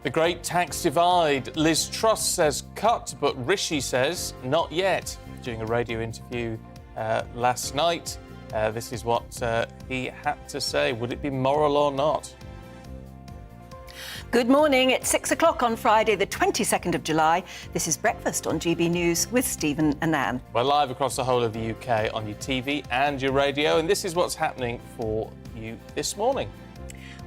The great tax divide. Liz Truss says cut, but Rishi says not yet. During a radio interview last night, this is what he had to say. Would it be moral or not? Good morning. It's 6 o'clock on Friday, the 22nd of July. This is Breakfast on GB News with Stephen and Anne. We're live across the whole of the UK on your TV and your radio, and this is what's happening for you this morning.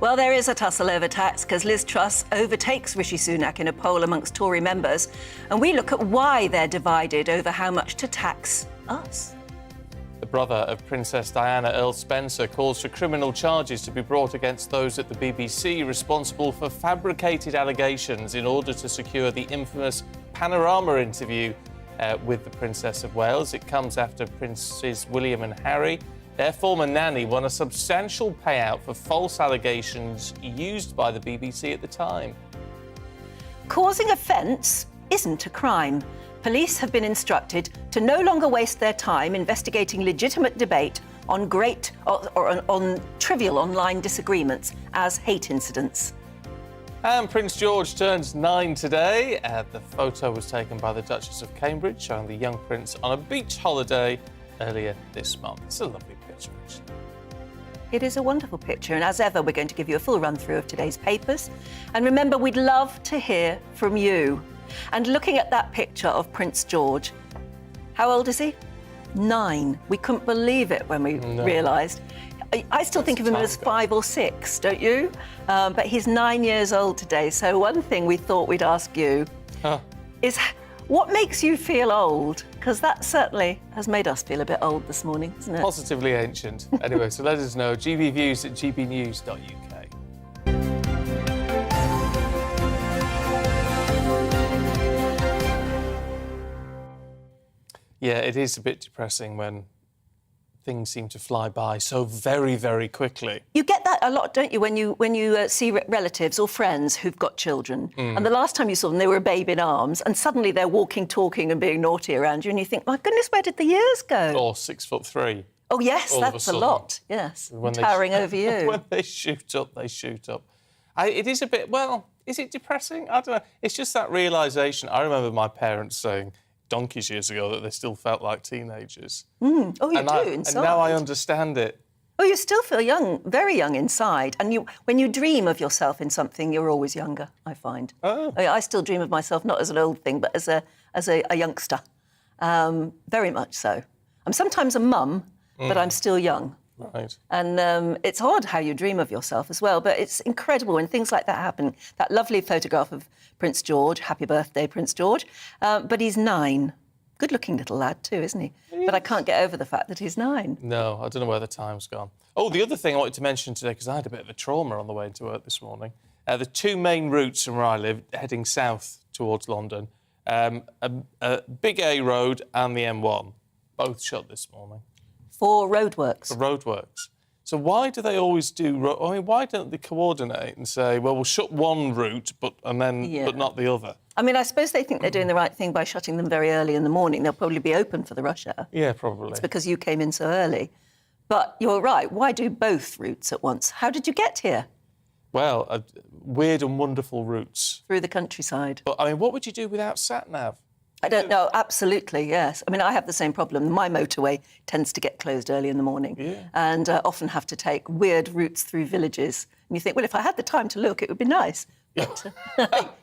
Well, there is a tussle over tax because Liz Truss overtakes Rishi Sunak in a poll amongst Tory members, and we look at why they're divided over how much to tax us. The brother of Princess Diana, Earl Spencer, calls for criminal charges to be brought against those at the BBC responsible for fabricated allegations in order to secure the infamous Panorama interview with the Princess of Wales. It comes after Princes William and Harry, their former nanny, won a substantial payout for false allegations used by the BBC at the time. Causing offence isn't a crime. Police have been instructed to no longer waste their time investigating legitimate debate on on trivial online disagreements as hate incidents. And Prince George turns 9 today. The photo was taken by the Duchess of Cambridge, showing the young prince on a beach holiday earlier this month. It's a lovely picture, actually. It is a wonderful picture, and as ever, we're going to give you a full run-through of today's papers. And remember, we'd love to hear from you. And looking at that picture of Prince George, how old is he? 9. We couldn't believe it when we realised. I still think of him as 5 or 6, don't you? But he's 9 years old today. So one thing we thought we'd ask you is, what makes you feel old? Because that certainly has made us feel a bit old this morning, isn't it? Positively ancient. Anyway, so let us know. gbviews@gbnews.uk. Yeah, it is a bit depressing when things seem to fly by so very, very quickly. You get that a lot, don't you, when you see relatives or friends who've got children, and the last time you saw them, they were a babe in arms, and suddenly they're walking, talking and being naughty around you, and you think, my goodness, where did the years go? Or 6'3". Oh, yes, that's a lot, yes, towering over you. When they shoot up, they shoot up. It is a bit, well, is it depressing? I don't know. It's just that realisation. I remember my parents saying donkeys years ago that they still felt like teenagers. Oh, you do, inside. And now I understand it. Oh, you still feel young, very young inside. And when you dream of yourself in something, you're always younger, I find. Oh. I still dream of myself not as an old thing, but as a youngster. Very much so. I'm sometimes a mum, but I'm still young. Right. And it's odd how you dream of yourself as well, but it's incredible when things like that happen. That lovely photograph of Prince George, happy birthday, Prince George, but he's 9. Good-looking little lad too, isn't he? But I can't get over the fact that he's 9. No, I don't know where the time's gone. Oh, the other thing I wanted to mention today, because I had a bit of a trauma on the way into work this morning, the 2 main routes from where I live, heading south towards London, a big A road and the M1, both shut this morning. For roadworks. For roadworks. So why do they always do... why don't they coordinate and say, well, we'll shut one route, but not the other? I mean, I suppose they think they're doing the right thing by shutting them very early in the morning. They'll probably be open for the rush hour. Yeah, probably. It's because you came in so early. But you're right, why do both routes at once? How did you get here? Well, weird and wonderful routes. Through the countryside. But, I mean, what would you do without sat-nav? I don't know, absolutely, yes. I mean, I have the same problem. My motorway tends to get closed early in the morning and often have to take weird routes through villages. And you think, well, if I had the time to look, it would be nice. But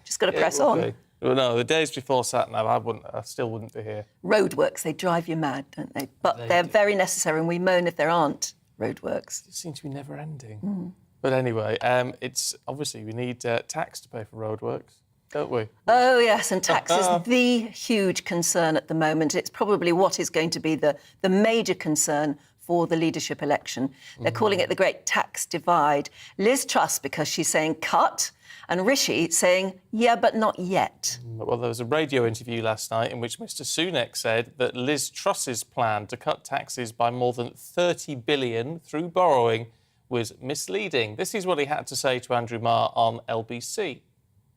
just got to press on. Well, no, the days before sat-nav, I still wouldn't be here. Roadworks, they drive you mad, don't they? But they're very necessary, and we moan if there aren't roadworks. It seems to be never-ending. But anyway, it's obviously we need tax to pay for roadworks, don't we? Oh, yes, and tax is the huge concern at the moment. It's probably what is going to be the major concern for the leadership election. They're calling it the Great Tax Divide. Liz Truss, because she's saying cut, and Rishi saying, yeah, but not yet. Well, there was a radio interview last night in which Mr Sunak said that Liz Truss's plan to cut taxes by more than 30 billion through borrowing was misleading. This is what he had to say to Andrew Marr on LBC.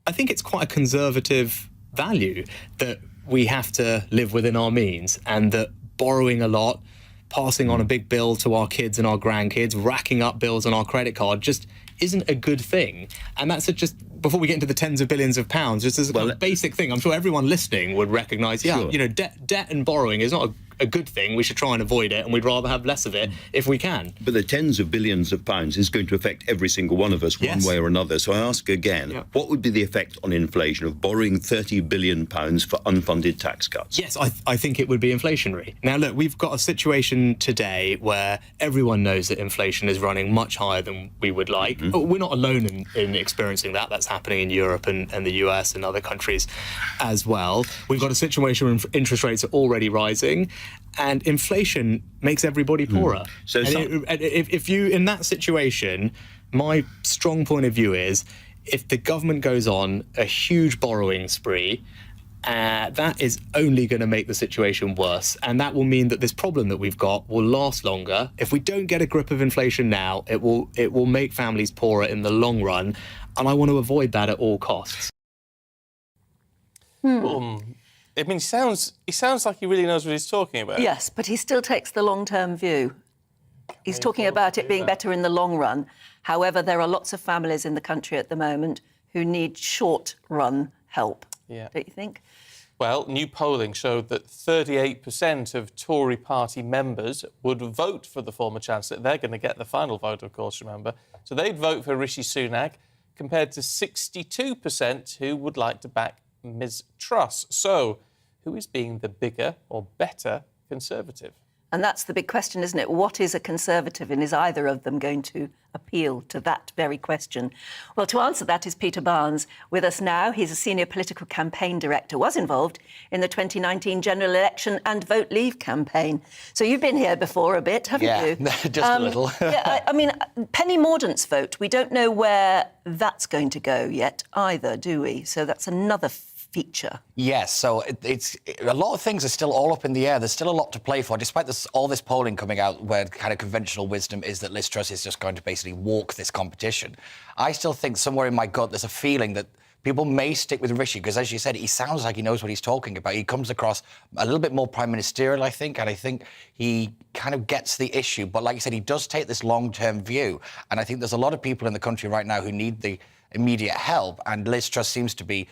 I think it's quite a conservative value that we have to live within our means and that borrowing a lot passing on a big bill to our kids and our grandkids, racking up bills on our credit card, just isn't a good thing. And that's just, before we get into the tens of billions of pounds, just as a kind of basic thing, I'm sure everyone listening would recognise, you know, debt and borrowing is not a good thing. We should try and avoid it, and we'd rather have less of it if we can. But the tens of billions of pounds is going to affect every single one of us one way or another. So I ask again, what would be the effect on inflation of borrowing £30 billion for unfunded tax cuts? Yes, I think it would be inflationary. Now, look, we've got a situation today where everyone knows that inflation is running much higher than we would like. But we're not alone in experiencing that. That's happening in Europe and the US and other countries as well. We've got a situation where interest rates are already rising, and inflation makes everybody poorer. So if you, in that situation, my strong point of view is, if the government goes on a huge borrowing spree, that is only going to make the situation worse, and that will mean that this problem that we've got will last longer. If we don't get a grip of inflation now, it will make families poorer in the long run, and I want to avoid that at all costs. I mean, he sounds like he really knows what he's talking about. Yes, but he still takes the long-term view. He's talking about it being better in the long run. However, there are lots of families in the country at the moment who need short-run help, don't you think? Well, new polling showed that 38% of Tory party members would vote for the former Chancellor. They're going to get the final vote, of course, remember. So they'd vote for Rishi Sunak, compared to 62% who would like to back Ms Truss. So who is being the bigger or better Conservative? And that's the big question, isn't it? What is a Conservative, and is either of them going to appeal to that very question? Well, to answer that is Peter Barnes with us now. He's a senior political campaign director, was involved in the 2019 general election and Vote Leave campaign. So you've been here before a bit, haven't you? Yeah, just a little. I mean, Penny Mordaunt's vote, we don't know where that's going to go yet either, do we? So that's another feature. Yes, so it's a lot of things are still all up in the air. There's still a lot to play for, despite all this polling coming out where kind of conventional wisdom is that Liz Truss is just going to basically walk this competition. I still think somewhere in my gut there's a feeling that people may stick with Rishi because, as you said, he sounds like he knows what he's talking about. He comes across a little bit more prime ministerial, I think, and I think he kind of gets the issue. But like you said, he does take this long-term view, and I think there's a lot of people in the country right now who need the immediate help, and Liz Truss seems to be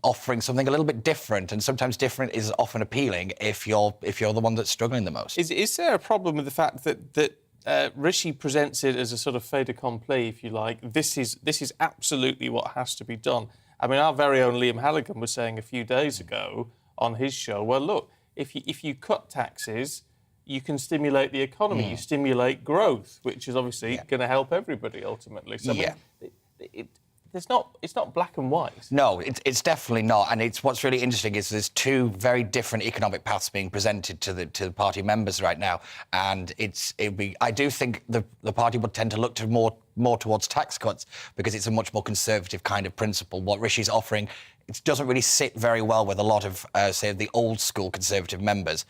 offering something a little bit different, and sometimes different is often appealing if you're the one that's struggling the most. Is there a problem with the fact that Rishi presents it as a sort of fait accompli, if you like? This is absolutely what has to be done. I mean, our very own Liam Halligan was saying a few days ago on his show, well, look, if you cut taxes, you can stimulate the economy, you stimulate growth, which is obviously going to help everybody ultimately. So I mean, it's not black and white. No, it's definitely not. And what's really interesting is there's two very different economic paths being presented to the party members right now. And I do think the party would tend to look to more towards tax cuts because it's a much more conservative kind of principle. What Rishi's offering, it doesn't really sit very well with a lot of, say, the old school Conservative members.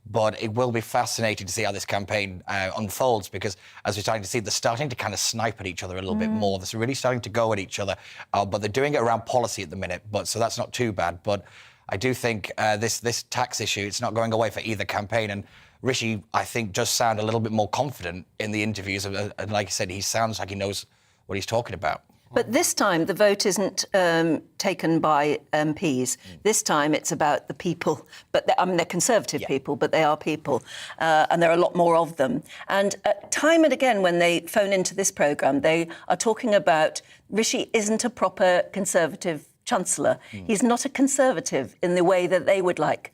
But it will be fascinating to see how this campaign unfolds because, as we're starting to see, they're starting to kind of snipe at each other a little bit more. They're really starting to go at each other, but they're doing it around policy at the minute, so that's not too bad. But I do think this tax issue, it's not going away for either campaign. And Rishi, I think, does sound a little bit more confident in the interviews. And like I said, he sounds like he knows what he's talking about. But this time, the vote isn't taken by MPs. This time, it's about the people. But they're Conservative people, but they are people. And there are a lot more of them. And time and again, when they phone into this programme, they are talking about Rishi isn't a proper Conservative Chancellor. He's not a Conservative in the way that they would like.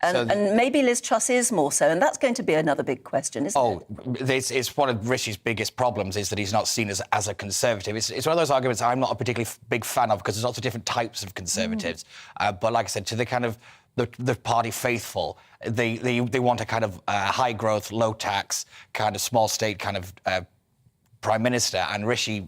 And maybe Liz Truss is more so, and that's going to be another big question, isn't it? It's one of Rishi's biggest problems is that he's not seen as a Conservative. It's one of those arguments I'm not a particularly big fan of because there's lots of different types of Conservatives. But like I said, to the kind of the party faithful, they want a kind of high growth, low tax, kind of small state kind of Prime Minister, and Rishi,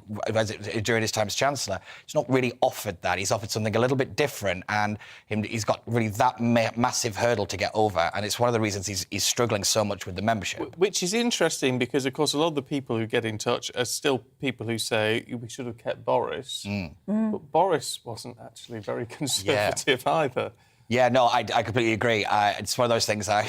during his time as Chancellor, he's not really offered that. He's offered something a little bit different, and he's got really that massive hurdle to get over, and it's one of the reasons he's struggling so much with the membership. Which is interesting because, of course, a lot of the people who get in touch are still people who say we should have kept Boris, but Boris wasn't actually very Conservative either. Yeah, no, I completely agree. It's one of those things I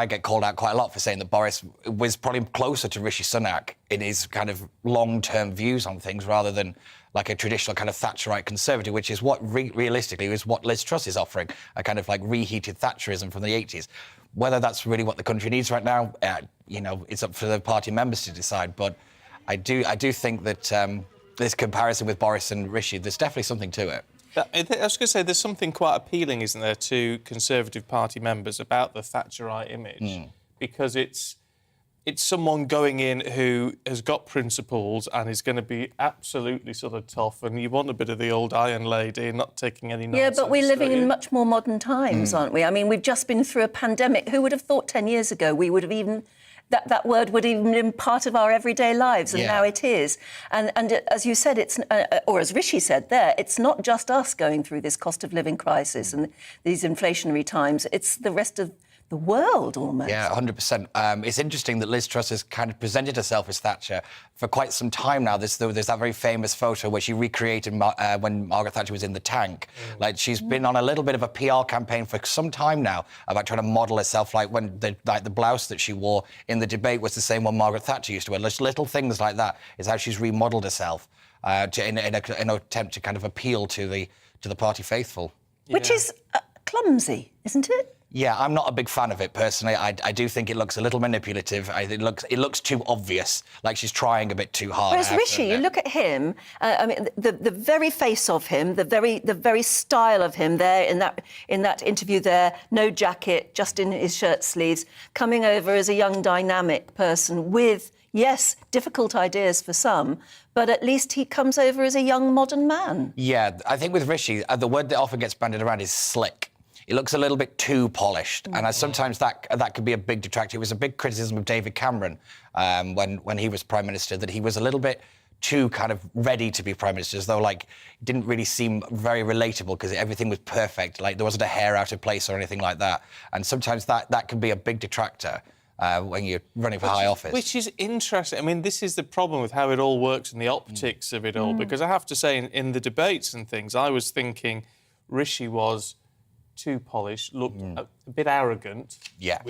get called out quite a lot for saying that Boris was probably closer to Rishi Sunak in his kind of long-term views on things rather than like a traditional kind of Thatcherite conservative, which is what realistically is what Liz Truss is offering, a kind of like reheated Thatcherism from the 80s. Whether that's really what the country needs right now, it's up for the party members to decide. But I do think that this comparison with Boris and Rishi, there's definitely something to it. I was going to say, there's something quite appealing, isn't there, to Conservative Party members about the Thatcherite image, because it's someone going in who has got principles and is going to be absolutely sort of tough, and you want a bit of the old Iron Lady, not taking any nonsense. Yeah, but we're living in much more modern times, aren't we? I mean, we've just been through a pandemic. Who would have thought 10 years ago we would have even... That word would even been part of our everyday lives, and now it is. And as you said, it's or as Rishi said there, it's not just us going through this cost of living crisis and these inflationary times. It's the rest of the world almost. Yeah, 100%. It's interesting that Liz Truss has kind of presented herself as Thatcher for quite some time now. There's that very famous photo where she recreated when Margaret Thatcher was in the tank. Like, she's been on a little bit of a PR campaign for some time now about trying to model herself, like when the blouse that she wore in the debate was the same one Margaret Thatcher used to wear. Little things like that is how she's remodelled herself in an attempt to kind of appeal to the party faithful. Which is clumsy, isn't it? Yeah, I'm not a big fan of it personally. I do think it looks a little manipulative. It looks too obvious, like she's trying a bit too hard. Whereas Rishi, you look at him. I mean, the very face of him, the very style of him there in that interview there, no jacket, just in his shirt sleeves, coming over as a young dynamic person with, yes, difficult ideas for some, but at least he comes over as a young modern man. Yeah, I think with Rishi, the word that often gets bandied around is slick. It looks a little bit too polished, and sometimes that could be a big detractor. It was a big criticism of David Cameron when he was Prime Minister, that he was a little bit too kind of ready to be Prime Minister, as though, like, it didn't really seem very relatable because everything was perfect, like there wasn't a hair out of place or anything like that. And sometimes that can be a big detractor when you're running for high office. Which is interesting. I mean, this is the problem with how it all works and the optics of it all, because I have to say, in the debates and things, I was thinking Rishi was too polished, looked a bit arrogant. Yeah.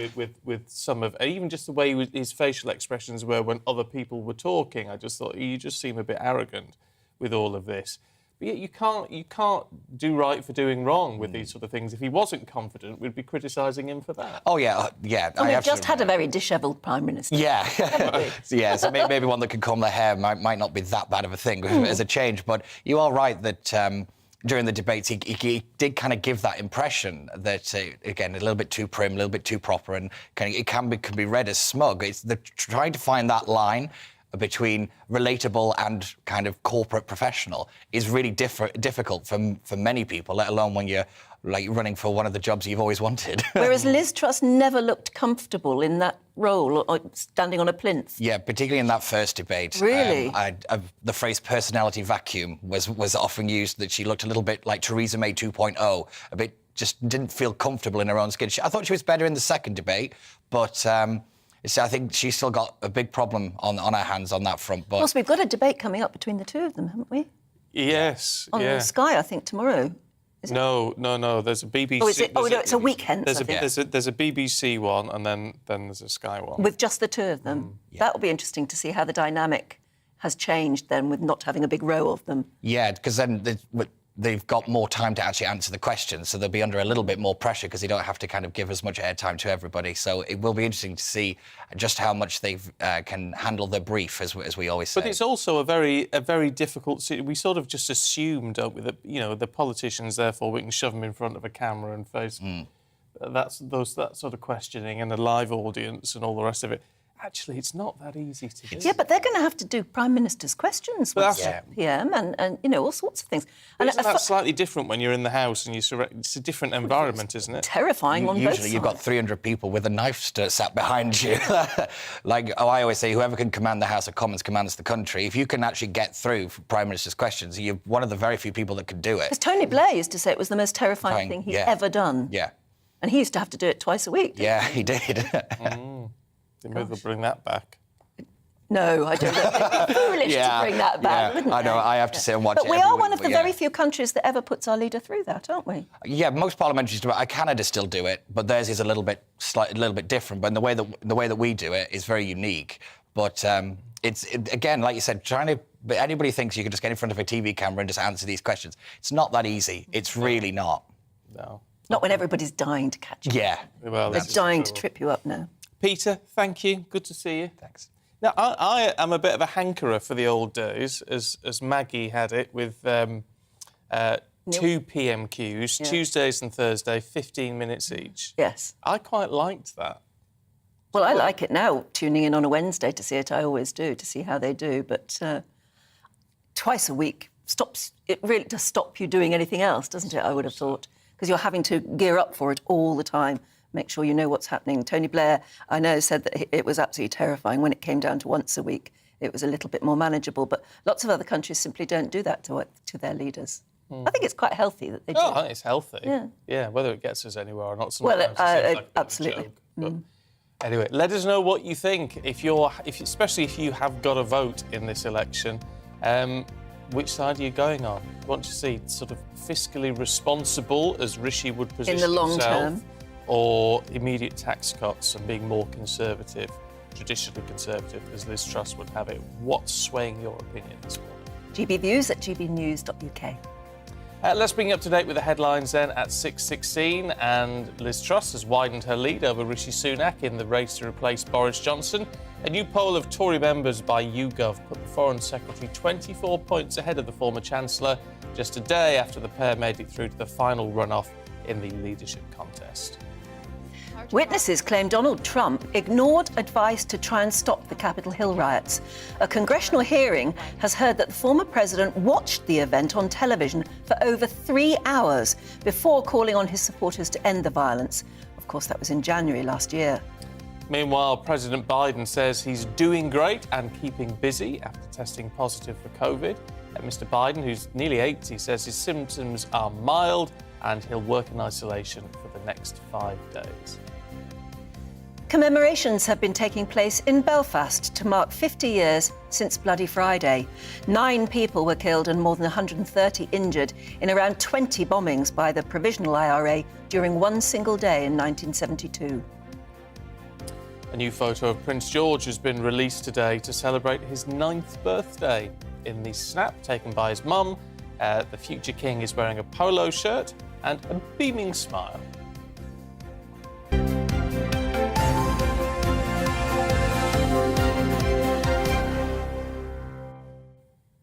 With some of, even just the way his facial expressions were when other people were talking, I just thought, you just seem a bit arrogant with all of this. But yet you can't do right for doing wrong with these sort of things. If he wasn't confident, we'd be criticising him for that. Oh yeah. And we've just had a very dishevelled Prime Minister. Yeah, yeah. So maybe one that could comb their hair might not be that bad of a thing as a change. But you are right that during the debates he did kind of give that impression that again, a little bit too prim, a little bit too proper, and it can be read as smug. It's trying to find that line between relatable and kind of corporate professional is really difficult for many people, let alone when you're like running for one of the jobs you've always wanted. Whereas Liz Truss never looked comfortable in that role, or standing on a plinth. Yeah, particularly in that first debate. Really? The phrase personality vacuum was often used, that she looked a little bit like Theresa May 2.0, a bit just didn't feel comfortable in her own skin. I thought she was better in the second debate, but I think she's still got a big problem on her hands on that front. But... Of course, we've got a debate coming up between the two of them, haven't we? Yes. On Sky, I think, tomorrow. No. There's a BBC. Oh, is it? Oh, no, it's a weekend. There's a BBC one, and then there's a Sky one. With just the two of them. That will be interesting to see how the dynamic has changed then, with not having a big row of them. Yeah, because then they've got more time to actually answer the questions, so they'll be under a little bit more pressure because they don't have to kind of give as much airtime to everybody. So it will be interesting to see just how much they can handle the brief, as we always say. But it's also a very difficult. We sort of just assumed, don't we, that the politicians, therefore we can shove them in front of a camera and face that sort of questioning and a live audience and all the rest of it. Actually, it's not that easy to do. Yeah, but they're going to have to do Prime Minister's questions with PM and all sorts of things. But isn't that slightly different when you're in the House and it's a different environment, isn't it? Terrifying on both sides. Usually you've got 300 people with a knife sat behind you. I always say, whoever can command the House of Commons commands the country. If you can actually get through Prime Minister's questions, you're one of the very few people that can do it. Because Tony Blair used to say it was the most terrifying thing he'd ever done. Yeah. And he used to have to do it twice a week. Yeah, he did. Maybe they'll bring that back. No, I don't. It'd be foolish to bring that back, wouldn't I know. they? I have to sit and watch it. But we every are week, one of the but very few countries that ever puts our leader through that, aren't we? Yeah, most parliamentaries do it. Canada still do it, but theirs is a little bit different. But in the way that we do it is very unique. But again, like you said, but anybody thinks you can just get in front of a TV camera and just answer these questions. It's not that easy. It's really not. No. Not when everybody's dying to catch you. Yeah. Well, They're dying to trip you up now. Peter, thank you. Good to see you. Thanks. Now, I am a bit of a hankerer for the old days, as Maggie had it, with 2 p.m. queues, Tuesdays and Thursdays, 15 minutes each. Yes. I quite liked that. Well, I like it now, tuning in on a Wednesday to see it. I always do, to see how they do. But twice a week it really does stop you doing anything else, doesn't it, I would have thought? Because you're having to gear up for it all the time. Make sure you know what's happening. Tony Blair, I know, said that it was absolutely terrifying when it came down to once a week. It was a little bit more manageable, but lots of other countries simply don't do that to their leaders. I think it's quite healthy that they do. Oh, I think it's healthy. Yeah, whether it gets us anywhere or not. Absolutely. Absolutely. But anyway, let us know what you think. Especially if you have got a vote in this election, which side are you going on? You want to see sort of fiscally responsible, as Rishi would position in the long himself, term, or immediate tax cuts and being more conservative, traditionally conservative, as Liz Truss would have it? What's swaying your opinion this morning? GBNews at gbnews.uk. Let's bring you up to date with the headlines then at 6:16. And Liz Truss has widened her lead over Rishi Sunak in the race to replace Boris Johnson. A new poll of Tory members by YouGov put the Foreign Secretary 24 points ahead of the former Chancellor, just a day after the pair made it through to the final runoff in the leadership contest. Witnesses claim Donald Trump ignored advice to try and stop the Capitol Hill riots. A congressional hearing has heard that the former president watched the event on television for over 3 hours before calling on his supporters to end the violence. Of course, that was in January last year. Meanwhile, President Biden says he's doing great and keeping busy after testing positive for COVID. Mr. Biden, who's nearly 80, says his symptoms are mild and he'll work in isolation for the next 5 days. Commemorations have been taking place in Belfast to mark 50 years since Bloody Friday. 9 people were killed and more than 130 injured in around 20 bombings by the Provisional IRA during one single day in 1972. A new photo of Prince George has been released today to celebrate his 9th birthday. In the snap taken by his mum, the future king is wearing a polo shirt and a beaming smile.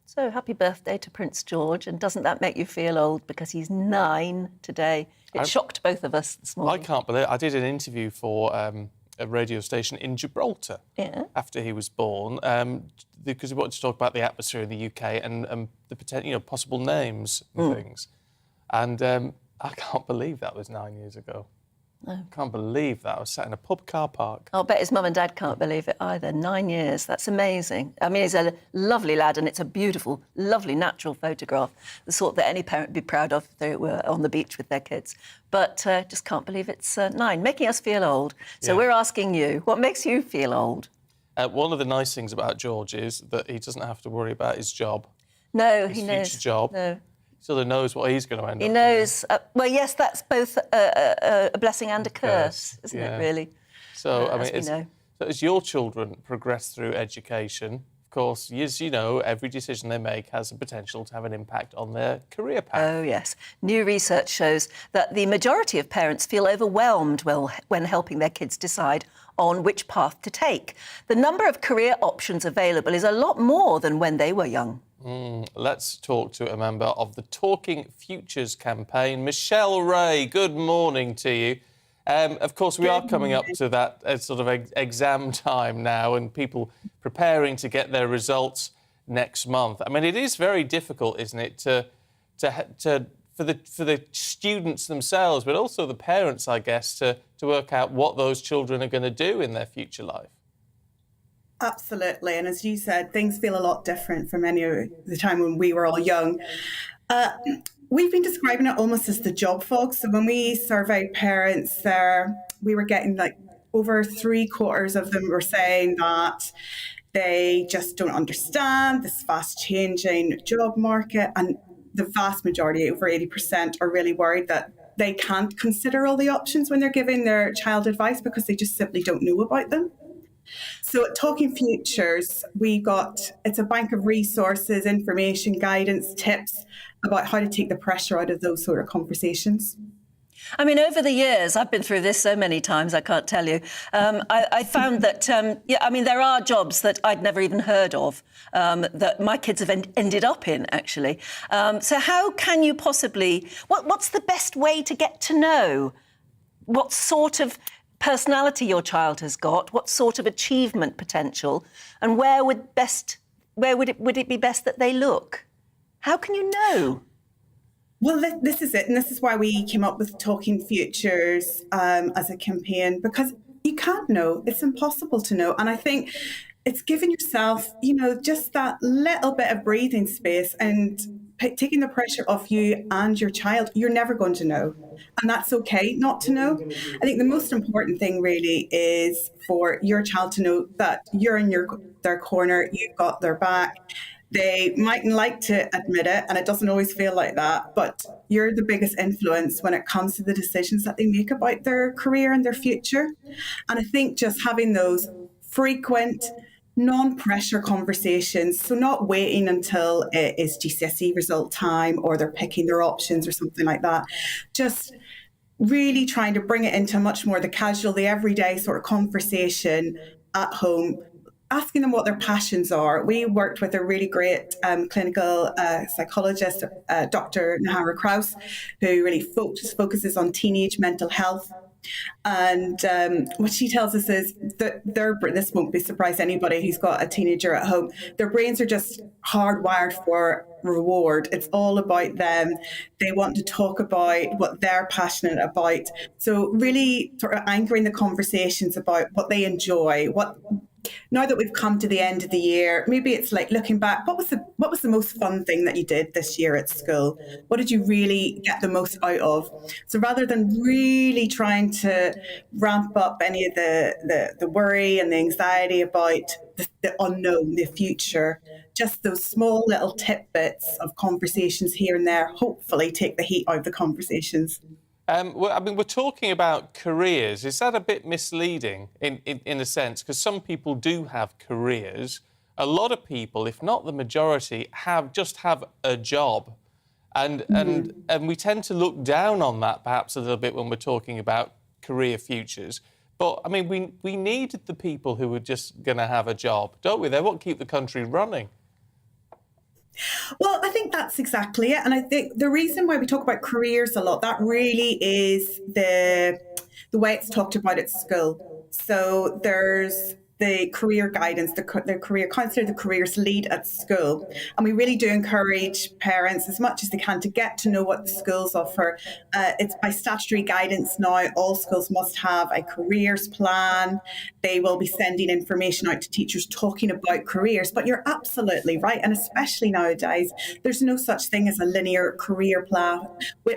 So happy birthday to Prince George, and doesn't that make you feel old because he's 9 today? It shocked both of us this morning. I can't believe it. I did an interview for a radio station in Gibraltar after he was born, because we wanted to talk about the atmosphere in the UK and the potential, possible names and things. And I can't believe that was 9 years ago. No. I can't believe that. I was sat in a pub car park. I'll bet his mum and dad can't believe it either. 9 years, that's amazing. I mean, he's a lovely lad and it's a beautiful, lovely, natural photograph, the sort that any parent would be proud of if they were on the beach with their kids. But just can't believe it's 9, making us feel old. So we're asking you, what makes you feel old? One of the nice things about George is that he doesn't have to worry about his job. No, his he knows. future job. No. He sort of knows what he's going to end up He knows. Well, yes, that's both a blessing and a curse, isn't it, really? So, I mean, as we know. So as your children progress through education, of course, as you know, every decision they make has the potential to have an impact on their career path. Oh, yes. New research shows that the majority of parents feel overwhelmed when helping their kids decide on which path to take. The number of career options available is a lot more than when they were young. Let's talk to a member of the Talking Futures campaign, Michelle Ray. Good morning to you. Of course, we are coming up to that sort of exam time now and people preparing to get their results next month. I mean, it is very difficult, isn't it, for the students themselves, but also the parents, I guess, to work out what those children are going to do in their future life. Absolutely. And as you said, things feel a lot different from any of the time when we were all young. We've been describing it almost as the job fog. So when we surveyed parents there, we were getting like over 3/4 of them were saying that They just don't understand this fast-changing job market, and the vast majority, over 80%, are really worried that they can't consider all the options when they're giving their child advice because they just simply don't know about them. So at Talking Futures, it's a bank of resources, information, guidance, tips about how to take the pressure out of those sort of conversations. I mean, over the years, I've been through this so many times, I can't tell you. I found that, there are jobs that I'd never even heard of that my kids have ended up in, actually. So how can you possibly... What's the best way to get to know what sort of personality your child has got, what sort of achievement potential, and where would it be best that they look? How can you know? Well, this is it. And this is why we came up with Talking Futures as a campaign, because you can't know. It's impossible to know. And I think it's giving yourself, just that little bit of breathing space and taking the pressure off you and your child. You're never going to know. And that's okay not to know. I think the most important thing really is for your child to know that you're in their corner, you've got their back. They mightn't like to admit it, and it doesn't always feel like that, but you're the biggest influence when it comes to the decisions that they make about their career and their future. And I think just having those frequent, non-pressure conversations, so not waiting until it is GCSE result time or they're picking their options or something like that, just really trying to bring it into much more the casual, the everyday sort of conversation at home, asking them what their passions are. We worked with a really great clinical psychologist, Dr. Nahara Kraus, who really focuses on teenage mental health. And what she tells us is that this won't be surprise to anybody who's got a teenager at home, their brains are just hardwired for reward. It's all about them. They want to talk about what they're passionate about. So really sort of anchoring the conversations about what they enjoy, now that we've come to the end of the year, maybe it's like looking back, what was the most fun thing that you did this year at school? What did you really get the most out of? So rather than really trying to ramp up any of the worry and the anxiety about the unknown, the future, just those small little tidbits of conversations here and there hopefully take the heat out of the conversations. We're talking about careers. Is that a bit misleading in a sense? Because some people do have careers. A lot of people, if not the majority, have a job. And we tend to look down on that perhaps a little bit when we're talking about career futures. But, I mean, we need the people who are just going to have a job, don't we? They're what keep the country running. Well, I think that's exactly it. And I think the reason why we talk about careers a lot, that really is the way it's talked about at school. So there's the career guidance, the career counsellor, the careers lead at school. And we really do encourage parents as much as they can to get to know what the schools offer. It's by statutory guidance now, all schools must have a careers plan. They will be sending information out to teachers talking about careers. But you're absolutely right. And especially nowadays, there's no such thing as a linear career plan.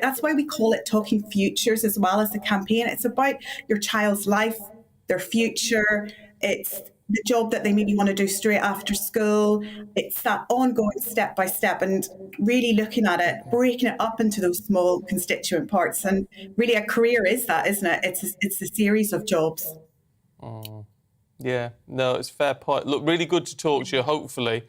That's why we call it Talking Futures as well as the campaign. It's about your child's life, their future. It's the job that they maybe want to do straight after school. It's that ongoing step by step and really looking at it, breaking it up into those small constituent parts. And really a career is that, isn't it? It's a series of jobs. Oh, yeah, no, it's a fair point. Look, really good to talk to you. Hopefully,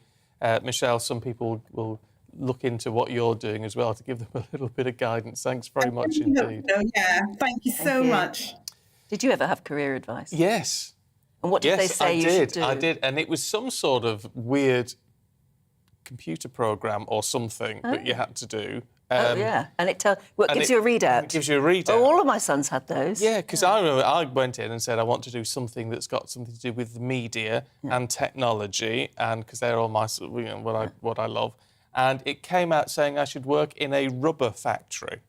Michelle, some people will look into what you're doing as well to give them a little bit of guidance. Thanks very much indeed. Yeah, thank you so much. Did you ever have career advice? Yes. And what did they say you should do? I did, and it was some sort of weird computer program or something that you had to do. And it gives you a readout. It gives you a readout. Oh, all of my sons had those. Yeah, because I remember I went in and said I want to do something that's got something to do with media and technology, and because they're all my what I love. And it came out saying I should work in a rubber factory.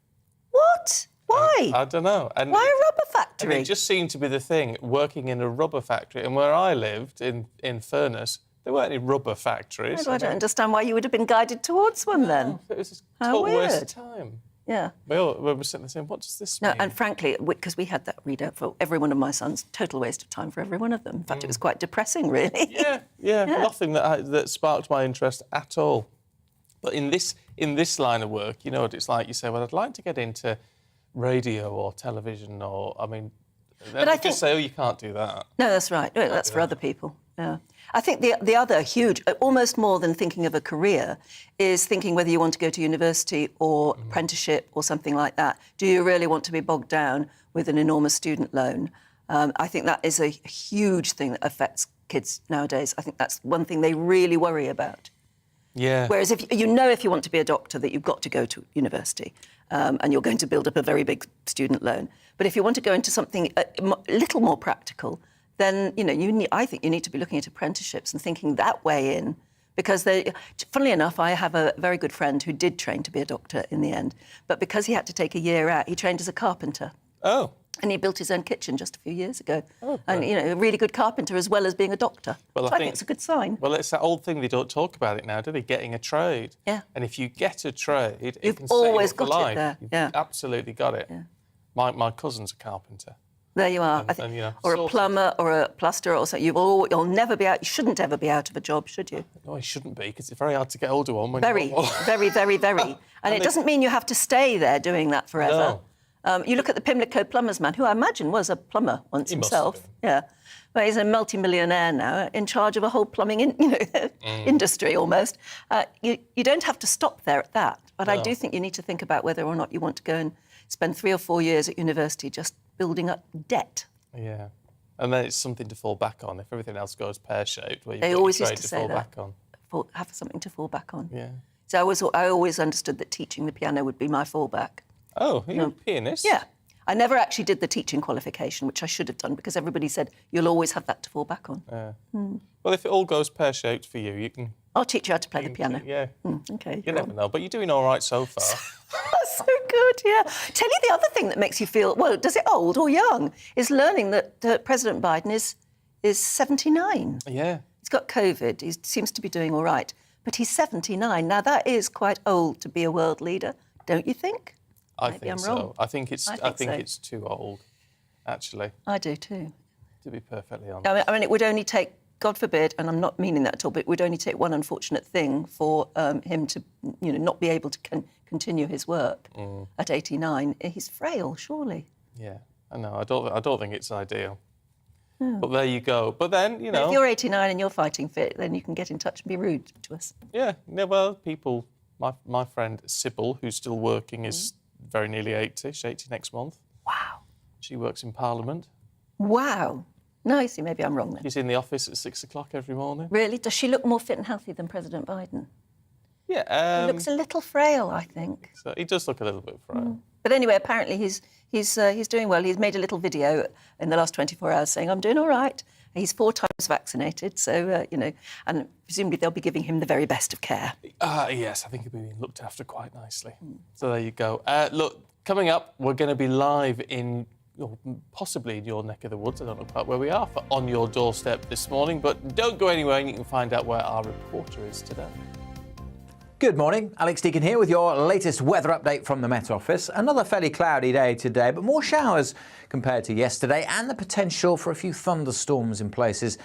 What? Why? I don't know. And why a rubber factory? And it just seemed to be the thing, working in a rubber factory. And where I lived, in Furness, there weren't any rubber factories. I don't understand why you would have been guided towards one then. It was a total waste of time. Yeah. We were sitting there saying, what does this No, mean? and frankly, because we had that readout for every one of my sons, total waste of time for every one of them. In fact, it was quite depressing, really. Yeah, nothing that sparked my interest at all. But in this line of work, you know what it's like. You say, well, I'd like to get into radio or television, or I mean, But I just think say, oh, you can't do that. no, that's right. No, that's for other people. Yeah. I think the other huge, almost more than thinking of a career, is thinking whether you want to go to university or apprenticeship or something like that. Do you really want to be bogged down with an enormous student loan? I think that is a huge thing that affects kids nowadays. I think that's one thing they really worry about. Yeah. Whereas if you want to be a doctor, that you've got to go to university and you're going to build up a very big student loan. But if you want to go into something a little more practical, then I think you need to be looking at apprenticeships and thinking that way in, because funnily enough, I have a very good friend who did train to be a doctor in the end, but because he had to take a year out, he trained as a carpenter. Oh. And he built his own kitchen just a few years ago. Oh, and a really good carpenter as well as being a doctor. Well, so I think it's a good sign. Well, it's that old thing, they don't talk about it now, do they? Getting a trade. Yeah. And if you get a trade, You've it can set you always up for got it life. there, You've yeah. absolutely got it. Yeah. My cousin's a carpenter. There you are. Or a plumber or a plasterer or something. You'll never be out. You shouldn't ever be out of a job, should you? No, it shouldn't be, because it's very hard to get hold of one. Very, very, very, very. And it doesn't mean you have to stay there doing that forever. No. You look at the Pimlico plumber's man, who I imagine was a plumber once himself. Must have been. Yeah. But he's a multi-millionaire now, in charge of a whole plumbing industry almost. You don't have to stop there at that. But I do think you need to think about whether or not you want to go and spend 3 or 4 years at university just building up debt. Yeah. And then it's something to fall back on if everything else goes pear-shaped, where you've They got always your used trade to to say fall that. back on. Have something to fall back on. Yeah. So I always understood that teaching the piano would be my fallback. Oh, you're a pianist? Yeah. I never actually did the teaching qualification, which I should have done, because everybody said you'll always have that to fall back on. Well, if it all goes pear-shaped for you, you can... I'll teach you how to play the piano. Yeah. Okay. You never know, but you're doing all right so far. That's so good, yeah. Tell you the other thing that makes you feel, well, does it old or young, is learning that President Biden is 79. Yeah. He's got COVID. He seems to be doing all right. But he's 79. Now, that is quite old to be a world leader, don't you think? I Maybe think I'm so. wrong. I think it's so. it's too old, actually, I do too. to be perfectly honest. I mean, it would only take, God forbid, and I'm not meaning that at all, but it would only take one unfortunate thing for him to, not be able to continue his work at 89. He's frail, surely. Yeah, I know. I don't think it's ideal. But there you go. But then, If you're 89 and you're fighting fit, then you can get in touch and be rude to us. Yeah, well, people... My friend Sybil, who's still working, is very nearly 80. She's 80 next month. Wow. She works in Parliament. Wow. No, you see, maybe I'm wrong then. She's in the office at 6 o'clock every morning. Really? Does she look more fit and healthy than President Biden? Yeah. He looks a little frail, I think. So he does look a little bit frail. But anyway, apparently he's doing well. He's made a little video in the last 24 hours saying, I'm doing all right. He's 4 times vaccinated, so, and presumably they'll be giving him the very best of care. Yes, I think he'll be being looked after quite nicely. So there you go. Look, coming up, we're going to be live in, possibly in your neck of the woods. I don't know quite where we are for On Your Doorstep this morning, but don't go anywhere and you can find out where our reporter is today. Good morning, Alex Deacon here with your latest weather update from the Met Office. Another fairly cloudy day today, but more showers compared to yesterday and the potential for a few thunderstorms in places.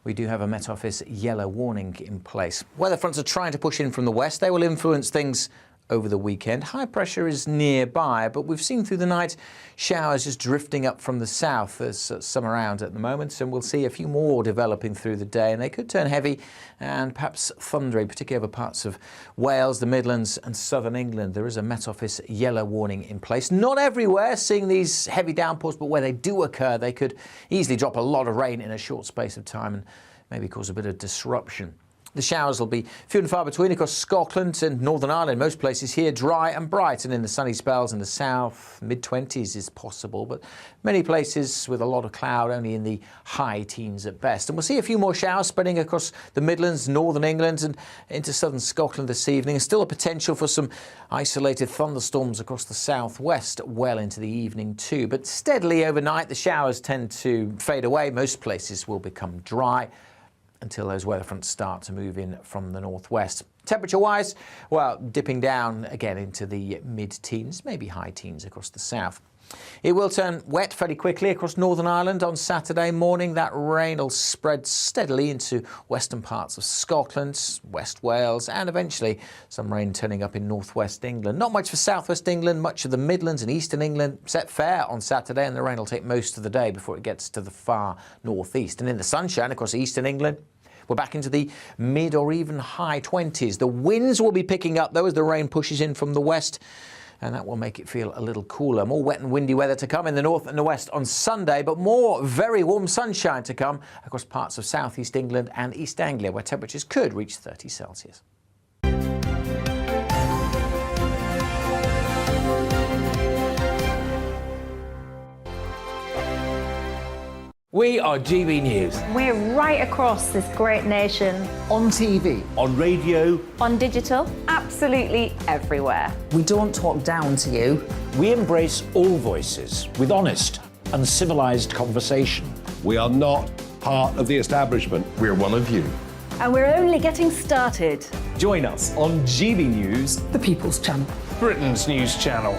We do have a Met Office yellow warning in place. Weather fronts are trying to push in from the west. They will influence things over the weekend. High pressure is nearby, but we've seen through the night showers just drifting up from the south. There's some around at the moment, and we'll see a few more developing through the day, and they could turn heavy and perhaps thundery, particularly over parts of Wales, the Midlands and southern England. There is a Met Office yellow warning in place. Not everywhere seeing these heavy downpours, but where they do occur, they could easily drop a lot of rain in a short space of time and maybe cause a bit of disruption. The showers will be few and far between across Scotland and Northern Ireland. Most places here dry and bright, and in the sunny spells in the south, mid-20s is possible, but many places with a lot of cloud, only in the high teens at best. And we'll see a few more showers spreading across the Midlands, Northern England and into southern Scotland this evening. And still a potential for some isolated thunderstorms across the southwest well into the evening too. But steadily overnight, the showers tend to fade away. Most places will become dry. until those weather fronts start to move in from the northwest. Temperature-wise, well, dipping down again into the mid-teens, maybe high teens across the south. It will turn wet fairly quickly across Northern Ireland on Saturday morning. That rain will spread steadily into western parts of Scotland, West Wales, and eventually some rain turning up in northwest England. Not much for southwest England, much of the Midlands and eastern England set fair on Saturday, and the rain will take most of the day before it gets to the far northeast. And in the sunshine across eastern England, we're back into the mid or even high 20s. The winds will be picking up, though, as the rain pushes in from the west, and that will make it feel a little cooler. More wet and windy weather to come in the north and the west on Sunday, but more very warm sunshine to come across parts of southeast England and East Anglia, where temperatures could reach 30 Celsius. We are GB News. We're right across this great nation. On TV. On radio. On digital. Absolutely everywhere. We don't talk down to you. We embrace all voices with honest and civilised conversation. We are not part of the establishment. We're one of you. And we're only getting started. Join us on GB News, the People's Channel. Britain's news channel.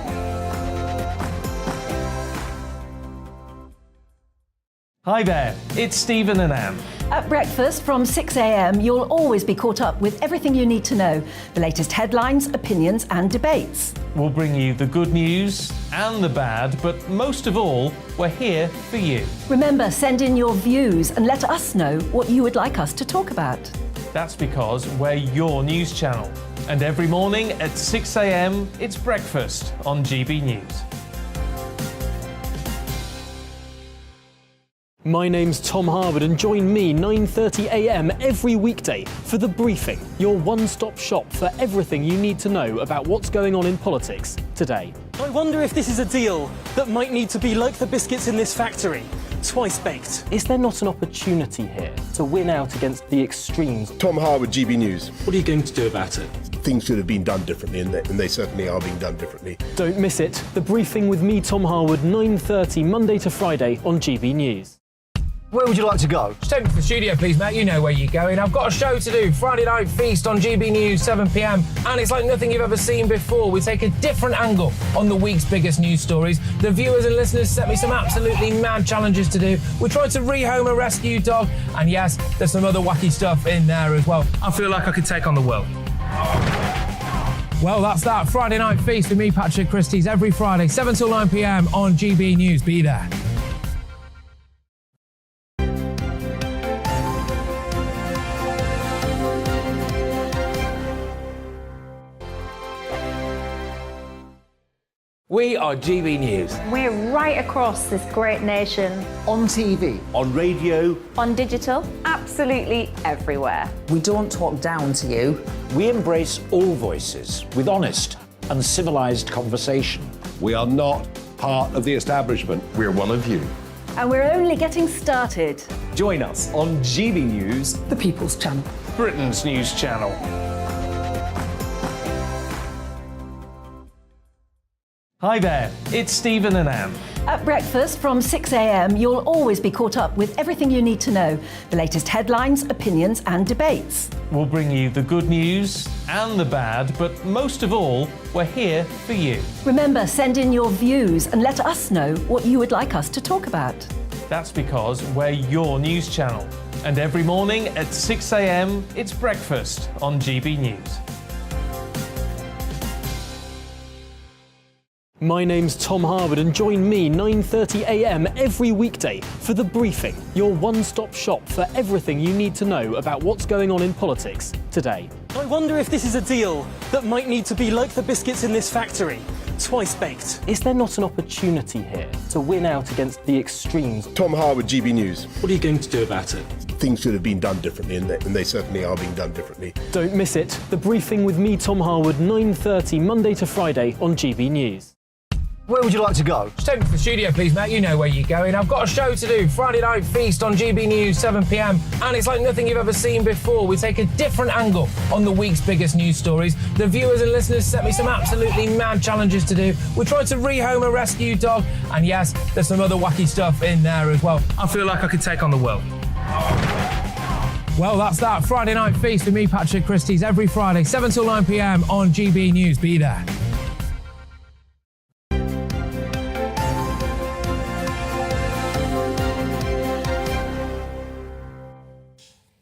Hi there, it's Stephen and Anne. At breakfast from 6 a.m, you'll always be caught up with everything you need to know, the latest headlines, opinions and debates. We'll bring you the good news and the bad, but most of all, we're here for you. Remember, send in your views and let us know what you would like us to talk about. That's because we're your news channel. And every morning at 6 a.m, it's breakfast on GB News. My name's Tom Harwood and join me 9:30 a.m. every weekday for The Briefing, your one-stop shop for everything you need to know about what's going on in politics today. I wonder if this is a deal that might need to be like the biscuits in this factory, twice baked. Is there not an opportunity here to win out against the extremes? Tom Harwood, GB News. What are you going to do about it? Things should have been done differently, and they certainly are being done differently. Don't miss it. The Briefing with me, Tom Harwood, 9:30 Monday to Friday on GB News. Where would you like to go? Just take me to the studio, please, mate. You know where you're going. I've got a show to do. Friday Night Feast on GB News, 7 p.m. And it's like nothing you've ever seen before. We take a different angle on the week's biggest news stories. The viewers and listeners set me some absolutely mad challenges to do. We tried to rehome a rescue dog. And yes, there's some other wacky stuff in there as well. I feel like I could take on the world. Well, that's that. Friday Night Feast with me, Patrick Christie's, every Friday, 7 till 9 p.m. on GB News. Be there. We are GB News. We're right across this great nation. On TV. On radio. On digital. Absolutely everywhere. We don't talk down to you. We embrace all voices with honest and civilised conversation. We are not part of the establishment. We're one of you. And we're only getting started. Join us on GB News, the People's Channel. Britain's news channel. Hi there, it's Stephen and Anne. At breakfast from 6 a.m, you'll always be caught up with everything you need to know, the latest headlines, opinions and debates. We'll bring you the good news and the bad, but most of all, we're here for you. Remember, send in your views and let us know what you would like us to talk about. That's because we're your news channel. And every morning at 6 a.m, it's breakfast on GB News. My name's Tom Harwood and join me 9:30 a.m. every weekday for The Briefing, your one-stop shop for everything you need to know about what's going on in politics today. I wonder if this is a deal that might need to be like the biscuits in this factory, twice baked. Is there not an opportunity here to win out against the extremes? Tom Harwood, GB News. What are you going to do about it? Things should have been done differently, and they certainly are being done differently. Don't miss it. The Briefing with me, Tom Harwood, 9:30 Monday to Friday on GB News. Where would you like to go? Just take me to the studio, please, mate. You know where you're going. I've got a show to do. Friday Night Feast on GB News, 7 p.m. And it's like nothing you've ever seen before. We take a different angle on the week's biggest news stories. The viewers and listeners set me some absolutely mad challenges to do. We tried to rehome a rescue dog. And yes, there's some other wacky stuff in there as well. I feel like I could take on the world. Well, that's that. Friday Night Feast with me, Patrick Christie's, every Friday, 7 till 9 p.m. on GB News. Be there.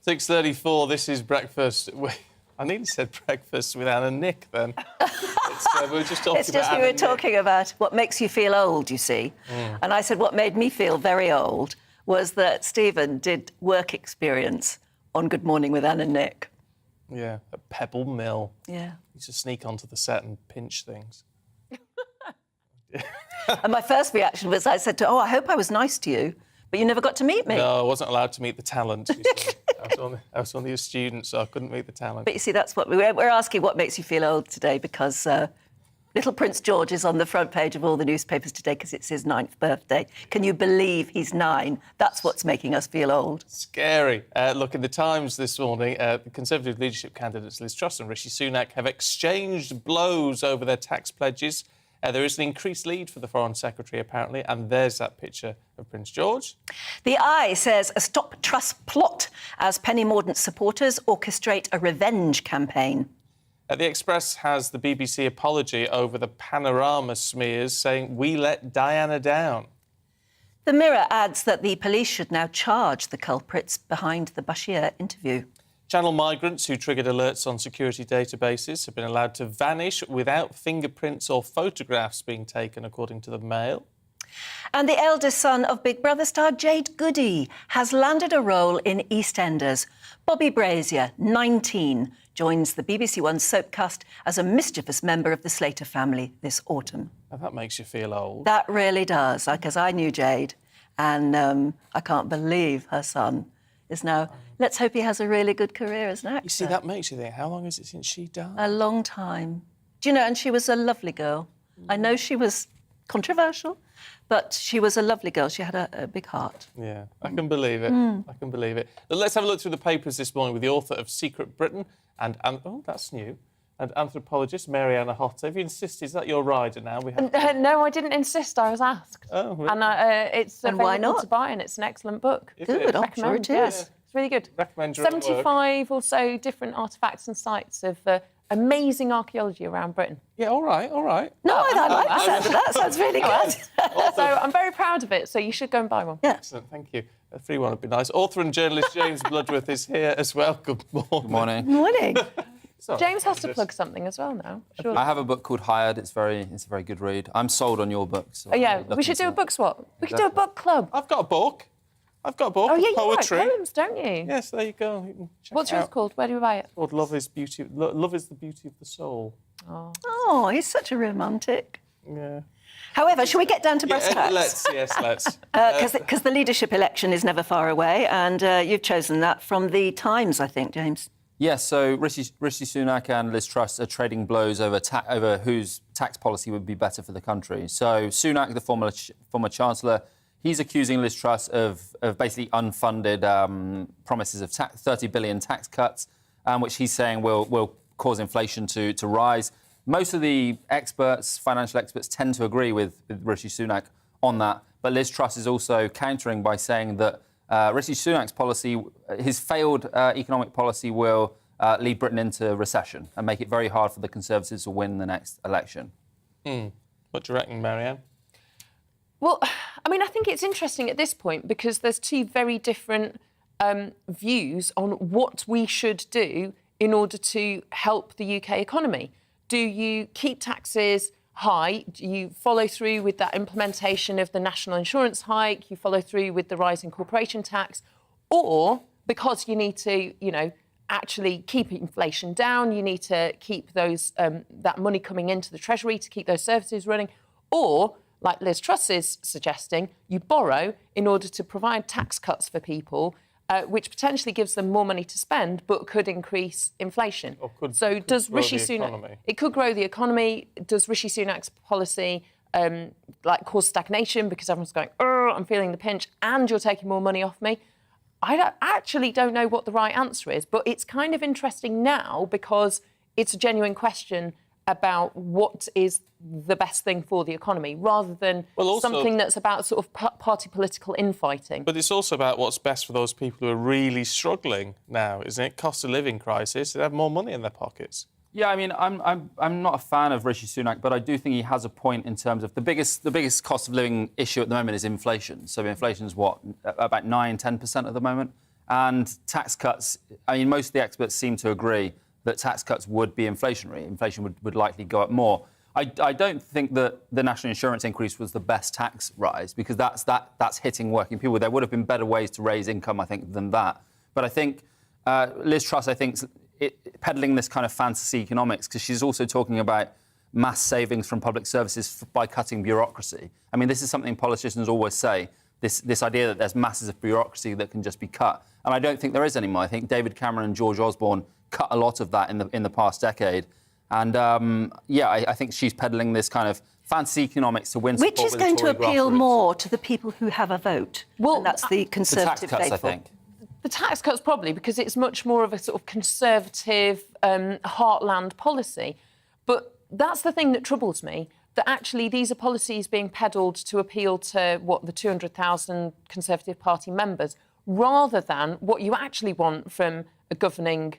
6:34. This is breakfast. I nearly said breakfast with Anne and Nick then. We were just talking It's just about we were talking about what makes you feel old, you see. And I said what made me feel very old was that Stephen did work experience on Good Morning with Anne and Nick. Yeah, at Pebble Mill. Yeah. He used to sneak onto the set and pinch things. And my first reaction was I said to I hope I was nice to you, but you never got to meet me. No, I wasn't allowed to meet the talent. You see. I was only a student, so I couldn't meet the talent. But you see, that's what we're asking, what makes you feel old today, because little Prince George is on the front page of all the newspapers today because it's his 9th birthday. Can you believe he's 9? That's what's making us feel old. Scary. Look, in the Times this morning, the Conservative leadership candidates Liz Truss and Rishi Sunak have exchanged blows over their tax pledges. There is an increased lead for the Foreign Secretary, apparently, and there's that picture of Prince George. The Eye says a Stop Truss plot as Penny Mordaunt supporters orchestrate a revenge campaign. The Express has the BBC apology over the Panorama smears, saying, "We let Diana down." The Mirror adds that the police should now charge the culprits behind the Bashir interview. Channel migrants who triggered alerts on security databases have been allowed to vanish without fingerprints or photographs being taken, according to the Mail. And the eldest son of Big Brother star Jade Goody has landed a role in EastEnders. Bobby Brazier, 19, joins the BBC One soap cast as a mischievous member of the Slater family this autumn. Now, that makes you feel old. That really does, because I knew Jade, and I can't believe her son is now... Let's hope he has a really good career as an actor. You see, that makes you think, how long is it since she died? A long time. Do you know, and she was a lovely girl. I know she was controversial, but she was a lovely girl. She had a big heart. Yeah, I can believe it. I can believe it. But let's have a look through the papers this morning with the author of Secret Britain and oh, that's new, and anthropologist Mariana Hotta. Have you insisted? Is that your rider now? No, I didn't insist. I was asked. Oh, really? And it's and why available not? to buy, and it's an excellent book. Good, I'm sure it is. Yeah. It's really good. Recommend your own work. 75 or so different artefacts and sites of amazing archaeology around Britain. Yeah, all right. No, I like the sound of that. Sounds really good. So I'm very proud of it, so you should go and buy one. Yeah. Excellent, thank you. A free one would be nice. Author and journalist James Bloodworth is here as well. Good morning. Good morning. Morning. Sorry, James has to plug something as well now. Surely. I have a book called Hired. It's a very good read. I'm sold on your book. So yeah, we should do a book swap. We could do a book club. I've got a book. Oh, of yeah, you poetry. write poems, don't you? Yes, there you go. You can check What's it yours out. called? Where do we buy it? It's called Love is Beauty. Love is the Beauty of the Soul. Oh, he's such a romantic. Yeah. However, shall we get down to brass tacks? Let's. Because the leadership election is never far away, and you've chosen that from the Times, I think, James. Yes, so Rishi Sunak and Liz Truss are trading blows over whose tax policy would be better for the country. So Sunak, the former Chancellor, he's accusing Liz Truss of basically unfunded promises of 30 billion tax cuts, which he's saying will cause inflation to rise. Most of the financial experts, tend to agree with Rishi Sunak on that. But Liz Truss is also countering by saying that Rishi Sunak's policy, his failed economic policy, will lead Britain into recession and make it very hard for the Conservatives to win the next election. What do you reckon, Marianne? Well, I mean, I think it's interesting at this point because there's two very different views on what we should do in order to help the UK economy. Do you keep taxes high? Do you follow through with that implementation of the national insurance hike? You follow through with the rise in corporation tax? Or because you need to, actually keep inflation down, you need to keep those that money coming into the Treasury to keep those services running? Or, like Liz Truss is suggesting, you borrow in order to provide tax cuts for people, which potentially gives them more money to spend, but could increase inflation. Does Rishi Sunak? It could grow the economy. Does Rishi Sunak's policy cause stagnation because everyone's going, I'm feeling the pinch, and you're taking more money off me? I actually don't know what the right answer is, but it's kind of interesting now because it's a genuine question about what is the best thing for the economy, rather than something that's about sort of party political infighting. But it's also about what's best for those people who are really struggling now, isn't it? Cost of living crisis, they have more money in their pockets. Yeah, I mean, I'm not a fan of Rishi Sunak, but I do think he has a point in terms of the biggest cost of living issue at the moment is inflation. So inflation is about 9-10% at the moment, and tax cuts. I mean, most of the experts seem to agree that tax cuts would be inflationary. Inflation would likely go up more. I don't think that the national insurance increase was the best tax rise, because that's hitting working people. There would have been better ways to raise income, I think, than that. But I think Liz Truss, I think, peddling this kind of fantasy economics, because she's also talking about mass savings from public services by cutting bureaucracy. I mean, this is something politicians always say, this idea that there's masses of bureaucracy that can just be cut. And I don't think there is anymore. I think David Cameron and George Osborne cut a lot of that in the past decade. And, I think she's peddling this kind of fantasy economics to win support. Which is going to appeal more to the people who have a vote? Well, and that's the Conservative the tax cuts, faithful. I think. The tax cuts probably, because it's much more of a sort of conservative heartland policy. But that's the thing that troubles me, that actually these are policies being peddled to appeal to, the 200,000 Conservative Party members, rather than what you actually want from a governing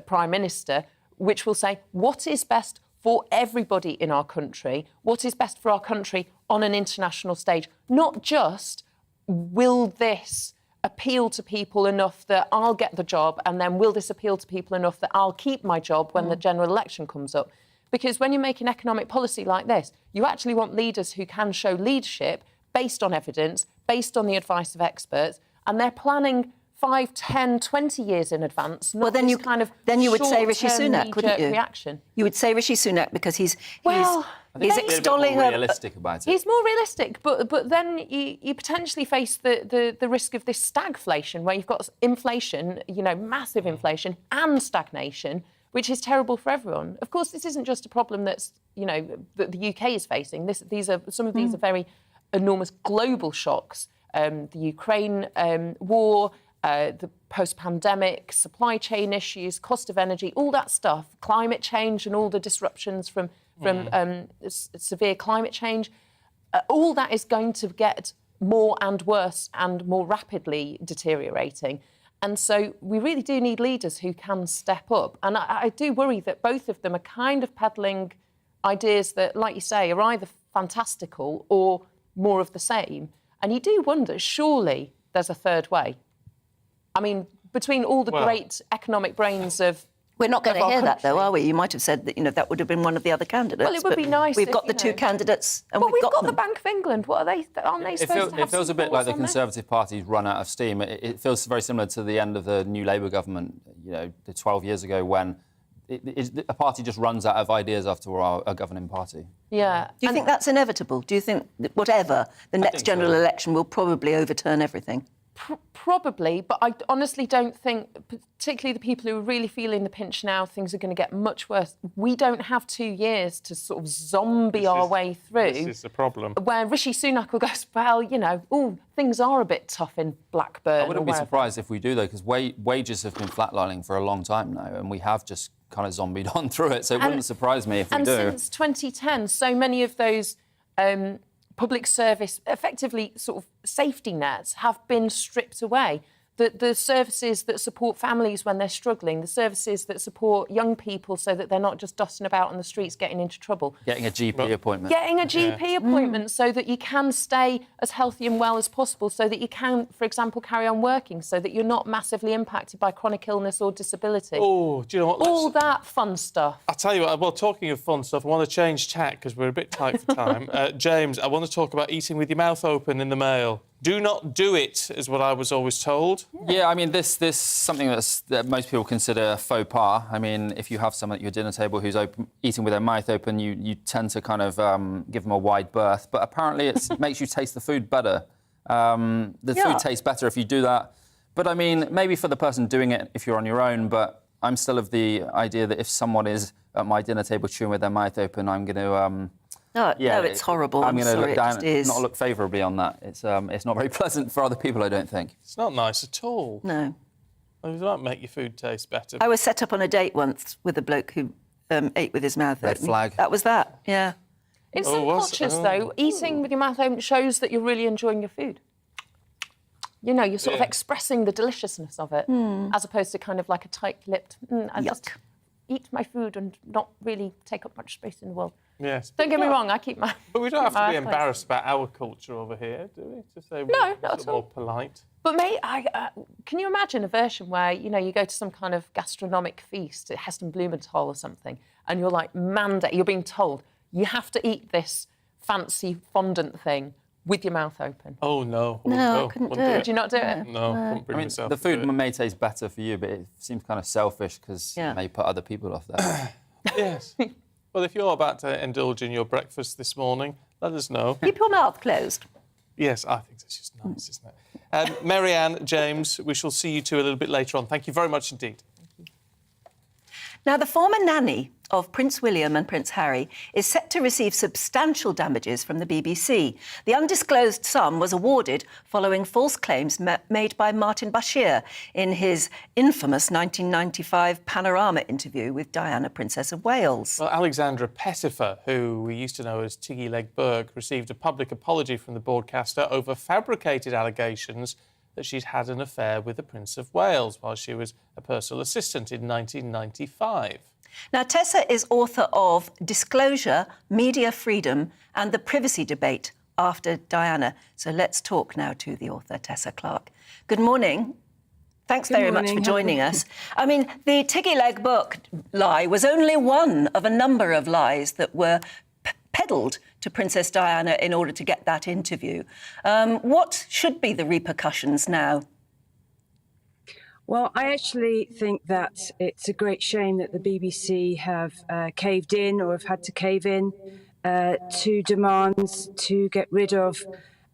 Prime Minister, which will say what is best for everybody in our country, what is best for our country on an international stage, not just will this appeal to people enough that I'll get the job, and then will this appeal to people enough that I'll keep my job when the general election comes up? Because when you make an economic policy like this, you actually want leaders who can show leadership based on evidence, based on the advice of experts, and they're planning 5, 10, 20 years in advance. Not then you would say Rishi Sunak, wouldn't you? Reaction. You would say Rishi Sunak because he's extolling more realistic about it. He's more realistic, but then you potentially face the risk of this stagflation, where you've got inflation, massive inflation and stagnation, which is terrible for everyone. Of course, this isn't just a problem that's that the UK is facing. Some of these are very enormous global shocks. The Ukraine war. The post-pandemic supply chain issues, cost of energy, all that stuff, climate change and all the disruptions from severe climate change, all that is going to get more and worse and more rapidly deteriorating. And so we really do need leaders who can step up. And I do worry that both of them are kind of peddling ideas that, like you say, are either fantastical or more of the same. And you do wonder, surely there's a third way. I mean, between all the great economic brains of We're not going to hear that, though, are we? You might have said that, that would have been one of the other candidates. Well, it would be nice. We've got the two candidates, and we've got the Bank of England. What are they? Aren't they supposed to have? It feels a bit like the Conservative Party's run out of steam. It feels very similar to the end of the New Labour government, the 12 years ago, when a party just runs out of ideas after a governing party. Yeah. Do you think that's inevitable? Do you think that whatever the next general election will probably overturn everything? Probably, but I honestly don't think, particularly the people who are really feeling the pinch now, things are going to get much worse. We don't have 2 years to sort of zombie our way through. This is the problem. Where Rishi Sunak will go, things are a bit tough in Blackburn. I wouldn't be surprised if we do, though, because wages have been flatlining for a long time now, and we have just kind of zombied on through it, so it wouldn't surprise me if we do. And since 2010, so many of those public service, effectively sort of safety nets, have been stripped away. The services that support families when they're struggling, the services that support young people so that they're not just dusting about on the streets getting into trouble. Getting a GP appointment. Getting a GP appointment so that you can stay as healthy and well as possible, so that you can, for example, carry on working, so that you're not massively impacted by chronic illness or disability. Oh, do you know what? All that fun stuff. I'll tell you what, well, talking of fun stuff, I want to change tack because we're a bit tight for time. James, I want to talk about eating with your mouth open in the Mail. Do not do it, is what I was always told. Yeah, I mean, this something that most people consider a faux pas. I mean, if you have someone at your dinner table who's eating with their mouth open, you tend to kind of give them a wide berth. But apparently it makes you taste the food better. Food tastes better if you do that. But, I mean, maybe for the person doing it if you're on your own, but I'm still of the idea that if someone is at my dinner table chewing with their mouth open, I'm going to... No, it's horrible. I'm going to look down, is. not look favourably on that. It's not very pleasant for other people, I don't think. It's not nice at all. No. It might make your food taste better. I was set up on a date once with a bloke who ate with his mouth Red open. flag. That was that, yeah. In some cultures, though, eating with your mouth open shows that you're really enjoying your food. You know, you're sort of expressing the deliciousness of it, as opposed to kind of like a tight-lipped, I just eat my food and not really take up much space in the world. Yes. Don't get me wrong, I keep my... But we don't have to be embarrassed about our culture over here, do we? To say no, not at all. More polite. But can you imagine a version where, you know, you go to some kind of gastronomic feast at Heston Blumenthal or something, and you're like, you're being told, you have to eat this fancy fondant thing with your mouth open. Oh, no. I couldn't do it. Did you not do it? No, I couldn't bring myself the to food do it. may taste better for you, but it seems kind of selfish because you may put other people off there. Yes. Well, if you're about to indulge in your breakfast this morning, let us know. Keep your mouth closed. Yes, I think that's just nice, isn't it? Mary-Ann, James, we shall see you two a little bit later on. Thank you very much indeed. Now, the former nanny of Prince William and Prince Harry is set to receive substantial damages from the BBC. The undisclosed sum was awarded following false claims made by Martin Bashir in his infamous 1995 Panorama interview with Diana, Princess of Wales. Well, Alexandra Pettifer, who we used to know as Tiggy Leg Burke, received a public apology from the broadcaster over fabricated allegations that she'd had an affair with the Prince of Wales while she was a personal assistant in 1995. Now, Tessa is author of Disclosure, Media Freedom and the Privacy Debate After Diana. So let's talk now to the author, Tessa Clark. Good morning. Thanks very much for joining us. I mean, the Tiggy Leg Book lie was only one of a number of lies that were peddled to Princess Diana in order to get that interview. What should be the repercussions now? Well, I actually think that it's a great shame that the BBC have caved in or have had to cave in to demands to get rid of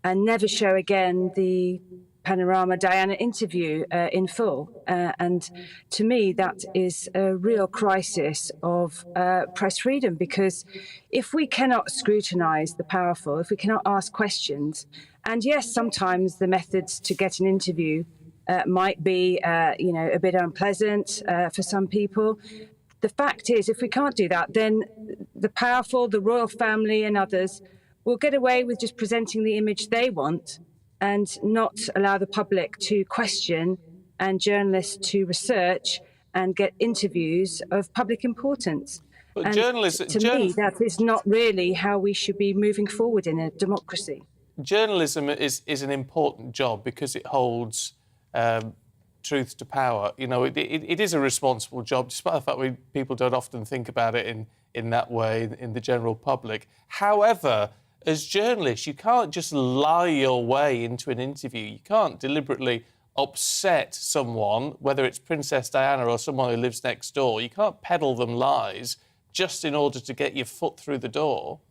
and never show again the Panorama Diana interview in full. And to me, that is a real crisis of press freedom, because if we cannot scrutinise the powerful, if we cannot ask questions, and yes, sometimes the methods to get an interview might be, a bit unpleasant for some people. The fact is, if we can't do that, then the powerful, the royal family and others will get away with just presenting the image they want and not allow the public to question and journalists to research and get interviews of public importance. But and to me, that is not really how we should be moving forward in a democracy. Journalism is an important job because it holds truth to power. You know, it is a responsible job, despite the fact people don't often think about it in that way in the general public. However, as journalists, you can't just lie your way into an interview. You can't deliberately upset someone, whether it's Princess Diana or someone who lives next door. You can't peddle them lies just in order to get your foot through the door.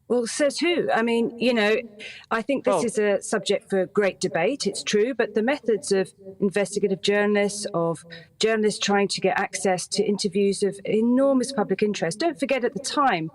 Well, says who? I mean, I think this is a subject for great debate, it's true, but the methods of investigative journalists, of journalists trying to get access to interviews of enormous public interest. Don't forget, at the time,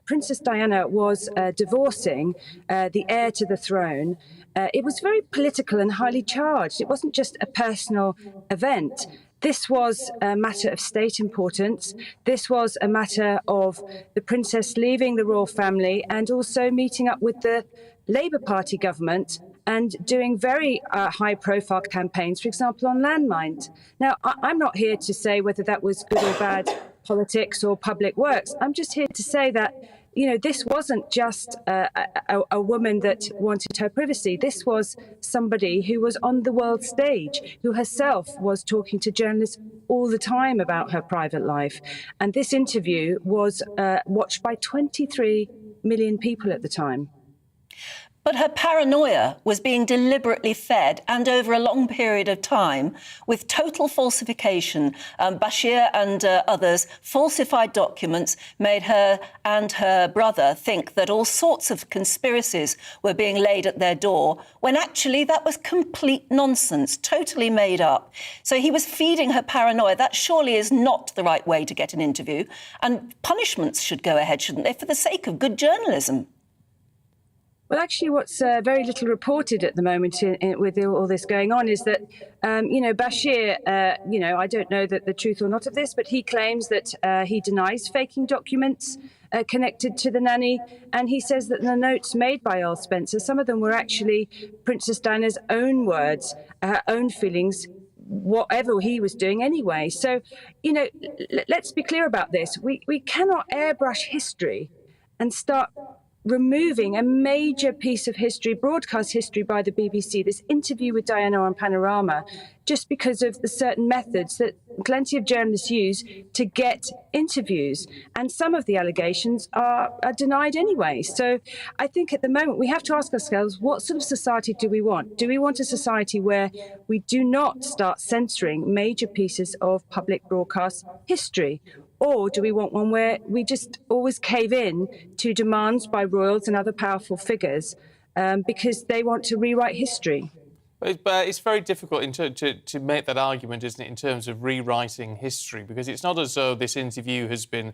Princess Diana was divorcing the heir to the throne. It was very political and highly charged. It wasn't just a personal event. This was a matter of state importance. This was a matter of the princess leaving the royal family and also meeting up with the Labour Party government and doing very high-profile campaigns, for example, on landmines. Now, I'm not here to say whether that was good or bad politics or public works. I'm just here to say that this wasn't just a woman that wanted her privacy. This was somebody who was on the world stage, who herself was talking to journalists all the time about her private life. And this interview was watched by 23 million people at the time. But her paranoia was being deliberately fed, and over a long period of time, with total falsification. Bashir and others falsified documents, made her and her brother think that all sorts of conspiracies were being laid at their door, when actually that was complete nonsense, totally made up. So he was feeding her paranoia. That surely is not the right way to get an interview. And punishments should go ahead, shouldn't they, for the sake of good journalism? Well, actually, what's very little reported at the moment with all this going on is that, Bashir, I don't know the truth or not of this, but he claims that he denies faking documents connected to the nanny. And he says that the notes made by Earl Spencer, some of them were actually Princess Diana's own words, her own feelings, whatever he was doing anyway. So, let's be clear about this. We cannot airbrush history and start removing a major piece of history, broadcast history by the BBC, this interview with Diana on Panorama, just because of the certain methods that plenty of journalists use to get interviews. And some of the allegations are denied anyway. So I think at the moment we have to ask ourselves, what sort of society do we want? Do we want a society where we do not start censoring major pieces of public broadcast history? Or do we want one where we just always cave in to demands by royals and other powerful figures because they want to rewrite history? But it's very difficult to make that argument, isn't it, in terms of rewriting history, because it's not as though this interview has been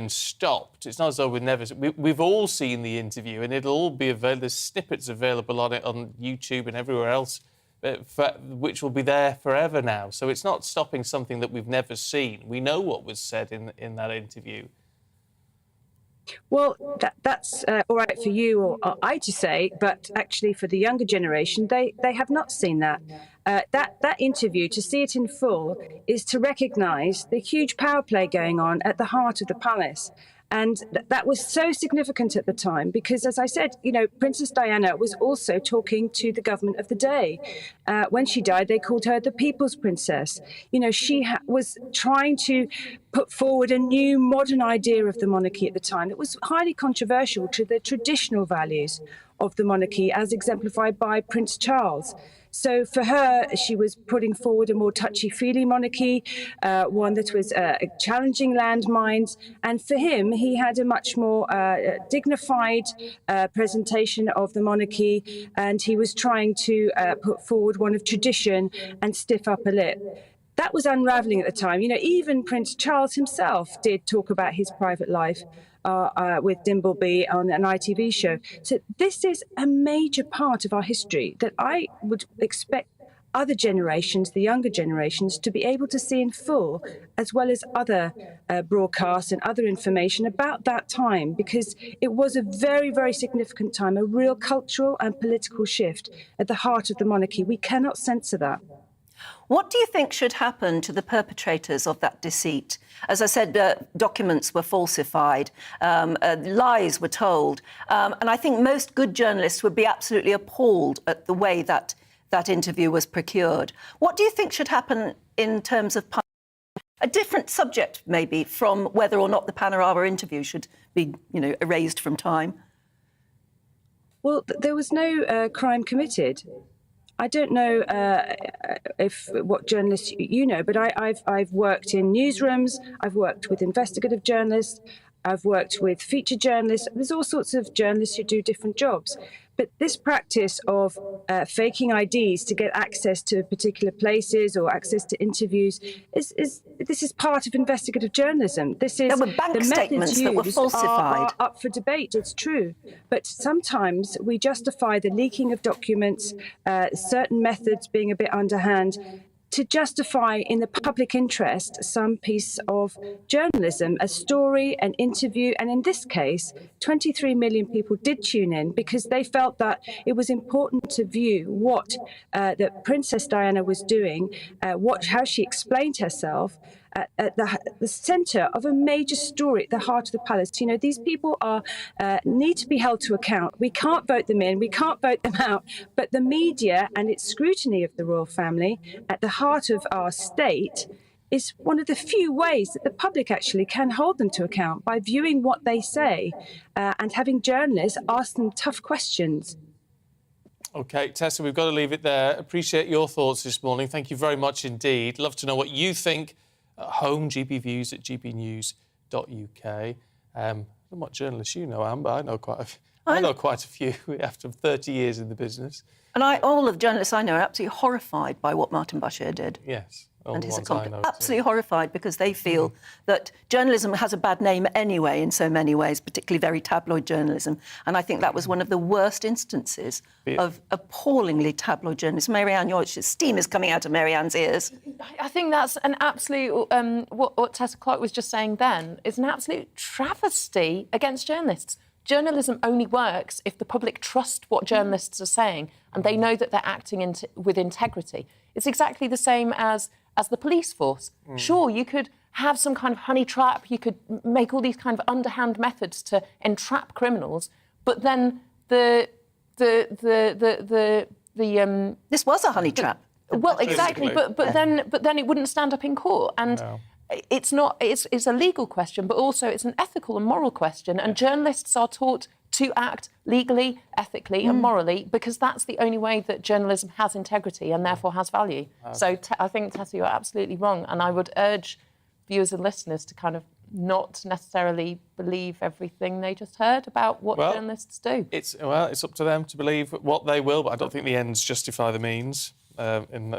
stopped. It's not as though we've all seen the interview, and it'll all be available. There's snippets available on it on YouTube and everywhere else, which will be there forever now. So it's not stopping something that we've never seen. We know what was said in that interview. Well, that's all right for you or I to say, but actually for the younger generation, they have not seen that. That interview, to see it in full, is to recognise the huge power play going on at the heart of the palace. And that was so significant at the time because, as I said, Princess Diana was also talking to the government of the day. When she died, they called her the People's Princess. She was trying to put forward a new modern idea of the monarchy at the time that was highly controversial to the traditional values of the monarchy as exemplified by Prince Charles. So for her, she was putting forward a more touchy-feely monarchy, one that was challenging landmines. And for him, he had a much more dignified presentation of the monarchy. And he was trying to put forward one of tradition and stiff upper lip. That was unraveling at the time. Even Prince Charles himself did talk about his private life with Dimbleby on an ITV show. So this is a major part of our history that I would expect other generations, the younger generations, to be able to see in full, as well as other broadcasts and other information about that time, because it was a very, very significant time, a real cultural and political shift at the heart of the monarchy. We cannot censor that. What do you think should happen to the perpetrators of that deceit? As I said, documents were falsified, lies were told, and I think most good journalists would be absolutely appalled at the way that that interview was procured. What do you think should happen in terms of a different subject, maybe, from whether or not the Panorama interview should be, erased from time? Well, there was no crime committed. I don't know what journalists you know, but I've worked in newsrooms, I've worked with investigative journalists, I've worked with feature journalists. There's all sorts of journalists who do different jobs. But this practice of faking IDs to get access to particular places or access to interviews this is part of investigative journalism. There were bank statements that were falsified. Are up for debate. It's true, but sometimes we justify the leaking of documents, certain methods being a bit underhand, to justify in the public interest some piece of journalism, a story, an interview. And in this case, 23 million people did tune in because they felt that it was important to view what that Princess Diana was doing, how she explained herself at the centre of a major story at the heart of the palace. These people need to be held to account. We can't vote them in, we can't vote them out, but the media and its scrutiny of the royal family at the heart of our state is one of the few ways that the public actually can hold them to account, by viewing what they say and having journalists ask them tough questions. OK, Tessa, we've got to leave it there. Appreciate your thoughts this morning. Thank you very much indeed. Love to know what you think. At home, GBviews at gbnews.uk. I don't know what journalists you know, Amber. I know quite a few after 30 years in the business. And all of the journalists I know are absolutely horrified by what Martin Bashir did. Yes. and his accomplice, absolutely horrified because they feel that journalism has a bad name anyway in so many ways, particularly very tabloid journalism. And I think that was one of the worst instances of appallingly tabloid journalism. Marianne, your steam is coming out of Marianne's ears. I think that's an absolute, what Tessa Clark was just saying then, is an absolute travesty against journalists. Journalism only works if the public trust what journalists are saying and they know that they're acting with integrity. It's exactly the same as the police force. Sure, you could have some kind of honey trap, you could make all these kind of underhand methods to entrap criminals, but then this was a honey trap. Well, exactly, but then it wouldn't stand up in court, and it's not. It's a legal question, but also it's an ethical and moral question, and journalists are taught to act legally, ethically and morally, because that's the only way that journalism has integrity and therefore has value. So I think, Tessa, you're absolutely wrong, and I would urge viewers and listeners to kind of not necessarily believe everything they just heard about what journalists do. It's up to them to believe what they will, but I don't think the ends justify the means. Not in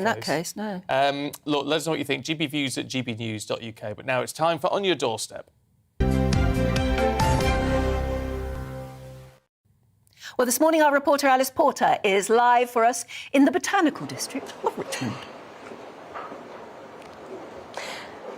that case, no. Look, let us know what you think. GBViews at gbnews.uk. But now it's time for On Your Doorstep. Well, this morning our reporter Alice Porter is live for us in the Botanical District of Richmond.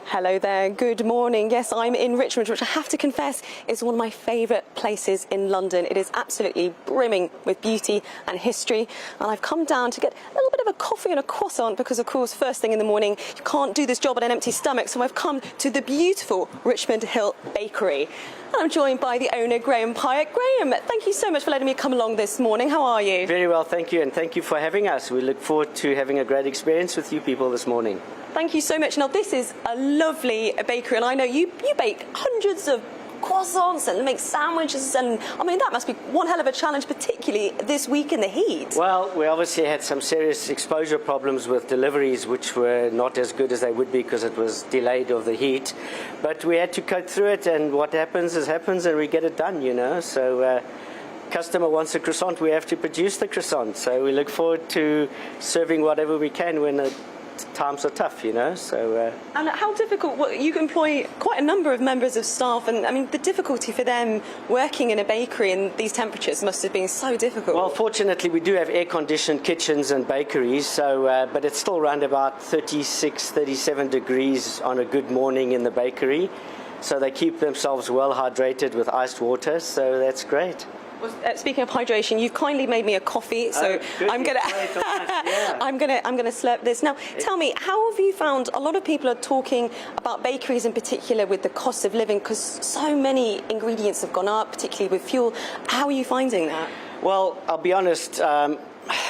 Hello there, good morning. Yes, I'm in Richmond, which I have to confess is one of my favourite places in London. It is absolutely brimming with beauty and history. And I've come down to get a little bit of a coffee and a croissant because, of course, first thing in the morning, you can't do this job on an empty stomach. So I've come to the beautiful Richmond Hill Bakery. And I'm joined by the owner, Graham Pyatt. Graham, thank you so much for letting me come along this morning. How are you? Very well, thank you. And thank you for having us. We look forward to having a great experience with you people this morning. Thank you so much. Now, this is a lovely bakery, and I know you bake hundreds of croissants and make sandwiches, and I mean, that must be one hell of a challenge, particularly this week in the heat. Well, we obviously had some serious exposure problems with deliveries, which were not as good as they would be because it was delayed of the heat. But we had to cope through it, and what happens, and we get it done, you know. So customer wants a croissant, we have to produce the croissant. So we look forward to serving whatever we can when the times are tough, you know. So and how difficult? Well, you employ quite a number of members of staff, and I mean the difficulty for them working in a bakery in these temperatures must have been so difficult. Well, fortunately we do have air-conditioned kitchens and bakeries, so but it's still around about 36, 37 degrees on a good morning in the bakery, so they keep themselves well hydrated with iced water, so that's great. Well, speaking of hydration, you've kindly made me a coffee, so I'm gonna slurp this. Now, tell me, how have you found? A lot of people are talking about bakeries in particular with the cost of living because so many ingredients have gone up, particularly with fuel. How are you finding that? Well, I'll be honest.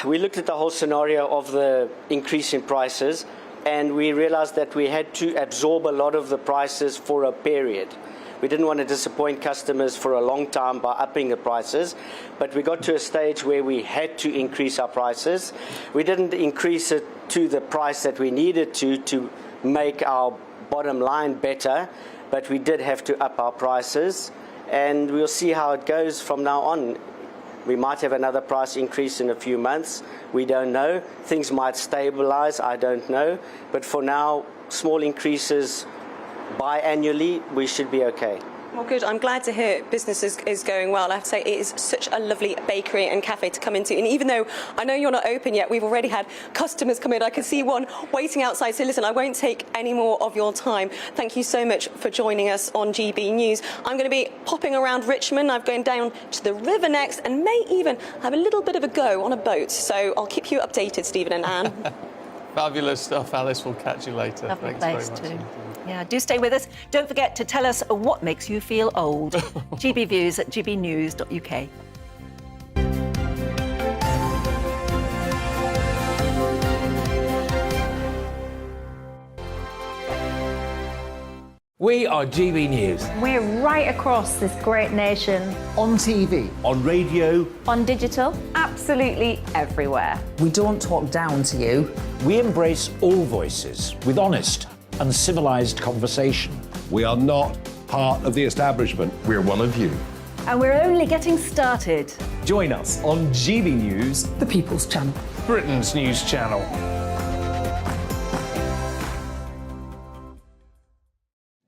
We looked at the whole scenario of the increase in prices, and we realised that we had to absorb a lot of the prices for a period. We didn't want to disappoint customers for a long time by upping the prices, but we got to a stage where we had to increase our prices. We didn't increase it to the price that we needed to make our bottom line better, but we did have to up our prices, and we'll see how it goes from now on. We might have another price increase in a few months. We don't know. Things might stabilise, I don't know. But for now, small increases biannually, we should be okay. Well, good. I'm glad to hear business is going well. I have to say, it is such a lovely bakery and cafe to come into. And even though I know you're not open yet, we've already had customers come in. I can see one waiting outside. So listen, I won't take any more of your time. Thank you so much for joining us on GB News. I'm going to be popping around Richmond. I'm going down to the river next and may even have a little bit of a go on a boat. So I'll keep you updated, Stephen and Anne. Fabulous stuff, Alice. We'll catch you later. Lovely Thanks place very much. too. Yeah, do stay with us. Don't forget to tell us what makes you feel old. GBViews at gbnews.uk. We are GB News. We're right across this great nation. On TV. On radio. On digital. Absolutely everywhere. We don't talk down to you. We embrace all voices with honest and civilised conversation. We are not part of the establishment. We're one of you. And we're only getting started. Join us on GB News, the People's Channel. Britain's news channel.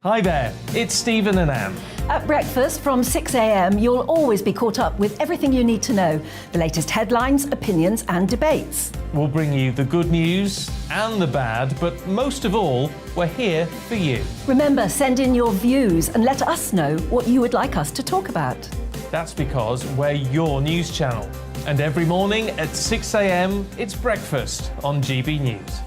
Hi there, it's Stephen and Anne. At breakfast from 6 a.m, you'll always be caught up with everything you need to know, the latest headlines, opinions and debates. We'll bring you the good news and the bad, but most of all, we're here for you. Remember, send in your views and let us know what you would like us to talk about. That's because we're your news channel. And every morning at 6 a.m, it's breakfast on GB News.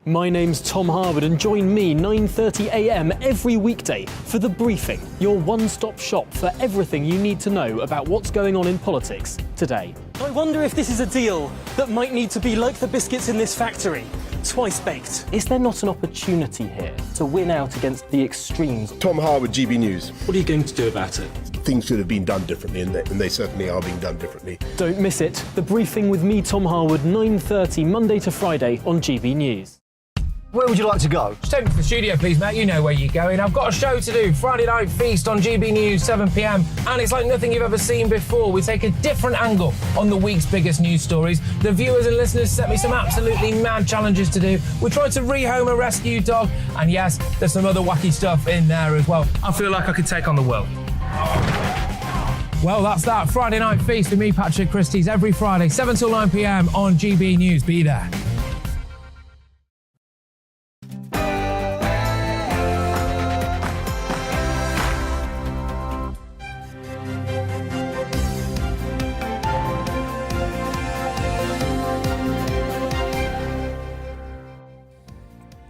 My name's Tom Harwood and join me 9:30 a.m. every weekday for The Briefing, your one-stop shop for everything you need to know about what's going on in politics today. I wonder if this is a deal that might need to be like the biscuits in this factory, twice baked. Is there not an opportunity here to win out against the extremes? Tom Harwood, GB News. What are you going to do about it? Things should have been done differently, and they certainly are being done differently. Don't miss it. The Briefing with me, Tom Harwood, 9:30 Monday to Friday on GB News. Where would you like to go? Just take me to the studio, please, mate. You know where you're going. I've got a show to do. Friday Night Feast on GB News, 7 p.m. And it's like nothing you've ever seen before. We take a different angle on the week's biggest news stories. The viewers and listeners set me some absolutely mad challenges to do. We tried to rehome a rescue dog. And yes, there's some other wacky stuff in there as well. I feel like I could take on the world. Well, that's that. Friday Night Feast with me, Patrick Christie's, every Friday, 7 till 9 p.m. on GB News. Be there.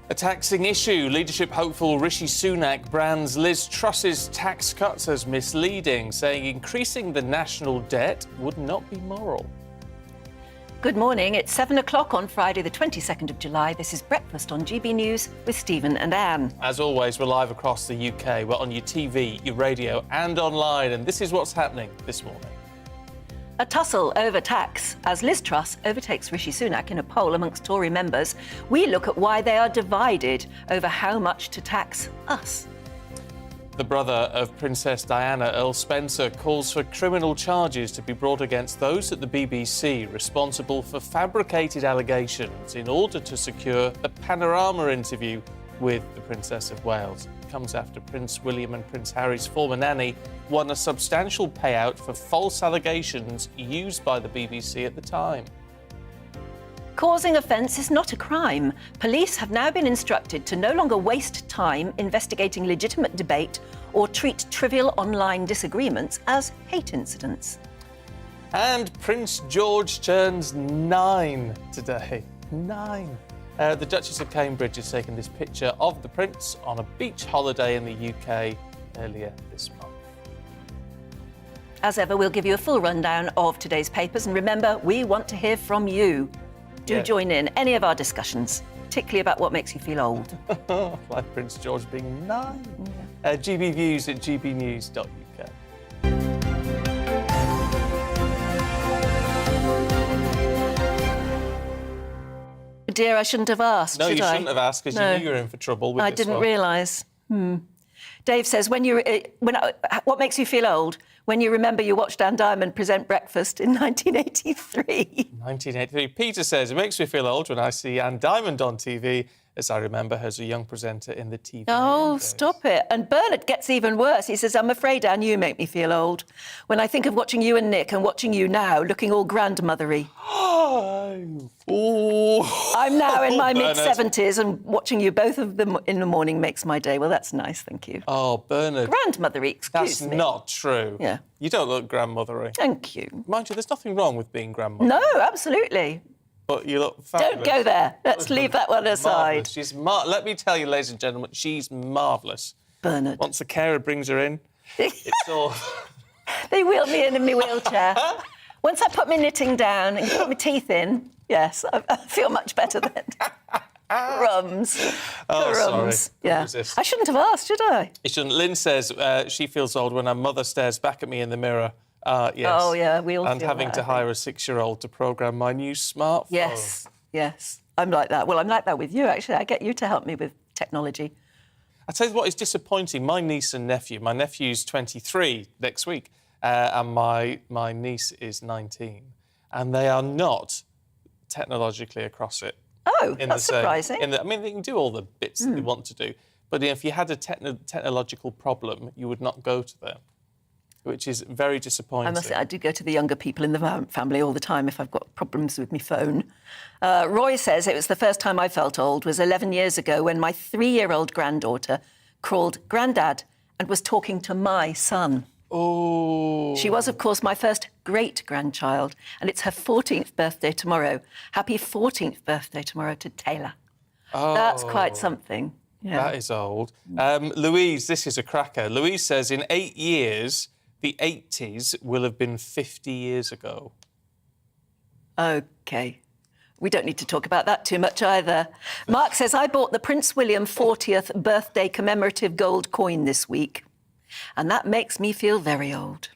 A taxing issue. Leadership hopeful Rishi Sunak brands Liz Truss's tax cuts as misleading, saying increasing the national debt would not be moral. Good morning. It's 7 o'clock on Friday, the 22nd of July. This is Breakfast on GB News with Stephen and Anne. As always, we're live across the UK. We're on your TV, your radio and online. And this is what's happening this morning. A tussle over tax. As Liz Truss overtakes Rishi Sunak in a poll amongst Tory members, we look at why they are divided over how much to tax us. The brother of Princess Diana, Earl Spencer, calls for criminal charges to be brought against those at the BBC responsible for fabricated allegations in order to secure a Panorama interview with the Princess of Wales. It comes after Prince William and Prince Harry's former nanny won a substantial payout for false allegations used by the BBC at the time. Causing offence is not a crime. Police have now been instructed to no longer waste time investigating legitimate debate or treat trivial online disagreements as hate incidents. And Prince George turns 9 today. 9. The Duchess of Cambridge has taken this picture of the Prince on a beach holiday in the UK earlier this month. As ever, we'll give you a full rundown of today's papers. And remember, we want to hear from you. Do join in any of our discussions, particularly about what makes you feel old. Like Prince George being 9. GB Views at gbnews.uk. Dear, I shouldn't have asked, No, should you I? shouldn't have asked because you knew you were in for trouble with I this didn't one. realise. Dave says, what makes you feel old? When you remember you watched Anne Diamond present Breakfast in 1983. 1983. Peter says, it makes me feel old when I see Anne Diamond on TV, as I remember her as a young presenter in the TV. Oh, stop it. And Bernard gets even worse. He says, I'm afraid, Anne, you make me feel old. When I think of watching you and Nick and watching you now, looking all grandmothery. I'm now in my mid-70s and watching you both of them in the morning makes my day. Well, that's nice, thank you. Oh, Bernard. Grandmothery, excuse me. That's not true. Yeah. You don't look grandmothery. Thank you. Mind you, there's nothing wrong with being grandmother. No, absolutely. But you look fabulous. Don't go there. Let's leave that one aside. She's let me tell you, ladies and gentlemen, she's marvellous. Bernard. Once the carer brings her in, it's all... They wheeled me in my wheelchair. Once I put my knitting down and put my teeth in, yes, I feel much better then. Crumbs. Oh, Crumbs. sorry. Yeah. I shouldn't have asked, should I? You shouldn't. Lynn says she feels old when her mother stares back at me in the mirror. Yes. Oh, yeah, we all And feel having that, to I hire a 6-year-old to programme my new smartphone. Yes, yes. I'm like that. Well, I'm like that with you, actually. I get you to help me with technology. I tell you what is disappointing. My niece and nephew. My nephew's 23 next week, and my niece is 19, and they are not technologically across it. Oh, that's surprising. I mean, they can do all the bits that they want to do, but if you had a technological problem, you would not go to them, which is very disappointing. I must say, I do go to the younger people in the family all the time if I've got problems with my phone. Roy says it was the first time I felt old was 11 years ago when my 3-year-old granddaughter called Grandad and was talking to my son. Oh. She was, of course, my first great-grandchild, and it's her 14th birthday tomorrow. Happy 14th birthday tomorrow to Taylor. Oh. That's quite something. Yeah. That is old. Louise, this is a cracker. Louise says in 8 years, the 80s will have been 50 years ago. OK. We don't need to talk about that too much either. Mark says, I bought the Prince William 40th birthday commemorative gold coin this week, and that makes me feel very old.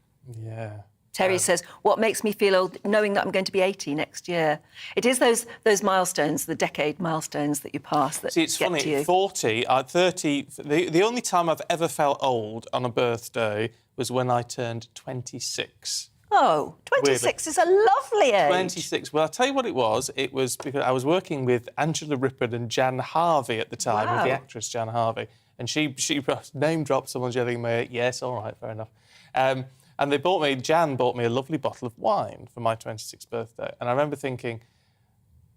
Yeah. Terry says, what makes me feel old, knowing that I'm going to be 80 next year? It is those milestones, the decade milestones that you pass that See, it's get funny, to you. 40, 30... The only time I've ever felt old on a birthday was when I turned 26. Oh, 26 is a lovely age. 26. Well, I'll tell you what it was. It was because I was working with Angela Rippon and Jan Harvey at the time, with the actress Jan Harvey. And she name-dropped someone's yelling at me, yes, all right, fair enough. And Jan bought me a lovely bottle of wine for my 26th birthday. And I remember thinking,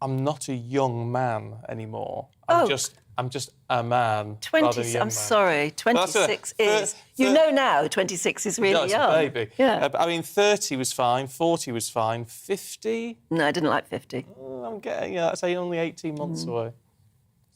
I'm not a young man anymore. I'm just a man. 20. I'm sorry. 26 is. You know now, 26 is really young. A baby. Yeah. I mean, 30 was fine. 40 was fine. 50. No, I didn't like 50. I'm getting. I'd say only 18 months away.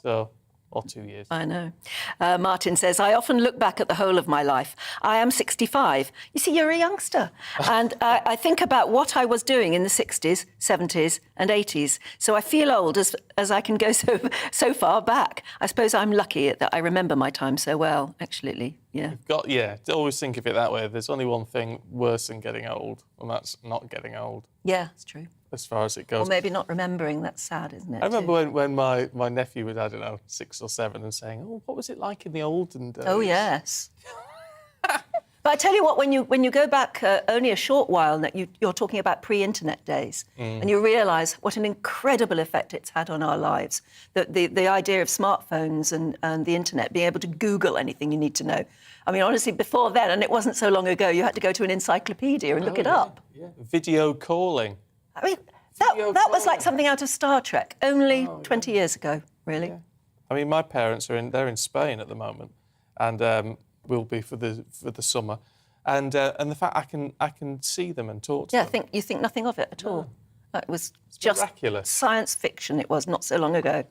So. Or 2 years. I know. Martin says, I often look back at the whole of my life. I am 65. You see, you're a youngster. And I think about what I was doing in the 60s, 70s and 80s. So I feel old as I can go so far back. I suppose I'm lucky that I remember my time so well, actually. Yeah. Always think of it that way. There's only one thing worse than getting old, and that's not getting old. Yeah, it's true. As far as it goes. Or maybe not remembering. That's sad, isn't it? I remember when my nephew was, I don't know, 6 or 7 and saying, oh, what was it like in the olden days? Oh, yes. But I tell you what, when you go back only a short while, that you're talking about pre-internet days, and you realise what an incredible effect it's had on our lives. The idea of smartphones and the internet, being able to Google anything you need to know. I mean, honestly, before then, and it wasn't so long ago, you had to go to an encyclopedia and look it up. Yeah. Video calling. I mean, that was like something out of Star Trek, only 20 years ago, really. Yeah. I mean, my parents they're in Spain at the moment, and will be for the summer, and the fact I can see them and talk to them. Yeah, you think nothing of it at all. It was just miraculous. Science fiction. It was not so long ago.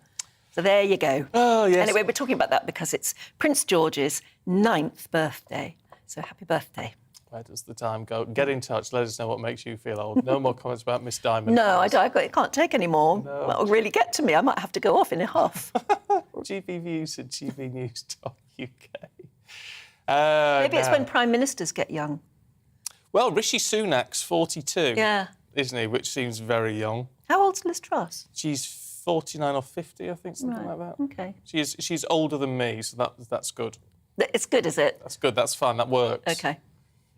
So there you go. Oh yes. Anyway, we're talking about that because it's Prince George's 9th birthday. So happy birthday. Where does the time go? Get in touch. Let us know what makes you feel old. No more comments about Miss Diamond. No, I can't take any more. No. That'll really get to me. I might have to go off in a huff. GBnews at gbnews.uk. Maybe it's when Prime Ministers get young. Well, Rishi Sunak's 42. Yeah. Isn't he? Which seems very young. How old's Liz Truss? She's 49 or 50, I think, something like that. OK. She's older than me, so that's good. It's good, is it? That's good. That's fun. That works. OK.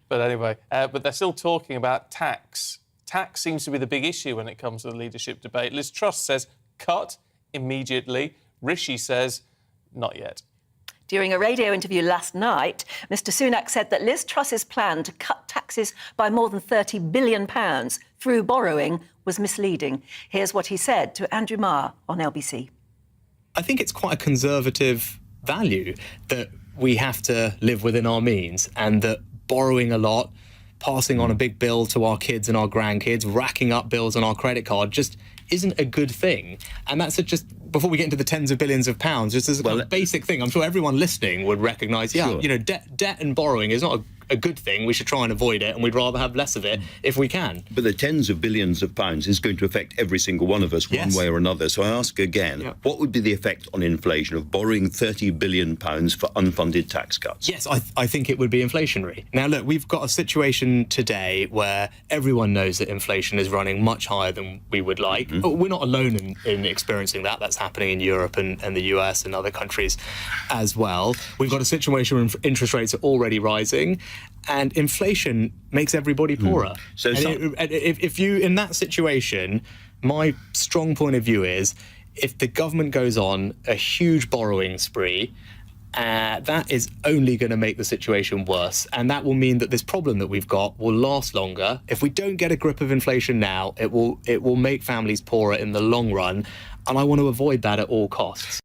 But anyway, but they're still talking about tax. Tax seems to be the big issue when it comes to the leadership debate. Liz Truss says, cut immediately. Rishi says, not yet. During a radio interview last night, Mr Sunak said that Liz Truss's plan to cut taxes by more than £30 billion through borrowing was misleading. Here's what he said to Andrew Marr on LBC. I think it's quite a conservative value that we have to live within our means, and that borrowing a lot, passing on a big bill to our kids and our grandkids, racking up bills on our credit card just isn't a good thing. And that's just, before we get into the tens of billions of pounds, just as a kind of basic thing, I'm sure everyone listening would recognise, you know, debt and borrowing is not a good thing. We should try and avoid it, and we'd rather have less of it if we can. But the tens of billions of pounds is going to affect every single one of us one way or another. So I ask again, what would be the effect on inflation of borrowing £30 billion for unfunded tax cuts? Yes, I think it would be inflationary. Now, look, we've got a situation today where everyone knows that inflation is running much higher than we would like. But we're not alone in experiencing that. That's happening in Europe and the US and other countries as well. We've got a situation where interest rates are already rising, and inflation makes everybody poorer. So if you, in that situation, my strong point of view is, if the government goes on a huge borrowing spree, that is only going to make the situation worse. And that will mean that this problem that we've got will last longer. If we don't get a grip of inflation now, it will make families poorer in the long run. And I want to avoid that at all costs.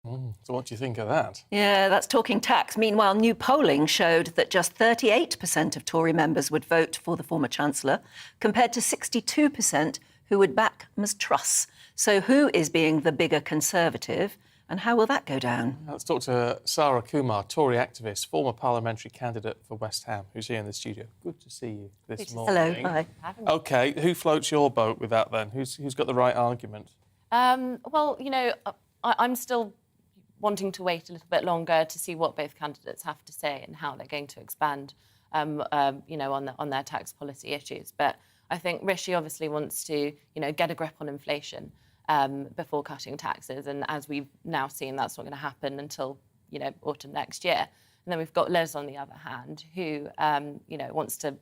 So what do you think of that? Yeah, that's talking tax. Meanwhile, new polling showed that just 38% of Tory members would vote for the former Chancellor, compared to 62% who would back Ms Truss. So who is being the bigger Conservative, and how will that go down? Let's talk to Sarah Kumar, Tory activist, former parliamentary candidate for West Ham, who's here in the studio. Good to see you this morning. Hello, hi. OK, who floats your boat with that then? Who's got the right argument? Well, you know, I'm still wanting to wait a little bit longer to see what both candidates have to say and how they're going to expand, you know, on their tax policy issues. But I think Rishi obviously wants to, you know, get a grip on inflation before cutting taxes. And as we've now seen, that's not going to happen until, you know, autumn next year. And then we've got Liz, on the other hand, who, you know, wants to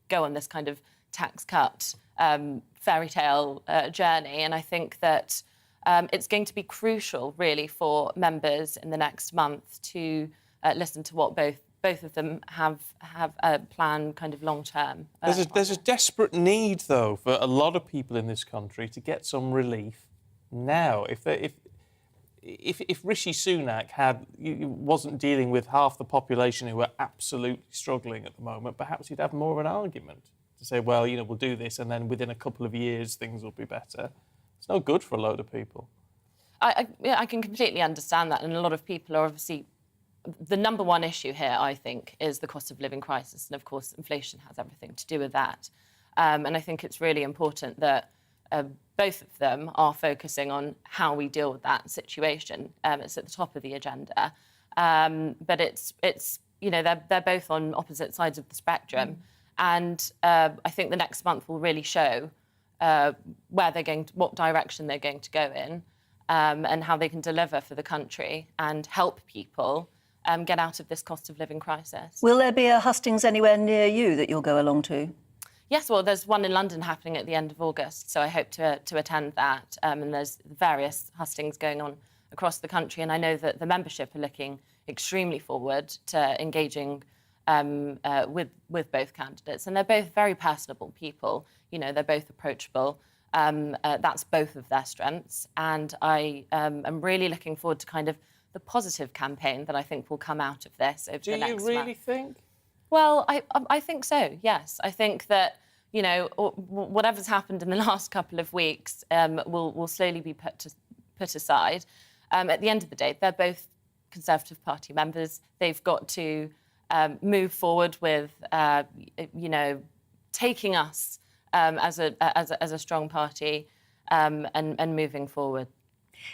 go on this kind of tax cut fairy tale journey. And I think that it's going to be crucial, really, for members in the next month to listen to what both of them have a plan kind of long term. There's a desperate need, though, for a lot of people in this country to get some relief now. If Rishi Sunak wasn't dealing with half the population who are absolutely struggling at the moment, perhaps he'd have more of an argument to say, well, you know, we'll do this, and then within a couple of years things will be better. It's no good for a load of people. I can completely understand that, and a lot of people are obviously... The number one issue here, I think, is the cost of living crisis, and of course inflation has everything to do with that. And I think it's really important that both of them are focusing on how we deal with that situation. It's at the top of the agenda, but it's you know, they're both on opposite sides of the spectrum, and I think the next month will really show where they're going to, what direction they're going to go in, and how they can deliver for the country and help people get out of this cost of living crisis. Will there be a hustings anywhere near you that you'll go along to? Yes, well, there's one in London happening at the end of August, so I hope to attend that. And there's various hustings going on across the country, and I know that the membership are looking extremely forward to engaging with both candidates. And they're both very personable people. You know, they're both approachable. That's both of their strengths. And I am really looking forward to kind of the positive campaign that I think will come out of this over the next month. Do you really think? Well, I think so, yes. I think that, you know, whatever's happened in the last couple of weeks will slowly be put aside. At the end of the day, they're both Conservative Party members. They've got to move forward with, you know, taking us as a strong party and moving forward.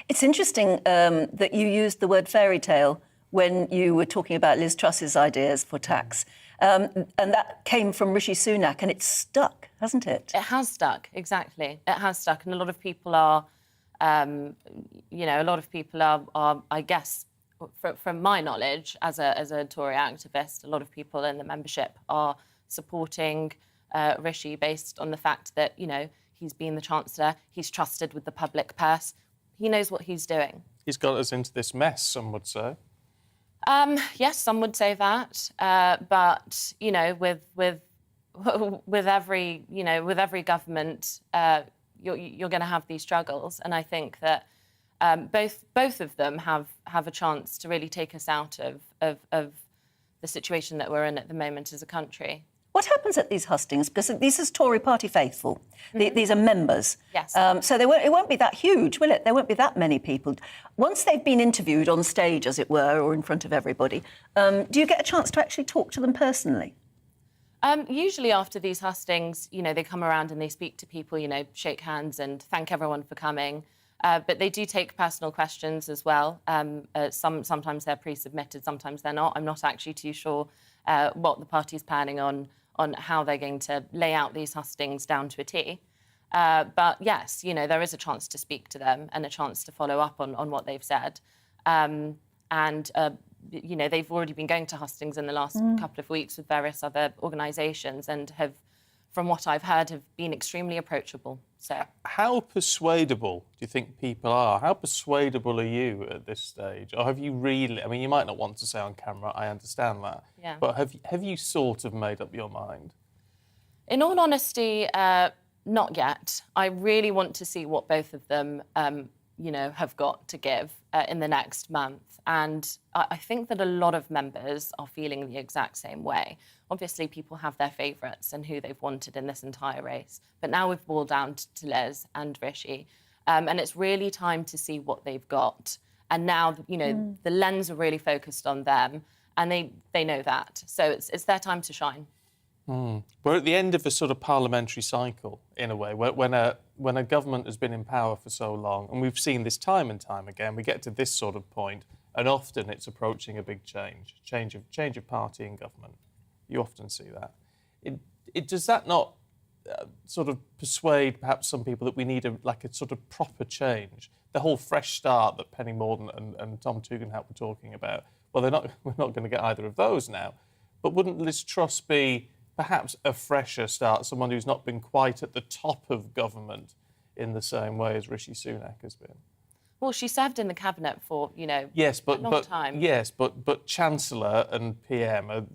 It's interesting that you used the word fairy tale when you were talking about Liz Truss's ideas for tax. And that came from Rishi Sunak, and it's stuck, hasn't it? It has stuck, exactly. It has stuck, and a lot of people are, you know, I guess, from my knowledge, as a Tory activist, a lot of people in the membership are supporting Rishi based on the fact that, you know, he's been the Chancellor, he's trusted with the public purse, he knows what he's doing. He's got us into this mess, some would say. Yes, some would say that, but you know, with every government, you're going to have these struggles, and I think that both of them have a chance to really take us out of the situation that we're in at the moment as a country. What happens at these hustings? Because these is Tory party faithful. These are members. Yes. So it won't be that huge, will it? There won't be that many people. Once they've been interviewed on stage, as it were, or in front of everybody, do you get a chance to actually talk to them personally? Usually after these hustings, you know, they come around and they speak to people, you know, shake hands and thank everyone for coming. But they do take personal questions as well. Sometimes they're pre-submitted, sometimes they're not. I'm not actually too sure what the party's planning on how they're going to lay out these hustings down to a T. But yes, you know, there is a chance to speak to them and a chance to follow up on what they've said. You know, they've already been going to hustings in the last couple of weeks with various other organisations and have from what I've heard, have been extremely approachable. So, how persuadable do you think people are? How persuadable are you at this stage? Or have you really... I mean, you might not want to say on camera, I understand that. Yeah. But have you sort of made up your mind? In all honesty, not yet. I really want to see what both of them, have got to give in the next month. And I think that a lot of members are feeling the exact same way. Obviously, people have their favourites and who they've wanted in this entire race. But now we've boiled down to Liz and Rishi. And it's really time to see what they've got. And now, the lens are really focused on them. And they know that. So it's their time to shine. We're at the end of a sort of parliamentary cycle, in a way, when a government has been in power for so long, and we've seen this time and time again, we get to this sort of point, and often it's approaching a big change of party in government. You often see that. Does that not sort of persuade perhaps some people that we need a sort of proper change? The whole fresh start that Penny Mordaunt and Tom Tugendhat were talking about. Well, we're not going to get either of those now. But wouldn't Liz Truss be perhaps a fresher start, someone who's not been quite at the top of government in the same way as Rishi Sunak has been? Well, she served in the cabinet for, yes, a long time. Yes, but Chancellor and PM are,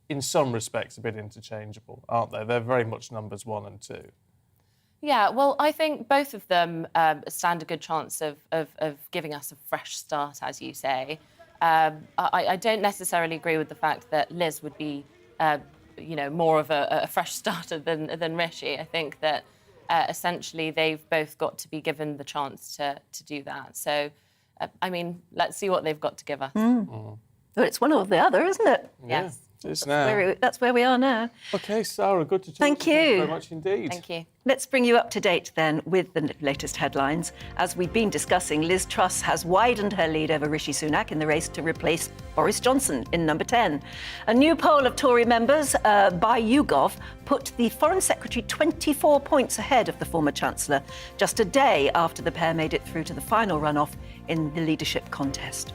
in some respects, a bit interchangeable, aren't they? They're very much numbers 1 and 2. Yeah, well, I think both of them stand a good chance of giving us a fresh start, as you say. I don't necessarily agree with the fact that Liz would be, more of a fresh starter than Rishi. I think that essentially they've both got to be given the chance to do that. So, let's see what they've got to give us. Well, it's one or the other, isn't it? Yeah. Yes. It's now. That's where we are now. OK, Sarah, good to talk Thank to you. you. Thank you very much indeed. Thank you. Let's bring you up to date then with the latest headlines. As we've been discussing, Liz Truss has widened her lead over Rishi Sunak in the race to replace Boris Johnson in number 10. A new poll of Tory members by YouGov put the Foreign Secretary 24 points ahead of the former Chancellor, just a day after the pair made it through to the final runoff in the leadership contest.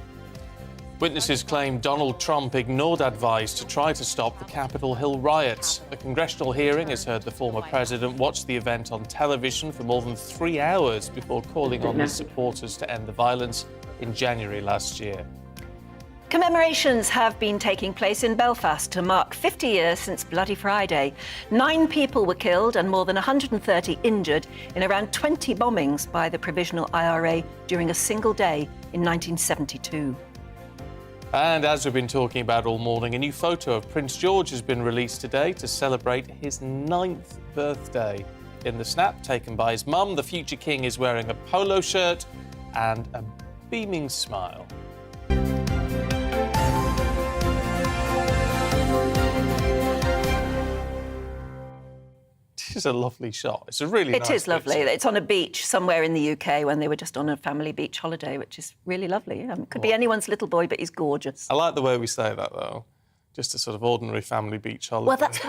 Witnesses claim Donald Trump ignored advice to try to stop the Capitol Hill riots. A congressional hearing has heard the former president watch the event on television for more than 3 hours before calling on his supporters to end the violence in January last year. Commemorations have been taking place in Belfast to mark 50 years since Bloody Friday. 9 people were killed and more than 130 injured in around 20 bombings by the Provisional IRA during a single day in 1972. And as we've been talking about all morning, a new photo of Prince George has been released today to celebrate his 9th birthday. In the snap taken by his mum, the future king is wearing a polo shirt and a beaming smile. This is a lovely shot. It's a really nice It is lovely. picture. It's on a beach somewhere in the UK when they were just on a family beach holiday, which is really lovely. Could be anyone's little boy, but he's gorgeous. I like the way we say that, though. Just a sort of ordinary family beach holiday. Well, that's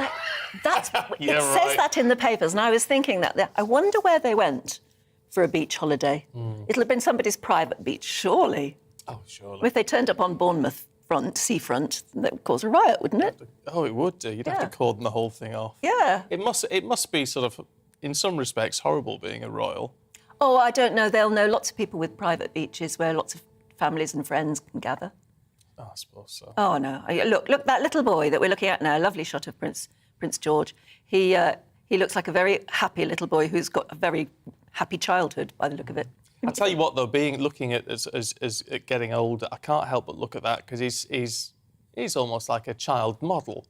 Yeah, it says that in the papers, and I was thinking that. I wonder where they went for a beach holiday. It'll have been somebody's private beach, surely. Oh, surely. If they turned up on Bournemouth seafront, that would cause a riot, wouldn't it? Oh, it would do. You'd have to cordon the whole thing off. Yeah. It must be sort of, in some respects, horrible being a royal. Oh, I don't know. They'll know lots of people with private beaches where lots of families and friends can gather. Oh, I suppose so. Oh, no. Look, that little boy that we're looking at now, a lovely shot of Prince George. He looks like a very happy little boy who's got a very happy childhood by the look of it. I tell you what, though, looking at as getting older, I can't help but look at that because he's almost like a child model,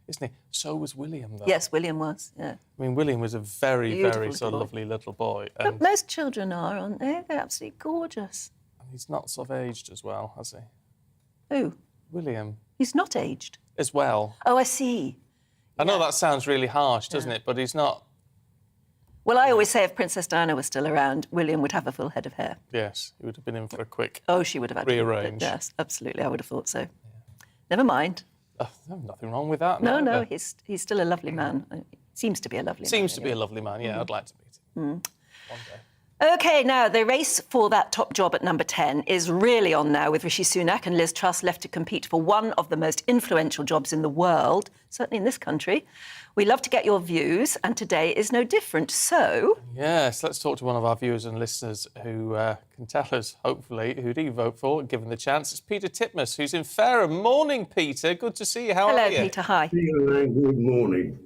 isn't he? So was William, though. Yes, William was. Yeah. I mean, William was a very, Beautiful very sort of little boy. lovely little boy, But and most children are, aren't they? They're absolutely gorgeous. he's not sort of aged as well, has he? Who? William. He's not aged. As well. Oh, I see. I know that sounds really harsh, doesn't it? But he's not. Well, I always say if Princess Diana was still around, William would have a full head of hair. Yes, he would have been in for a quick. Oh, she would have had rearrange. Yes, absolutely. I would have thought so. Yeah. Never mind. Oh, there's nothing wrong with that. No, he's still a lovely man. Seems to be a lovely man. Seems to be a lovely man. Yeah, I'd like to meet him one day. OK, now the race for that top job at number 10 is really on now, with Rishi Sunak and Liz Truss left to compete for one of the most influential jobs in the world, certainly in this country. We love to get your views, and today is no different. So... Yes, let's talk to one of our viewers and listeners who can tell us, hopefully, who do you vote for, given the chance. It's Peter Titmus, who's in Fareham. Morning, Peter. Good to see you. How are you? Hello, Peter. Hi. Good morning.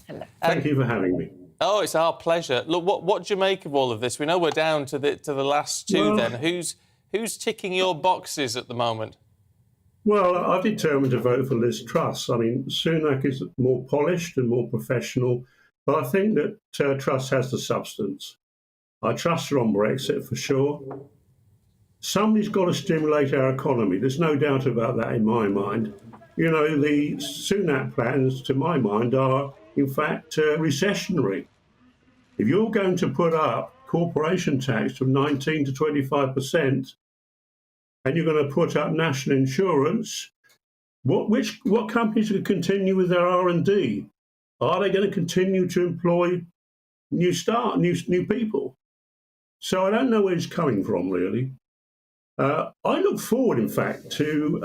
Hello. Thank you for having me. Oh, it's our pleasure. Look, what do you make of all of this? We know we're down to the last two. Well, then who's ticking your boxes at the moment? Well, I've determined to vote for Liz Truss. I mean, Sunak is more polished and more professional, but I think that Truss has the substance. I trust her on Brexit for sure. Somebody's got to stimulate our economy. There's no doubt about that in my mind. You know, the Sunak plans, to my mind, are in fact recessionary. If you're going to put up corporation tax from 19 to 25%, and you're going to put up national insurance, what companies will continue with their R&D? Are they going to continue to employ new people? So I don't know where it's coming from, really. I look forward, in fact, to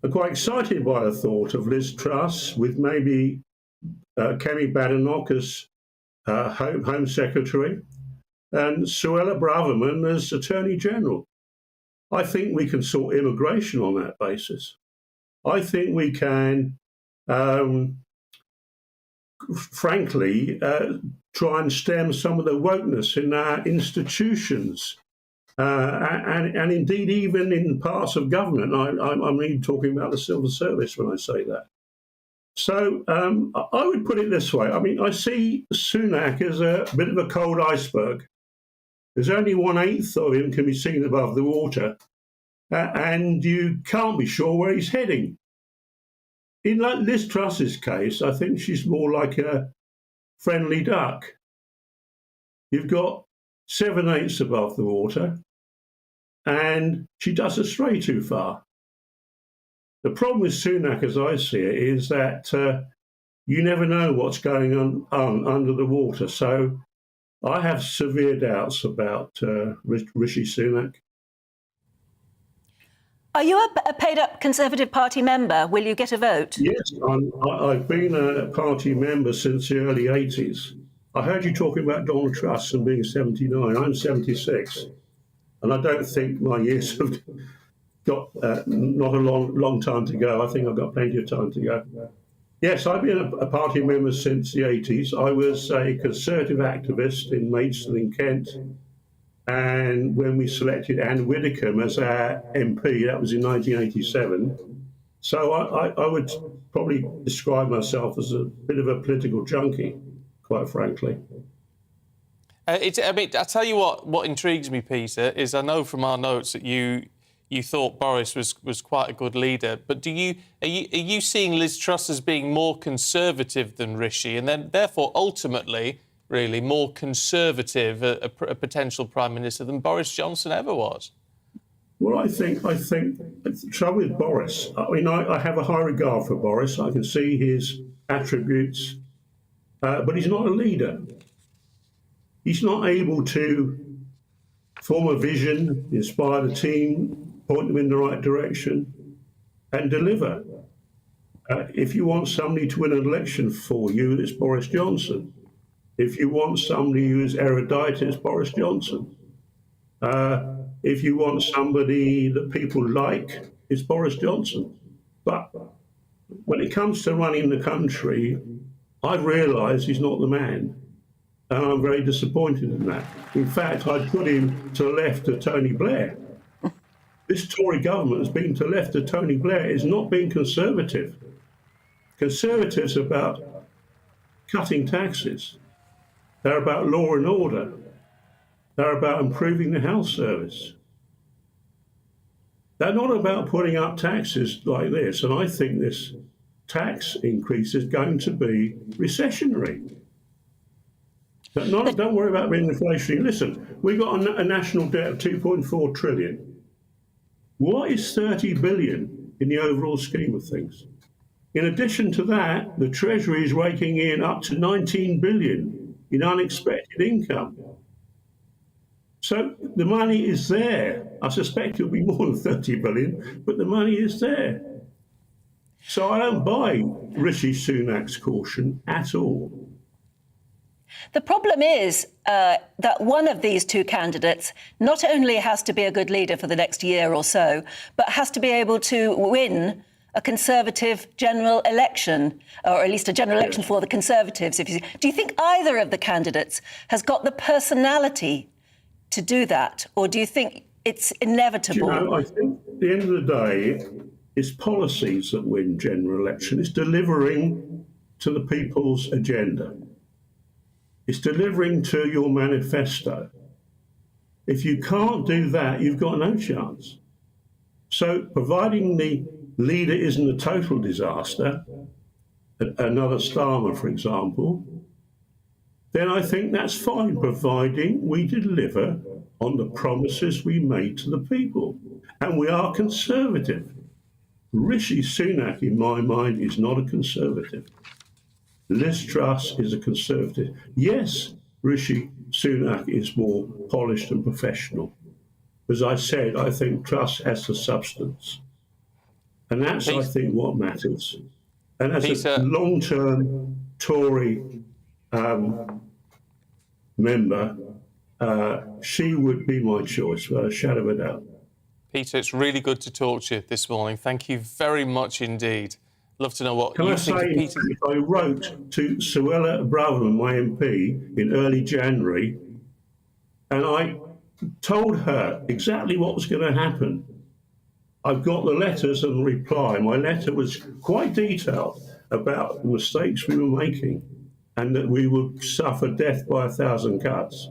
I'm quite excited by the thought of Liz Truss with maybe Kemi Badenoch as Home Secretary and Suella Braverman as Attorney General. I think we can sort immigration on that basis. I think we can, frankly, try and stem some of the wokeness in our institutions, and indeed even in parts of government. I'm really talking about the civil service when I say that. So I would put it this way. I mean, I see Sunak as a bit of a cold iceberg. There's only 1/8 of him can be seen above the water, and you can't be sure where he's heading. In Liz Truss's case, I think she's more like a friendly duck. You've got 7/8 above the water, and she doesn't stray too far. The problem with Sunak, as I see it, is that you never know what's going on under the water. So I have severe doubts about Rishi Sunak. Are you a paid-up Conservative Party member? Will you get a vote? Yes, I've been a party member since the early 80s. I heard you talking about Donald Truss and being 79. I'm 76, and I don't think my years have got not a long time to go. I think I've got plenty of time to go. Yes, I've been a party member since the 80s. I was a Conservative activist in Maidstone in Kent. And when we selected Anne Widdecombe as our MP, that was in 1987. So I would probably describe myself as a bit of a political junkie, quite frankly. I tell you what intrigues me, Peter, is I know from our notes that you thought Boris was quite a good leader, but are you seeing Liz Truss as being more conservative than Rishi, and then therefore ultimately really more conservative a potential Prime Minister than Boris Johnson ever was? Well, I think the trouble with Boris, I mean, I have a high regard for Boris. I can see his attributes, but he's not a leader. He's not able to form a vision, inspire the team, point them in the right direction, and deliver. If you want somebody to win an election for you, it's Boris Johnson. If you want somebody who's erudite, it's Boris Johnson. If you want somebody that people like, it's Boris Johnson. But when it comes to running the country, I've realised he's not the man. And I'm very disappointed in that. In fact, I'd put him to the left of Tony Blair. This Tory government has been to the left of Tony Blair. It's not being conservative. Conservatives are about cutting taxes. They're about law and order. They're about improving the health service. They're not about putting up taxes like this. And I think this tax increase is going to be recessionary. But don't worry about being inflationary. Listen, we've got a national debt of 2.4 trillion. What is 30 billion in the overall scheme of things? In addition to that, the Treasury is raking in up to 19 billion in unexpected income. So the money is there. I suspect it'll be more than 30 billion, but the money is there. So I don't buy Rishi Sunak's caution at all. The problem is that one of these two candidates not only has to be a good leader for the next year or so, but has to be able to win a Conservative general election, or at least a general election for the Conservatives. Do you think either of the candidates has got the personality to do that, or do you think it's inevitable? I think at the end of the day, it's policies that win general election. It's delivering to the people's agenda. It's delivering to your manifesto. If you can't do that, you've got no chance. So providing the leader isn't a total disaster, another Starmer, for example, then I think that's fine, providing we deliver on the promises we made to the people. And we are Conservative. Rishi Sunak, in my mind, is not a Conservative. Liz Truss is a Conservative. Yes, Rishi Sunak is more polished and professional. As I said, I think Truss has the substance. And that's, I think, what matters. And as a long-term Tory member, she would be my choice, without a shadow of a doubt. Peter, it's really good to talk to you this morning. Thank you very much indeed. Love to know what you think of Peter. I wrote to Suella Braverman, my MP, in early January, and I told her exactly what was going to happen. I've got the letters and the reply. My letter was quite detailed about the mistakes we were making and that we would suffer death by 1,000 cuts.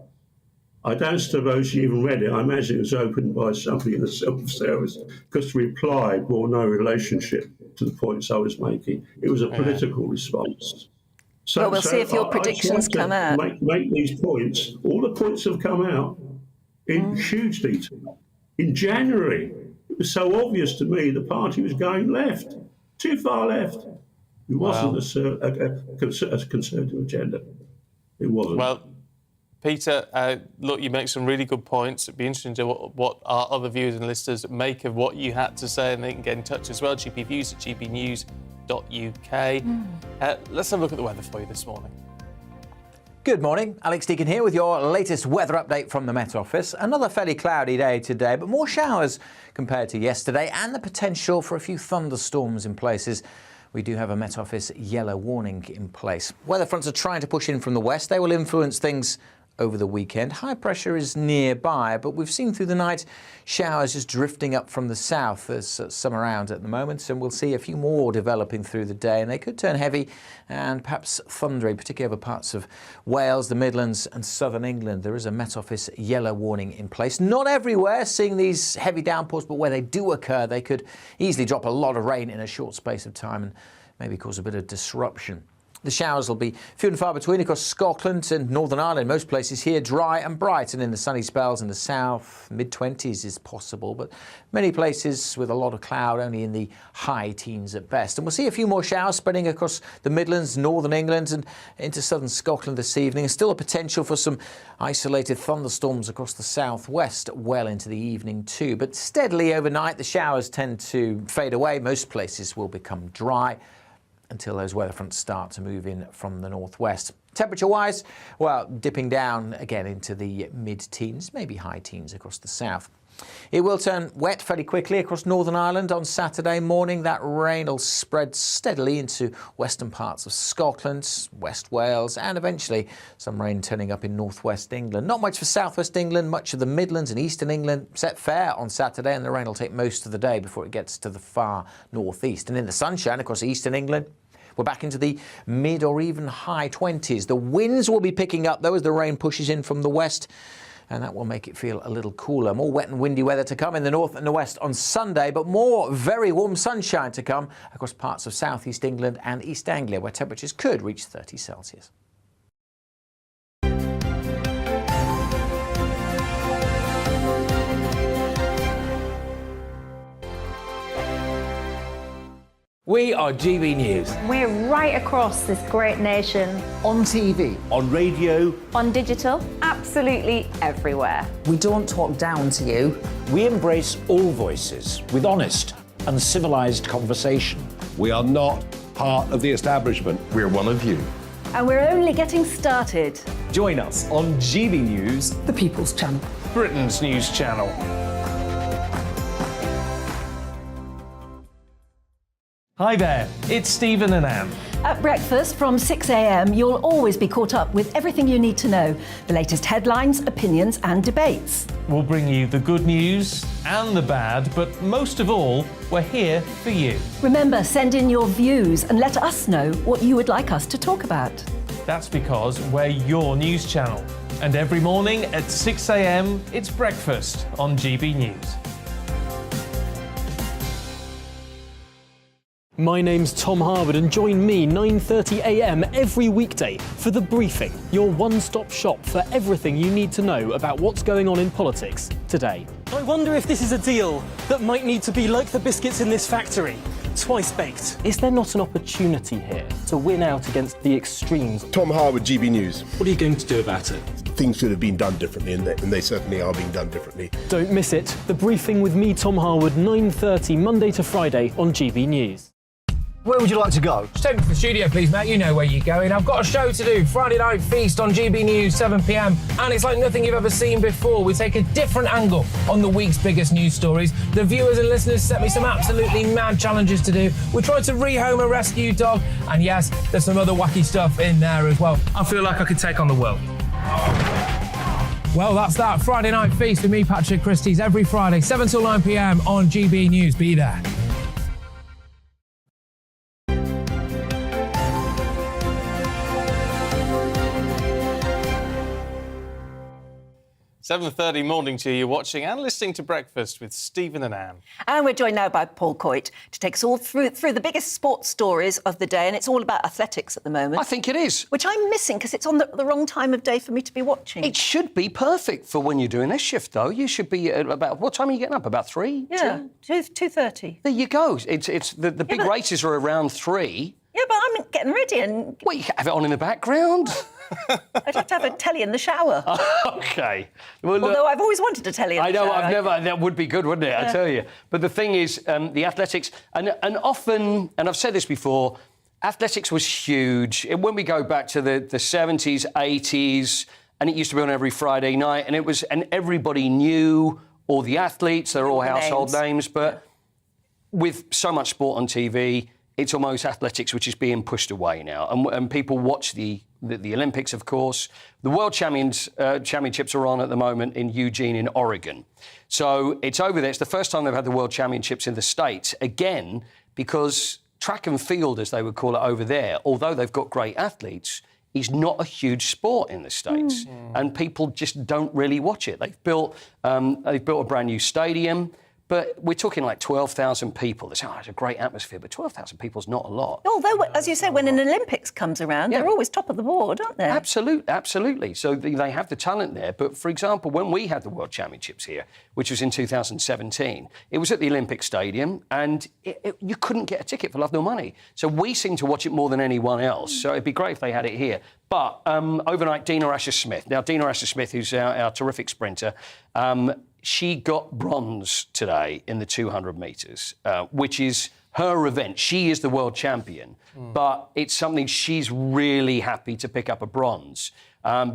I don't suppose she even read it. I imagine it was opened by somebody in the civil service because the reply bore no relationship to the points I was making. It was a political response. So, well, we'll see if your predictions come out. Make these points. All the points have come out in huge detail. In January, it was so obvious to me the party was going left, too far left. It wasn't a Conservative agenda. It wasn't. Well, Peter, look, you make some really good points. It'd be interesting to know what our other viewers and listeners make of what you had to say, and they can get in touch as well. gpviews@gbnews.uk. Let's have a look at the weather for you this morning. Good morning, Alex Deacon here with your latest weather update from the Met Office. Another fairly cloudy day today, but more showers compared to yesterday and the potential for a few thunderstorms in places. We do have a Met Office yellow warning in place. Weather fronts are trying to push in from the west. They will influence things over the weekend. High pressure is nearby, but we've seen through the night showers just drifting up from the south. There's some around at the moment, and we'll see a few more developing through the day, and they could turn heavy and perhaps thundery, particularly over parts of Wales, the Midlands and southern England. There is a Met Office yellow warning in place. Not everywhere seeing these heavy downpours, but where they do occur, they could easily drop a lot of rain in a short space of time and maybe cause a bit of disruption. The showers will be few and far between across Scotland and Northern Ireland. Most places here dry and bright, and in the sunny spells in the south, mid-20s is possible, but many places with a lot of cloud, only in the high teens at best. And we'll see a few more showers spreading across the Midlands, Northern England and into southern Scotland this evening. And still a potential for some isolated thunderstorms across the southwest well into the evening too. But steadily overnight, the showers tend to fade away. Most places will become dry until those weather fronts start to move in from the northwest. Temperature-wise, well, dipping down again into the mid-teens, maybe high teens across the south. It will turn wet fairly quickly across Northern Ireland on Saturday morning. That rain will spread steadily into western parts of Scotland, West Wales, and eventually some rain turning up in northwest England. Not much for southwest England, much of the Midlands and eastern England set fair on Saturday, and the rain will take most of the day before it gets to the far northeast. And in the sunshine across eastern England, we're back into the mid or even high 20s. The winds will be picking up, though, as the rain pushes in from the west, and that will make it feel a little cooler. More wet and windy weather to come in the north and the west on Sunday, but more very warm sunshine to come across parts of southeast England and East Anglia, where temperatures could reach 30 Celsius. We are GB News. We're right across this great nation. On TV. On radio. On digital. Absolutely everywhere. We don't talk down to you. We embrace all voices with honest and civilised conversation. We are not part of the establishment. We're one of you. And we're only getting started. Join us on GB News, The People's Channel. Britain's news channel. Hi there, it's Stephen and Anne. At breakfast from 6 a.m, you'll always be caught up with everything you need to know, the latest headlines, opinions and debates. We'll bring you the good news and the bad, but most of all, we're here for you. Remember, send in your views and let us know what you would like us to talk about. That's because we're your news channel. And every morning at 6 a.m, it's breakfast on GB News. My name's Tom Harwood and join me 9:30 a.m. every weekday for The Briefing, your one-stop shop for everything you need to know about what's going on in politics today. I wonder if this is a deal that might need to be like the biscuits in this factory, twice baked. Is there not an opportunity here to win out against the extremes? Tom Harwood, GB News. What are you going to do about it? Things should have been done differently, and they certainly are being done differently. Don't miss it. The Briefing with me, Tom Harwood, 9:30 Monday to Friday on GB News. Where would you like to go? Just take me to the studio, please, mate. You know where you're going. I've got a show to do. Friday Night Feast on GB News, 7 p.m. And it's like nothing you've ever seen before. We take a different angle on the week's biggest news stories. The viewers and listeners set me some absolutely mad challenges to do. We tried to rehome a rescue dog. And yes, there's some other wacky stuff in there as well. I feel like I could take on the world. Well, that's that. Friday Night Feast with me, Patrick Christie's, every Friday, 7 till 9 p.m. on GB News. Be there. 7:30 morning to you, watching and listening to Breakfast with Stephen and Anne. And we're joined now by Paul Coit to take us all through the biggest sports stories of the day, and it's all about athletics at the moment. I think it is. Which I'm missing because it's on the wrong time of day for me to be watching. It should be perfect for when you're doing this shift, though. You should be at about... What time are you getting up? About 3? Yeah, 2:30. There you go. It's the big races are around 3. Yeah, but I'm getting ready and... Well, you can have it on in the background. I'd have to have a telly in the shower. OK. Well, look, although I've always wanted a telly in the shower. I know, that would be good, wouldn't it? I tell you. But the thing is, the athletics, and often, and I've said this before, athletics was huge. When we go back to the 70s, 80s, and it used to be on every Friday night, and everybody knew all the athletes, they're all household names, but with so much sport on TV, it's almost athletics which is being pushed away now. And people watch the Olympics, of course. The World Championships are on at the moment in Eugene, in Oregon. So it's over there. It's the first time they've had the World Championships in the States, again, because track and field, as they would call it over there, although they've got great athletes, is not a huge sport in the States. And people just don't really watch it. They've built a brand new stadium. But we're talking like 12,000 people. They say, it's a great atmosphere, but 12,000 people is not a lot. Although, as you say, when an Olympics comes around, they're always top of the board, aren't they? Absolutely. So they have the talent there. But, for example, when we had the World Championships here, which was in 2017, it was at the Olympic Stadium, and you couldn't get a ticket for love nor money. So we seem to watch it more than anyone else. So it'd be great if they had it here. But overnight, Dina Asher-Smith. Now, Dina Asher-Smith, who's our terrific sprinter, she got bronze today in the 200 metres, which is her event. She is the world champion, but it's something she's really happy to pick up a bronze.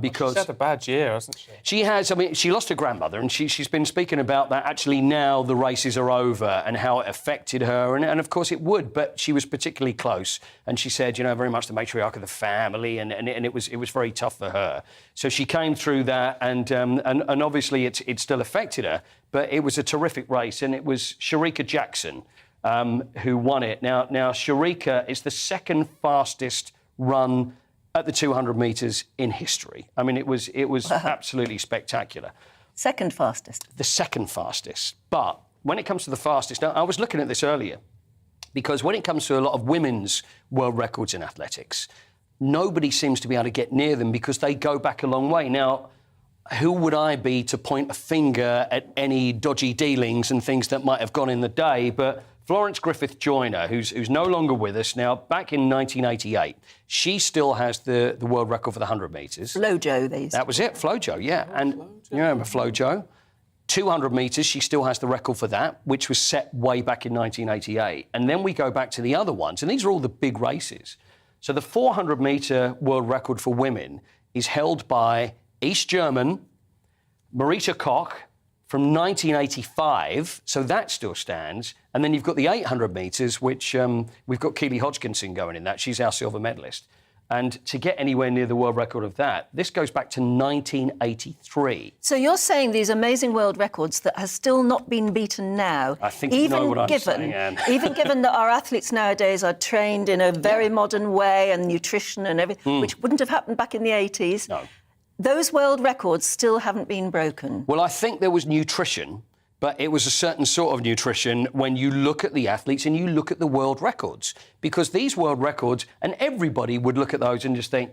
Because she's had a bad year, hasn't she? She has. I mean, she lost her grandmother, and she's been speaking about that actually now the races are over and how it affected her. And of course it would, but she was particularly close. And she said, very much the matriarch of the family, and it was very tough for her. So she came through that, and obviously it still affected her. But it was a terrific race, and it was Shericka Jackson who won it. Now Shericka is the second fastest run at the 200 metres in history. I mean, it was absolutely spectacular. Second fastest. The second fastest. But when it comes to the fastest, now, I was looking at this earlier, because when it comes to a lot of women's world records in athletics, nobody seems to be able to get near them because they go back a long way. Now, who would I be to point a finger at any dodgy dealings and things that might have gone in the day? But Florence Griffith Joyner, who's no longer with us now, back in 1988, she still has the world record for the 100 metres. Flojo, they used That was it, Flojo, yeah. And you remember Flojo? 200 metres, she still has the record for that, which was set way back in 1988. And then we go back to the other ones, and these are all the big races. So the 400-metre world record for women is held by East German Marita Koch from 1985, so that still stands. And then you've got the 800 metres, which we've got Keely Hodgkinson going in that. She's our silver medalist. And to get anywhere near the world record of that, this goes back to 1983. So you're saying these amazing world records that has still not been beaten now. I think you know what I'm saying, Anne. Even given that our athletes nowadays are trained in a very modern way and nutrition and everything, which wouldn't have happened back in the 80s. No. Those world records still haven't been broken. Well, I think there was nutrition, but it was a certain sort of nutrition when you look at the athletes and you look at the world records. Because these world records, and everybody would look at those and just think,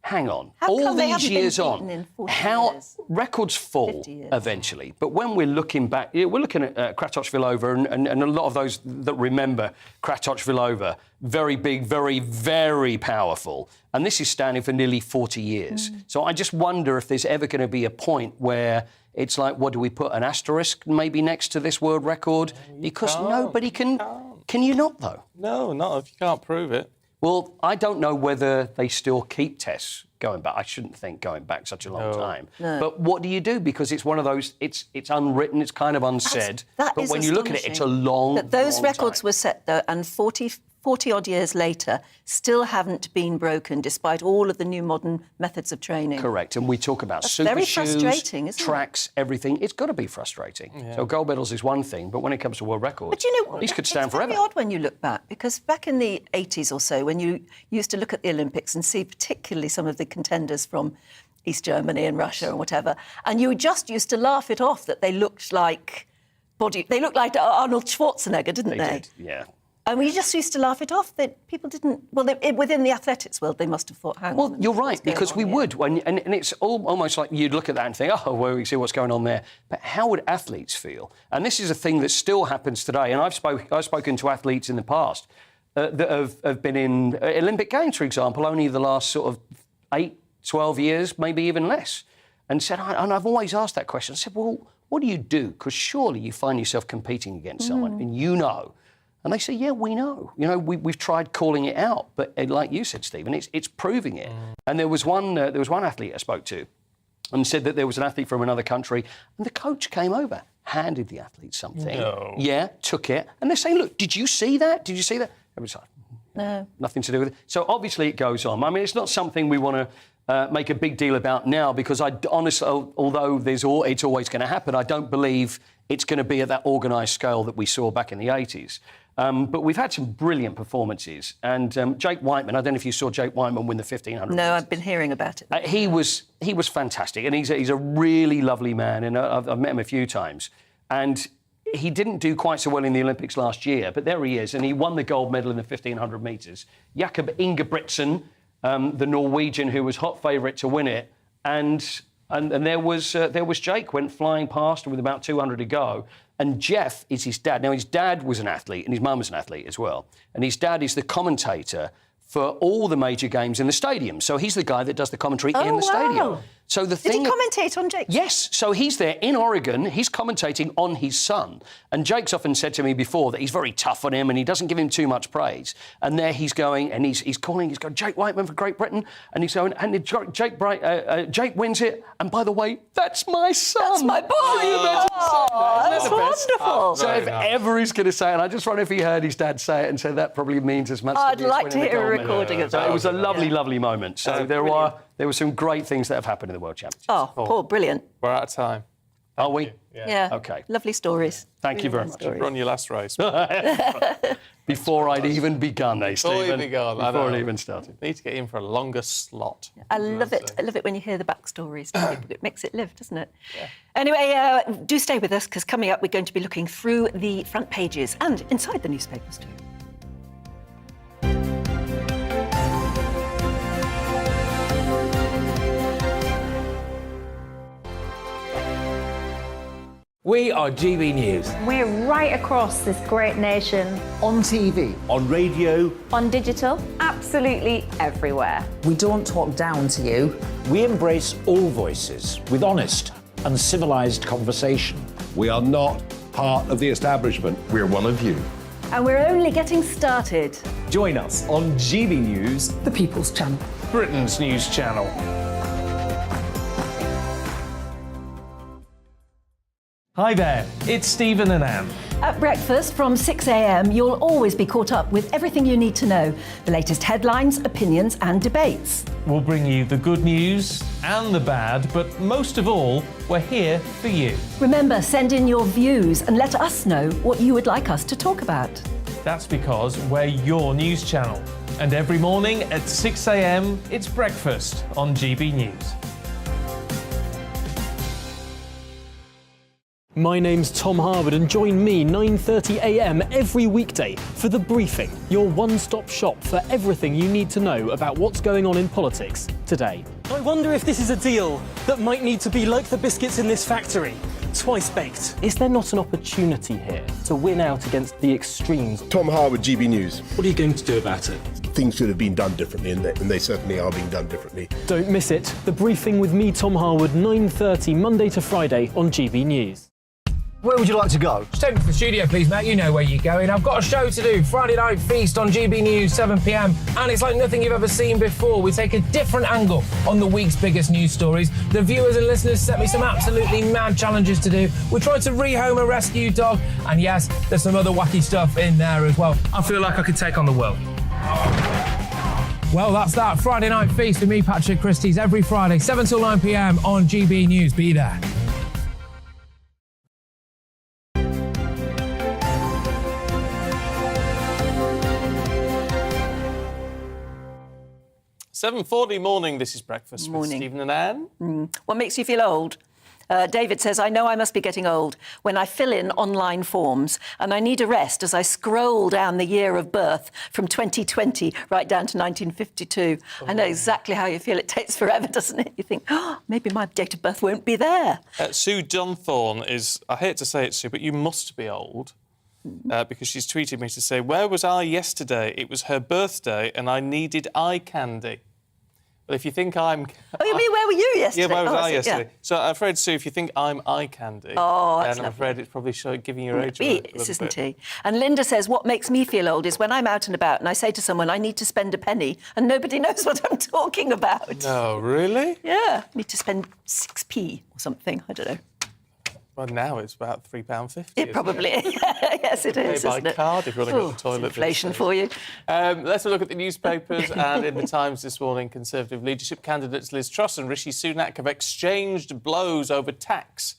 hang on, all these years on, how records fall eventually. But when we're looking back, we're looking at Kratochvilova and a lot of those that remember Kratochvilova, very big, very, very powerful. And this is standing for nearly 40 years. So I just wonder if there's ever going to be a point where it's like, what do we put, an asterisk maybe next to this world record? Because nobody can... Can you not, though? No, not if you can't prove it. Well, I don't know whether they still keep tests going back. I shouldn't think going back such a long time. No. But what do you do? Because it's one of those, it's unwritten, it's kind of unsaid. That but is when you look at it, it's a long, that those long records time. were set, though, and 40-odd years later, still haven't been broken, despite all of the new modern methods of training. Correct. And we talk about That's super very shoes, frustrating, isn't it? tracks, everything. It's got to be frustrating. Yeah. So gold medals is one thing, but when it comes to world records, But you know what? these could stand it's forever. very odd when you look back, because back in the 80s or so, when you used to look at the Olympics and see particularly some of the contenders from East Germany and Russia and whatever, and you just used to laugh it off that they looked like Arnold Schwarzenegger, didn't they? They did, yeah. And we just used to laugh it off that people didn't... Well, within the athletics world, they must have thought, hang on. Well, you're right, because we would. And it's almost like you'd look at that and think, oh, well, we see what's going on there. But how would athletes feel? And this is a thing that still happens today. And I've spoken to athletes in the past that have been in Olympic Games, for example, only the last sort of 8, 12 years, maybe even less. And said, and I've always asked that question. I said, well, what do you do? Because surely you find yourself competing against someone and you know. And they say, yeah, we know. You know, we've tried calling it out, but like you said, Stephen, it's proving it. And there was one athlete I spoke to and said that there was an athlete from another country, and the coach came over, handed the athlete something. No. Yeah, took it. And they're saying, look, did you see that? Did you see that? Everybody's like, no. Nothing to do with it. So obviously it goes on. I mean, it's not something we want to make a big deal about now, because I honestly, although it's always going to happen, I don't believe it's going to be at that organised scale that we saw back in the 80s. But we've had some brilliant performances. And Jake Whiteman, I don't know if you saw Jake Whiteman win the 1500. No, I've been hearing about it. He was fantastic. And he's a really lovely man. And I've met him a few times. And he didn't do quite so well in the Olympics last year, but there he is. And he won the gold medal in the 1500 metres. Jakob Ingebrigtsen, the Norwegian who was hot favourite to win it. And there was Jake, went flying past with about 200 to go. And Jeff is his dad. Now, his dad was an athlete and his mum was an athlete as well. And his dad is the commentator for all the major games in the stadium. So he's the guy that does the commentary in the stadium. So the thing... Did he commentate on Jake? Yes. So he's there in Oregon. He's commentating on his son. And Jake's often said to me before that he's very tough on him and he doesn't give him too much praise. And there he's going and he's going, Jake Whiteman for Great Britain. And he's going, and Jake wins it. And by the way, that's my son. That's my boy. That's wonderful. So if ever he's going to say it, and I just wonder if he heard his dad say it and said that probably means as much to I'd like to hear a recording of that. So it was a lovely, lovely moment. So there were some great things that have happened in the World Championships. Oh, Paul, brilliant. We're out of time. Are we? Yeah. OK. Lovely stories. Thank you very much. Run your last race. Before I'd even begun, Stephen. Before it even started. Need to get in for a longer slot. I love it. I love it when you hear the backstories. It makes it live, doesn't it? Yeah. Anyway, do stay with us, because coming up, we're going to be looking through the front pages and inside the newspapers too. We are GB News. We're right across this great nation. On TV. On radio. On digital. Absolutely everywhere. We don't talk down to you. We embrace all voices with honest and civilised conversation. We are not part of the establishment. We're one of you. And we're only getting started. Join us on GB News, the People's Channel. Britain's news channel. Hi there, it's Stephen and Anne. At breakfast from 6 a.m, you'll always be caught up with everything you need to know, the latest headlines, opinions and debates. We'll bring you the good news and the bad, but most of all, we're here for you. Remember, send in your views and let us know what you would like us to talk about. That's because we're your news channel. And every morning at 6 a.m, it's breakfast on GB News. My name's Tom Harwood and join me 9:30 a.m. every weekday for The Briefing, your one-stop shop for everything you need to know about what's going on in politics today. I wonder if this is a deal that might need to be like the biscuits in this factory, twice baked. Is there not an opportunity here to win out against the extremes? Tom Harwood, GB News. What are you going to do about it? Things should have been done differently, and they certainly are being done differently. Don't miss it. The Briefing with me, Tom Harwood, 9:30 Monday to Friday on GB News. Where would you like to go? Just take me to the studio, please, Matt. You know where you're going. I've got a show to do. Friday Night Feast on GB News, 7 p.m. And it's like nothing you've ever seen before. We take a different angle on the week's biggest news stories. The viewers and listeners set me some absolutely mad challenges to do. We tried to rehome a rescue dog. And yes, there's some other wacky stuff in there as well. I feel like I could take on the world. Well, that's that. Friday Night Feast with me, Patrick Christie's, every Friday, 7 till 9 p.m. on GB News. Be there. 7:40 morning, this is Breakfast with Stephen and Anne. What makes you feel old? David says, I know I must be getting old when I fill in online forms and I need a rest as I scroll down the year of birth from 2020 right down to 1952. I know exactly how you feel. It takes forever, doesn't it? You think, oh, maybe my date of birth won't be there. Sue Dunthorne is, I hate to say it, Sue, but you must be old. Because she's tweeted me to say, where was I yesterday? It was her birthday and I needed eye candy. Well, if you think I'm... Oh, you mean where were you yesterday? Yeah, where was I yesterday? Yeah. So I'm afraid, Sue, if you think I'm eye candy, that's then I'm afraid it's probably giving your age away. It is, isn't he? And Linda says, what makes me feel old is when I'm out and about and I say to someone, I need to spend a penny, and nobody knows what I'm talking about. No, really? Yeah, I need to spend 6p or something, I don't know. Well, now it's about £3.50. It probably is. Yes, it is. Pay by card if you want to go to the toilet. Inflation for you. Let's have a look at the newspapers. And in the Times this morning, Conservative leadership candidates Liz Truss and Rishi Sunak have exchanged blows over tax,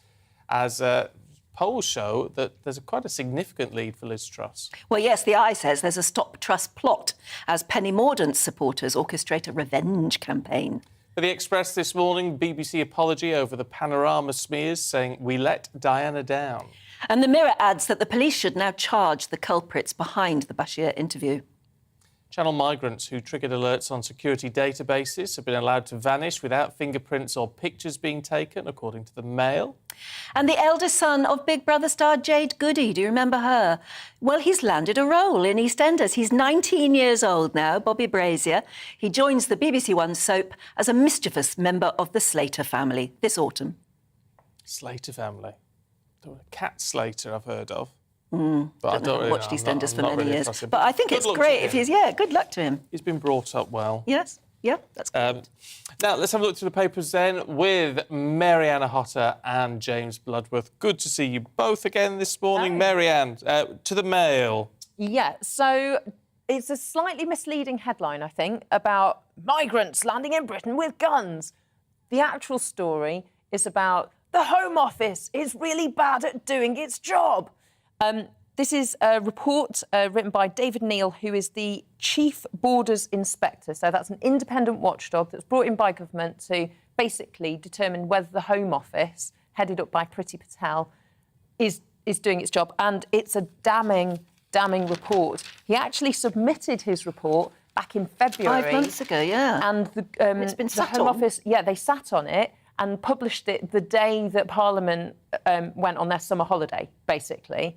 as polls show that there's quite a significant lead for Liz Truss. Well, yes, the Eye says there's a Stop Truss plot as Penny Mordaunt's supporters orchestrate a revenge campaign. For the Express this morning, BBC apology over the Panorama smears, saying, we let Diana down. And the Mirror adds that the police should now charge the culprits behind the Bashir interview. Channel migrants who triggered alerts on security databases have been allowed to vanish without fingerprints or pictures being taken, according to the Mail. And the eldest son of Big Brother star Jade Goody, do you remember her? Well, he's landed a role in EastEnders. He's 19 years old now, Bobby Brazier. He joins the BBC One soap as a mischievous member of the Slater family this autumn. Slater family? Cat Slater, I've heard of. But I don't really watched EastEnders for many years. But I think it's great if he's... Yeah, good luck to him. He's been brought up well. Yes. Yeah, that's good. Now, let's have a look through the papers then with Marianne Hotter and James Bloodworth. Good to see you both again this morning. Marianne, to the Mail. Yeah, so it's a slightly misleading headline, I think, about migrants landing in Britain with guns. The actual story is about the Home Office is really bad at doing its job. This is a report written by David Neal, who is the Chief Borders Inspector. So that's an independent watchdog that's brought in by government to basically determine whether the Home Office, headed up by Priti Patel, is doing its job. And it's a damning report. He actually submitted his report back in February. 5 months ago, yeah. And it's been the sat Home on. Office, yeah, they sat on it. and published it the day that Parliament went on their summer holiday, basically.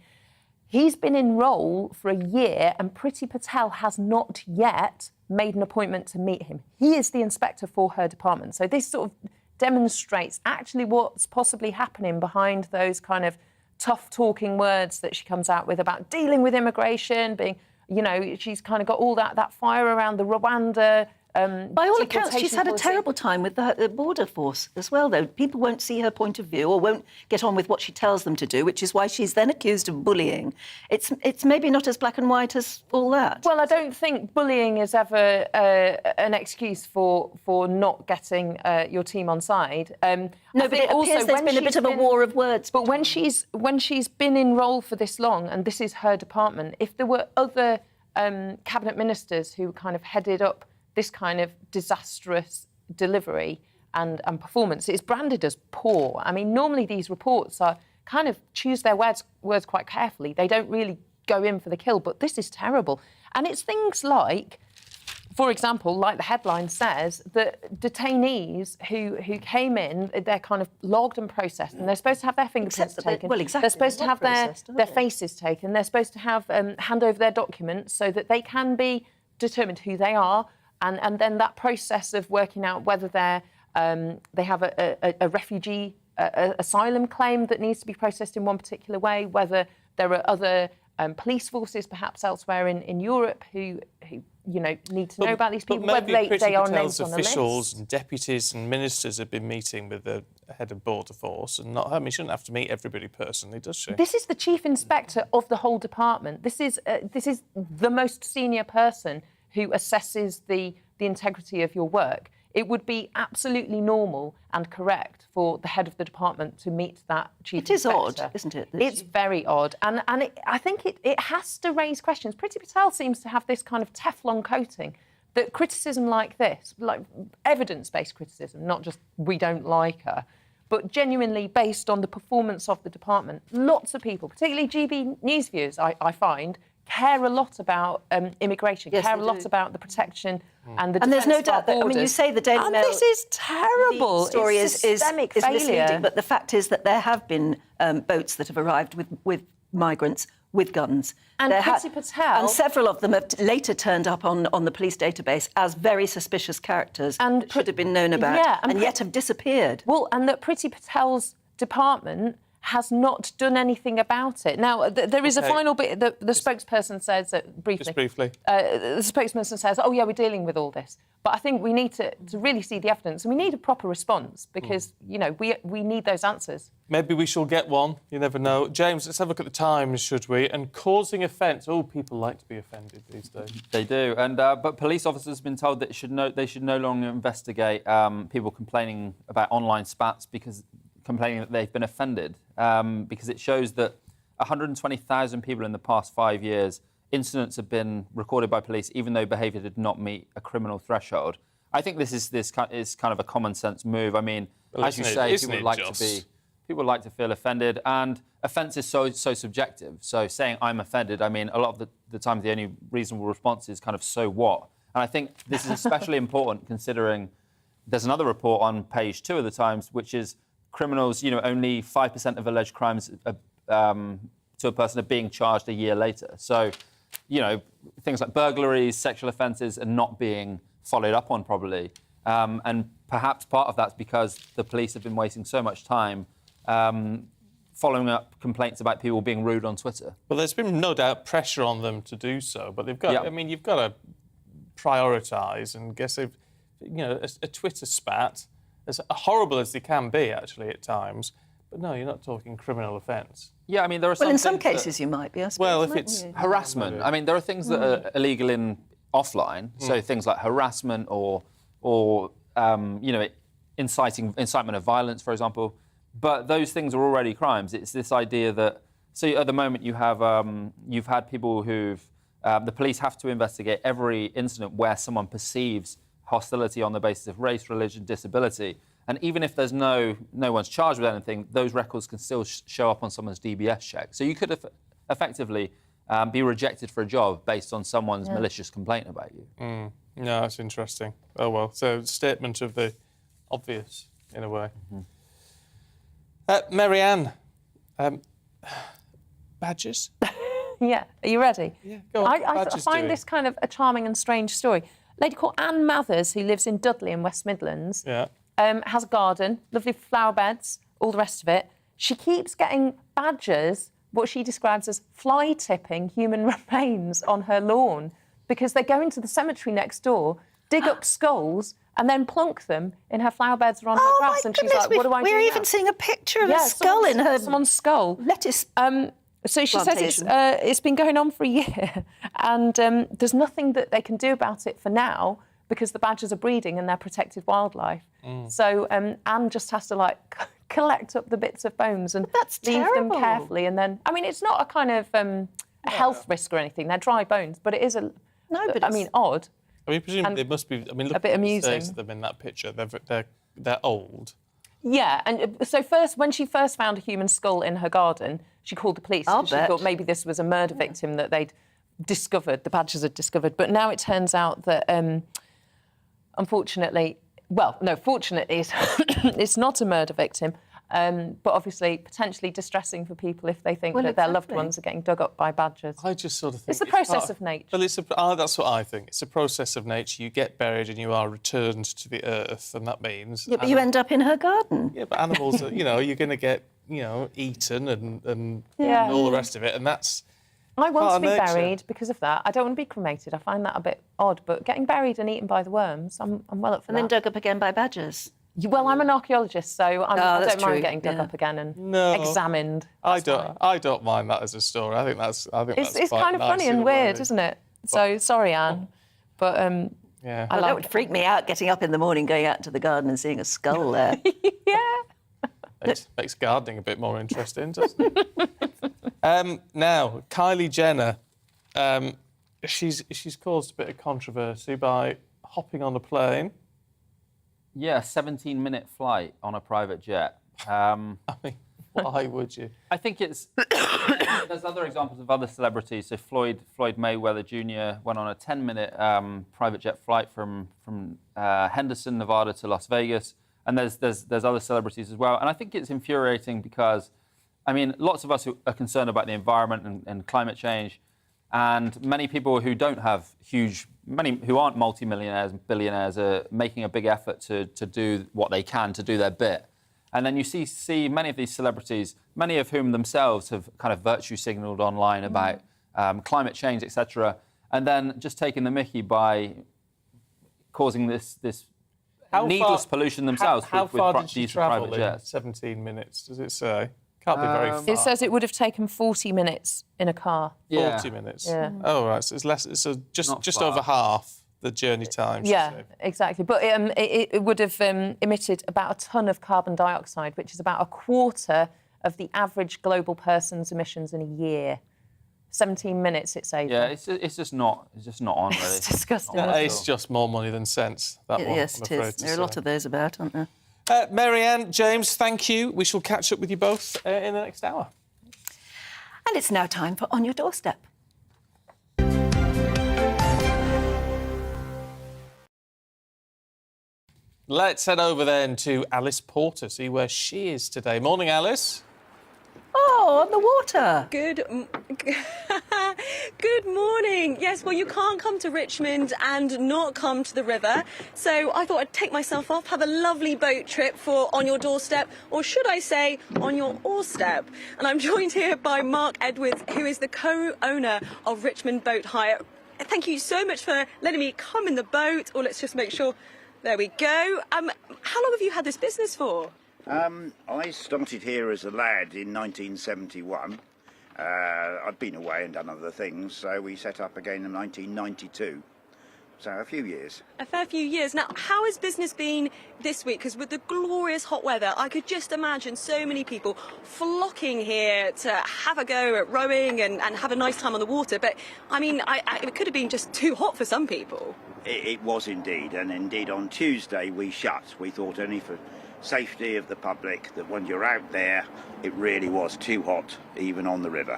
He's been in role for a year and Priti Patel has not yet made an appointment to meet him. He is the inspector for her department. So this sort of demonstrates actually what's possibly happening behind those kind of tough-talking words that she comes out with about dealing with immigration, being, you know, she's kind of got all that fire around the Rwanda. By all accounts, she's had a terrible time with the border force as well, though. People won't see her point of view or won't get on with what she tells them to do, which is why she's then accused of bullying. It's maybe not as black and white as all that. Well, I don't think bullying is ever an excuse for not getting your team on side. No, but it appears there's been a bit of a war of words. But when she's been in role for this long, and this is her department, if there were other cabinet ministers who kind of headed up this kind of disastrous delivery and performance, it's branded as poor. I mean, normally these reports are kind of choose their words quite carefully. They don't really go in for the kill, but this is terrible. And it's things like, for example, like the headline says, that detainees who came in, they're kind of logged and processed, and they're supposed to have their fingerprints taken. Well, exactly. They're supposed to have their faces taken. They're supposed to have hand over their documents so that they can be determined who they are. And then that process of working out whether they have a refugee asylum claim that needs to be processed in one particular way, whether there are other police forces perhaps elsewhere in Europe who you know need to know about these people, whether they are named on the list. Officials and deputies and ministers have been meeting with the head of border force and not. I mean, she shouldn't have to meet everybody personally, does she? This is the chief inspector of the whole department. This is the most senior person who assesses the integrity of your work. It would be absolutely normal and correct for the head of the department to meet that chief inspector. It is odd, isn't it? It's very odd. And I think it has to raise questions. Priti Patel seems to have this kind of Teflon coating that criticism like this, like evidence-based criticism, not just we don't like her, but genuinely based on the performance of the department. Lots of people, particularly GBNews viewers, I find, care a lot about immigration, care a lot about the protection and the defence. And there's no of our doubt that, I mean, you say the Daily Mail... And this is terrible. The story it's systemic is failure. misleading, but the fact is that there have been boats that have arrived with migrants with guns. And Priti Patel... And several of them have later turned up on the police database as very suspicious characters and should have been known about and yet have disappeared. Well, and that Priti Patel's department has not done anything about it. Now, there is a final bit. The spokesperson says, briefly... Just briefly. The spokesperson says, oh, yeah, we're dealing with all this. But I think we need to really see the evidence, and we need a proper response because, you know, we need those answers. Maybe we shall get one. You never know. James, let's have a look at the Times, should we? And causing offence. Oh, people like to be offended these days. They do. And but police officers have been told that they should no longer investigate people complaining about online spats complaining that they've been offended, because it shows that 120,000 people in the past 5 years, incidents have been recorded by police, even though behaviour did not meet a criminal threshold. I think this is kind of a common sense move. I mean, as you say, people like to feel offended, and offence is so subjective. So saying I'm offended, I mean, a lot of the time the only reasonable response is kind of so what. And I think this is especially important considering there's another report on page 2 of the Times, which is criminals, you know, only 5% of alleged crimes to a person are being charged a year later. So, you know, things like burglaries, sexual offences are not being followed up on properly. And perhaps part of that's because the police have been wasting so much time following up complaints about people being rude on Twitter. Well, there's been no doubt pressure on them to do so, but they've got, I mean, you've got to prioritise and guess they've, you know, a Twitter spat, as horrible as they can be, actually, at times. But no, you're not talking criminal offence. Yeah, I mean, there are some in some cases you might be, I suppose. Well, if it's harassment. I mean, there are things that are illegal in offline, so things like harassment or you know, incitement of violence, for example. But those things are already crimes. It's this idea that... So at the moment you have you've had people who've... the police have to investigate every incident where someone perceives hostility on the basis of race, religion, disability. And even if there's no one's charged with anything, those records can still show up on someone's DBS check. So you could effectively be rejected for a job based on someone's malicious complaint about you. No, that's interesting. Oh, well. So, statement of the obvious. in a way. Marianne, badgers? Yeah, are you ready? Yeah, go on. I find this kind of a charming and strange story. A lady called Anne Mathers, who lives in Dudley in West Midlands, has a garden, lovely flower beds, all the rest of it. She keeps getting badgers, what she describes as fly-tipping human remains on her lawn, because they go into the cemetery next door, dig up skulls, and then plonk them in her flower beds or on her grass. And she's like, what do I do We're now? even seeing a picture of a skull in her... Someone's skull. Lettuce So she plantation. says it's been going on for a year, and there's nothing that they can do about it for now because the badgers are breeding and they're protected wildlife. So Anne just has to, like, collect up the bits of bones and leave them carefully. And then, I mean, it's not a kind of a health risk or anything. They're dry bones, but it is odd. I mean, presumably they must be. I mean, look a bit at the amusing. size of them in that picture. They're old. Yeah, and so when she first found a human skull in her garden, she called the police because she thought maybe this was a murder victim that they'd discovered, the badgers had discovered. But now it turns out that, unfortunately, fortunately, it's not a murder victim, but obviously potentially distressing for people if they think that their loved ones are getting dug up by badgers. I just sort of think it's the process of nature. Well, that's what I think. It's a process of nature. You get buried and you are returned to the earth, and that means... Yeah, but you end up in her garden. Yeah, but animals, are, you're going to get, eaten and all the rest of it, and that's... I want to be buried because of that. I don't want to be cremated. I find that a bit odd, but getting buried and eaten by the worms, I'm well up for that. And then dug up again by badgers. Well, I'm an archaeologist, so I don't mind getting dug up again and examined. I don't mind that as a story. I think that's it's kind of funny and weird, isn't it? So sorry, Anne, but yeah, that would freak me out. Getting up in the morning, going out into the garden and seeing a skull there. Makes gardening a bit more interesting, doesn't it? Now, Kylie Jenner, she's caused a bit of controversy by hopping on a plane. Yeah, 17-minute flight on a private jet. I mean, why would you? I think it's... There's other examples of other celebrities. So Floyd Mayweather Jr. went on a 10-minute private jet flight from Henderson, Nevada to Las Vegas. And there's other celebrities as well. And I think it's infuriating because, I mean, lots of us are concerned about the environment and climate change. And many people who don't have many who aren't multimillionaires and billionaires are making a big effort to do what they can to do their bit. And then you see many of these celebrities, many of whom themselves have kind of virtue signalled online about climate change, etc., and then just taking the mickey by causing this needless pollution themselves how with far did she these travel private in jets. 17 minutes, does it say? Can't be very far. It says it would have taken 40 minutes in a car. 40 minutes? Yeah. Oh, right, so it's less. So just over half the journey time. Yeah, exactly. But it would have emitted about a tonne of carbon dioxide, which is about a quarter of the average global person's emissions in a year. 17 minutes, it says. Yeah, it's just not on, really. It's disgusting. It's just more money than sense, that one. Yes, it is. There are a lot of those about, aren't there? Marianne, James, thank you. We shall catch up with you both in the next hour. And it's now time for On Your Doorstep. Let's head over then to Alice Porter, see where she is today. Morning, Alice. Oh, on the water. Good morning. Yes, well, you can't come to Richmond and not come to the river. So I thought I'd take myself off, have a lovely boat trip for On Your Doorstep, or should I say, On Your Oarstep. And I'm joined here by Mark Edwards, who is the co-owner of Richmond Boat Hire. Thank you so much for letting me come in the boat. Or let's just make sure. There we go. How long have you had this business for? I started here as a lad in 1971. I'd been away and done other things, so we set up again in 1992. So a few years. A fair few years. Now, how has business been this week? Because with the glorious hot weather, I could just imagine so many people flocking here to have a go at rowing and have a nice time on the water. But, I mean, it could have been just too hot for some people. It was indeed, and indeed on Tuesday we shut. We thought only for safety of the public that when you're out there, it really was too hot, even on the river.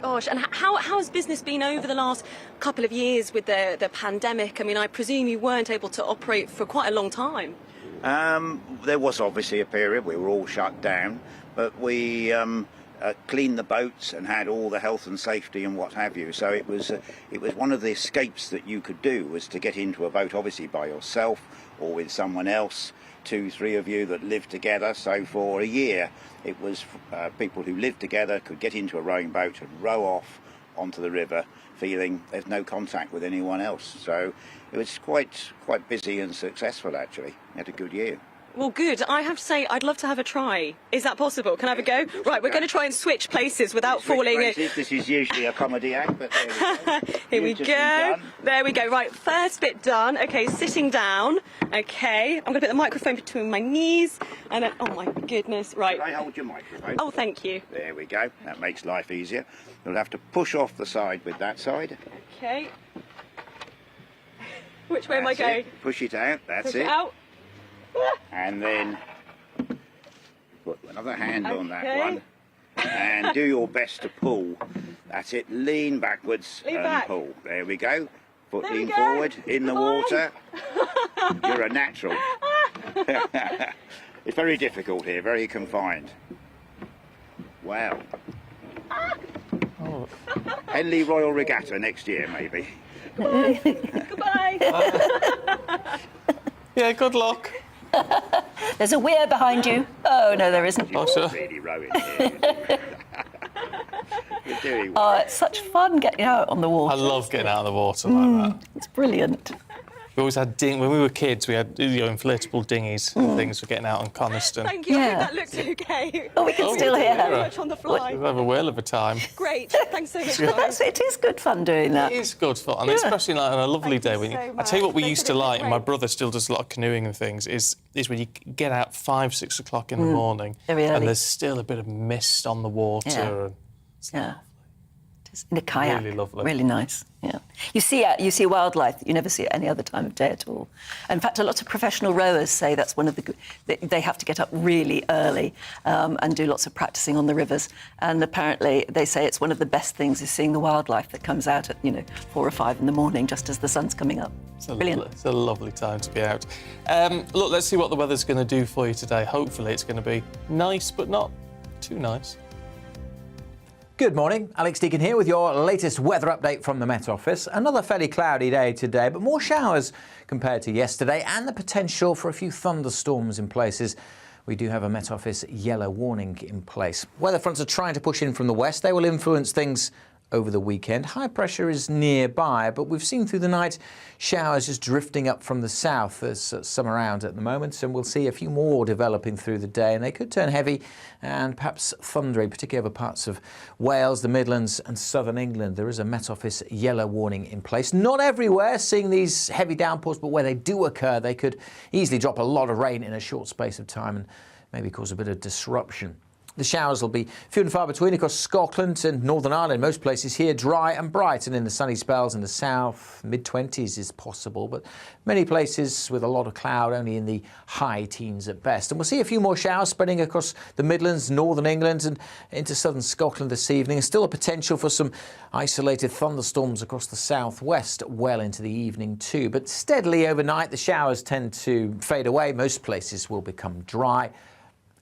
Gosh, and how has business been over the last couple of years with the pandemic? I mean, I presume you weren't able to operate for quite a long time. There was obviously a period we were all shut down, but we cleaned the boats and had all the health and safety and what have you. So it was one of the escapes that you could do, was to get into a boat, obviously by yourself or with someone else, 2-3 of you that lived together. So for a year, it was people who lived together could get into a rowing boat and row off onto the river, feeling there's no contact with anyone else. So it was quite busy and successful, actually. We had a good year. Well, good. I have to say, I'd love to have a try. Is that possible? Can I have a go? Right, we're going to try and switch places without falling. This is usually a comedy act, but there we go. Here we go. There we go. Right, first bit done. Okay, sitting down. Okay, I'm going to put the microphone between my knees. And then, oh my goodness, right. Can I hold your microphone? Oh, thank you. There we go. That makes life easier. You'll have to push off the side with that side. Okay. Which way am I going? Push it out. That's Push it out. And then put another hand on that one. And do your best to pull. That's it. Lean backwards and pull. There we go. Foot lean forward in the water. You're a natural. It's very difficult here, very confined. Wow. Oh. Henley Royal Regatta next year, maybe. Goodbye. Yeah, good luck. There's a weir behind you. Oh, no, there isn't. Oh, sure. Really rowing here. You're doing well. Oh, it's such fun getting out on the water. I love getting out of the water like that. It's brilliant. We always had when we were kids, we had inflatable dinghies and things for getting out on Coniston. Thank you. I think that looks okay. Oh, we can still hear her. Much on the fly. We'll have a whale of a time. Great. Thanks so much, Yes, guys. it is good fun doing that. It is good fun, and especially like on a lovely day when you. so I tell you what, we much. used to like, and my brother still does a lot of canoeing and things. Is when you get out 5-6 o'clock in the morning, Very early. and there's still a bit of mist on the water. Yeah. And it's In a kayak. Really lovely. Really nice. Yeah. You see wildlife that you never see at any other time of day at all. In fact, a lot of professional rowers say that's one of the they have to get up really early and do lots of practicing on the rivers. And apparently they say it's one of the best things is seeing the wildlife that comes out at 4 or 5 in the morning just as the sun's coming up. Brilliant. It's a lovely time to be out. Look, let's see what the weather's going to do for you today. Hopefully it's going to be nice, but not too nice. Good morning, Alex Deakin here with your latest weather update from the Met Office. Another fairly cloudy day today, but more showers compared to yesterday and the potential for a few thunderstorms in places. We do have a Met Office yellow warning in place. Weather fronts are trying to push in from the west. They will influence things over the weekend. High pressure is nearby, but we've seen through the night showers just drifting up from the south. There's some around at the moment, and we'll see a few more developing through the day, and they could turn heavy and perhaps thundery, particularly over parts of Wales, the Midlands and southern England. There is a Met Office yellow warning in place. Not everywhere seeing these heavy downpours, but where they do occur, they could easily drop a lot of rain in a short space of time and maybe cause a bit of disruption. The showers will be few and far between across Scotland and Northern Ireland. Most places here dry and bright, and in the sunny spells in the south, mid-20s is possible, but many places with a lot of cloud, only in the high teens at best. And we'll see a few more showers spreading across the Midlands, Northern England and into southern Scotland this evening, and still a potential for some isolated thunderstorms across the southwest well into the evening too. But steadily overnight, the showers tend to fade away. Most places will become dry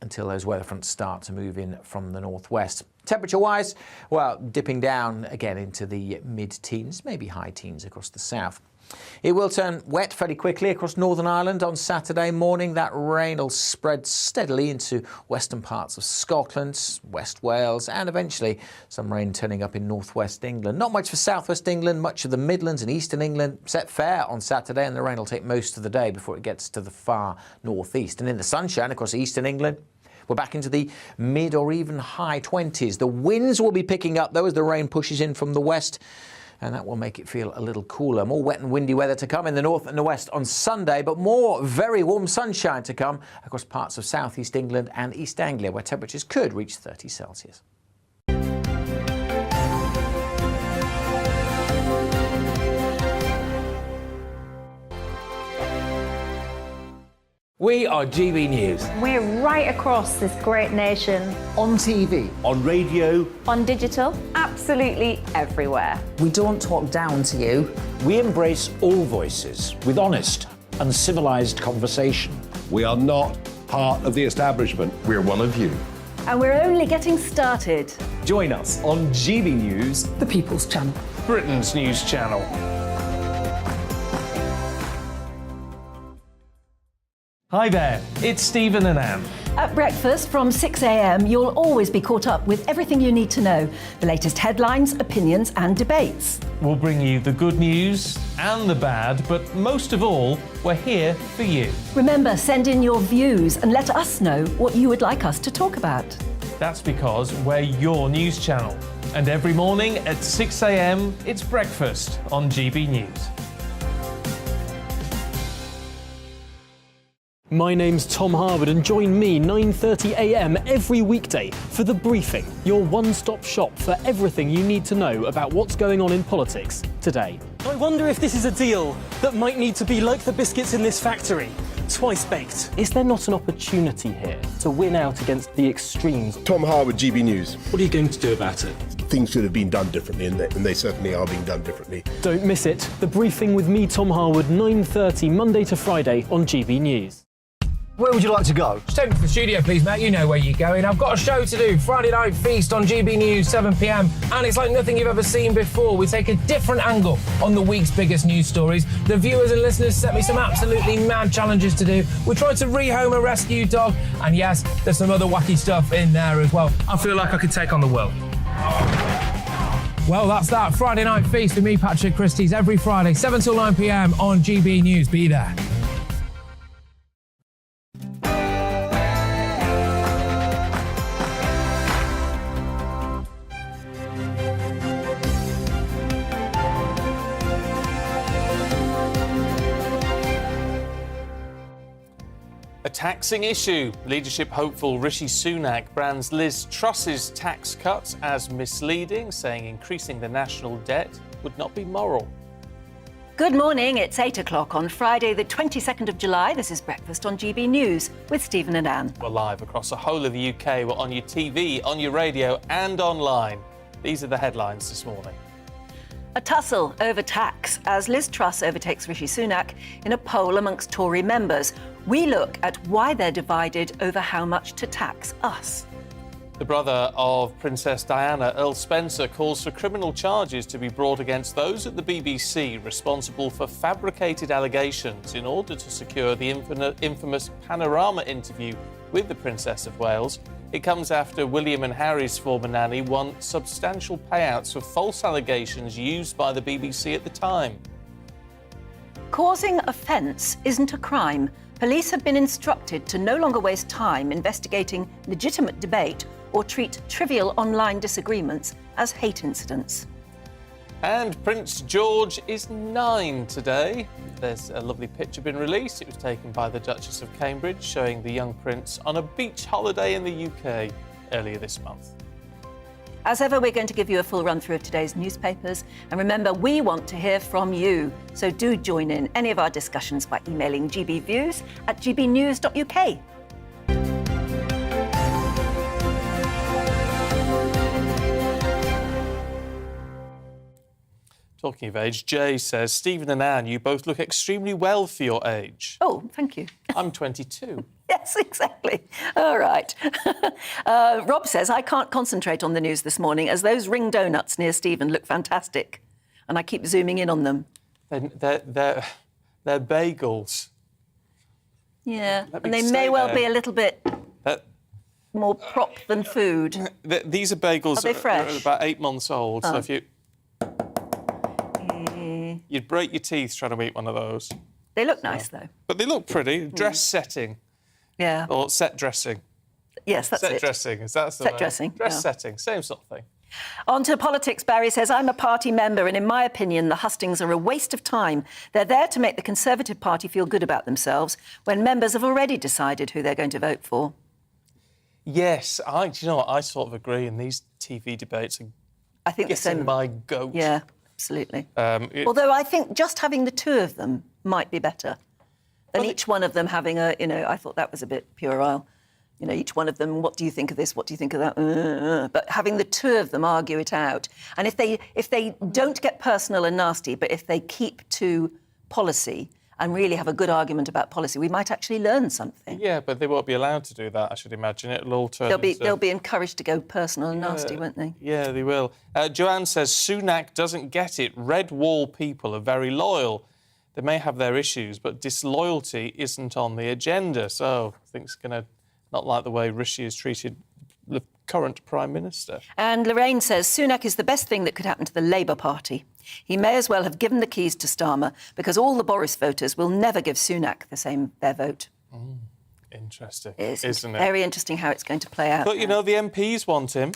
until those weather fronts start to move in from the northwest. Temperature-wise, well, dipping down again into the mid-teens, maybe high teens across the south. It will turn wet fairly quickly across Northern Ireland on Saturday morning. That rain will spread steadily into western parts of Scotland, West Wales, and eventually some rain turning up in northwest England. Not much for southwest England, much of the Midlands and eastern England set fair on Saturday, and the rain will take most of the day before it gets to the far northeast. And in the sunshine across eastern England, we're back into the mid or even high 20s. The winds will be picking up though as the rain pushes in from the west, and that will make it feel a little cooler. More wet and windy weather to come in the north and the west on Sunday, but more very warm sunshine to come across parts of southeast England and East Anglia, where temperatures could reach 30 Celsius. We are GB News. We're right across this great nation. On TV. On radio. On digital. Absolutely everywhere. We don't talk down to you. We embrace all voices with honest and civilised conversation. We are not part of the establishment. We're one of you. And we're only getting started. Join us on GB News, The People's Channel. Britain's news channel. Hi there, it's Stephen and Anne. At breakfast from 6 a.m, you'll always be caught up with everything you need to know, the latest headlines, opinions and debates. We'll bring you the good news and the bad, but most of all, we're here for you. Remember, send in your views and let us know what you would like us to talk about. That's because we're your news channel. And every morning at 6 a.m, it's breakfast on GB News. My name's Tom Harwood and join me 9:30 a.m. every weekday for The Briefing, your one-stop shop for everything you need to know about what's going on in politics today. I wonder if this is a deal that might need to be like the biscuits in this factory, twice baked. Is there not an opportunity here to win out against the extremes? Tom Harwood, GB News. What are you going to do about it? Things should have been done differently, and they certainly are being done differently. Don't miss it. The Briefing with me, Tom Harwood, 9:30 Monday to Friday on GB News. Where would you like to go? Just take me to the studio, please, mate. You know where you're going. I've got a show to do. Friday Night Feast on GB News, 7 p.m. And it's like nothing you've ever seen before. We take a different angle on the week's biggest news stories. The viewers and listeners set me some absolutely mad challenges to do. We tried to rehome a rescue dog. And yes, there's some other wacky stuff in there as well. I feel like I could take on the world. Well, that's that. Friday Night Feast with me, Patrick Christie's, every Friday, 7 till 9 p.m. on GB News. Be there. A taxing issue. Leadership hopeful Rishi Sunak brands Liz Truss's tax cuts as misleading, saying increasing the national debt would not be moral. Good morning, it's 8 o'clock on Friday the 22nd of July. This is Breakfast on GB News with Stephen and Anne. We're live across the whole of the UK. We're on your TV, on your radio and online. These are the headlines this morning. A tussle over tax as Liz Truss overtakes Rishi Sunak in a poll amongst Tory members. We look at why they're divided over how much to tax us. The brother of Princess Diana, Earl Spencer, calls for criminal charges to be brought against those at the BBC responsible for fabricated allegations in order to secure the infamous Panorama interview with the Princess of Wales. It comes after William and Harry's former nanny won substantial payouts for false allegations used by the BBC at the time. Causing offence isn't a crime. Police have been instructed to no longer waste time investigating legitimate debate or treat trivial online disagreements as hate incidents. And Prince George is 9 today. There's a lovely picture been released. It was taken by the Duchess of Cambridge, showing the young prince on a beach holiday in the UK earlier this month. As ever, we're going to give you a full run-through of today's newspapers. And remember, we want to hear from you. So do join in any of our discussions by emailing gbviews@gbnews.uk. Talking of age, Jay says, Stephen and Anne, you both look extremely well for your age. Oh, thank you. I'm 22. Yes, exactly. All right. Rob says, I can't concentrate on the news this morning as those ring donuts near Stephen look fantastic. And I keep zooming in on them. They're bagels. Yeah, and they may well be a little bit more prop than food. These are bagels Are they fresh? that are about 8 months old. So if you'd break your teeth trying to eat one of those. They look nice, though. But they look pretty. Dress setting. Yeah. Or set dressing. Yes, that's it. Set dressing. Is that the Set name? dressing, Dress yeah. setting. Same sort of thing. On to politics, Barry says, I'm a party member and in my opinion, the hustings are a waste of time. They're there to make the Conservative Party feel good about themselves when members have already decided who they're going to vote for. Yes, do you know what? I sort of agree. And these TV debates are I think the same. my goat. Yeah, absolutely. Although I think just having the two of them might be better than each one of them having a, I thought that was a bit puerile. Each one of them, what do you think of this? What do you think of that? But having the two of them argue it out. And if they don't get personal and nasty, but if they keep to policy and really have a good argument about policy, we might actually learn something. Yeah, but they won't be allowed to do that, I should imagine. It'll all turn They'll be encouraged to go personal and nasty, won't they? Yeah, they will. Joanne says, Sunak doesn't get it. Red Wall people are very loyal. They may have their issues, but disloyalty isn't on the agenda. So I think it's going to not like the way Rishi has treated the current Prime Minister. And Lorraine says, Sunak is the best thing that could happen to the Labour Party. He may as well have given the keys to Starmer, because all the Boris voters will never give Sunak their vote. Interesting, It's isn't it? very interesting how it's going to play out. But, you know, the MPs want him.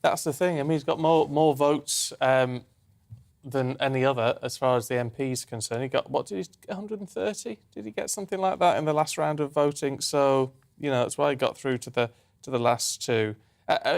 That's the thing. I mean, he's got more votes than any other as far as the MPs are concerned. He got, what, did he get 130? Did he get something like that in the last round of voting? So, you know, that's why he got through to the last two.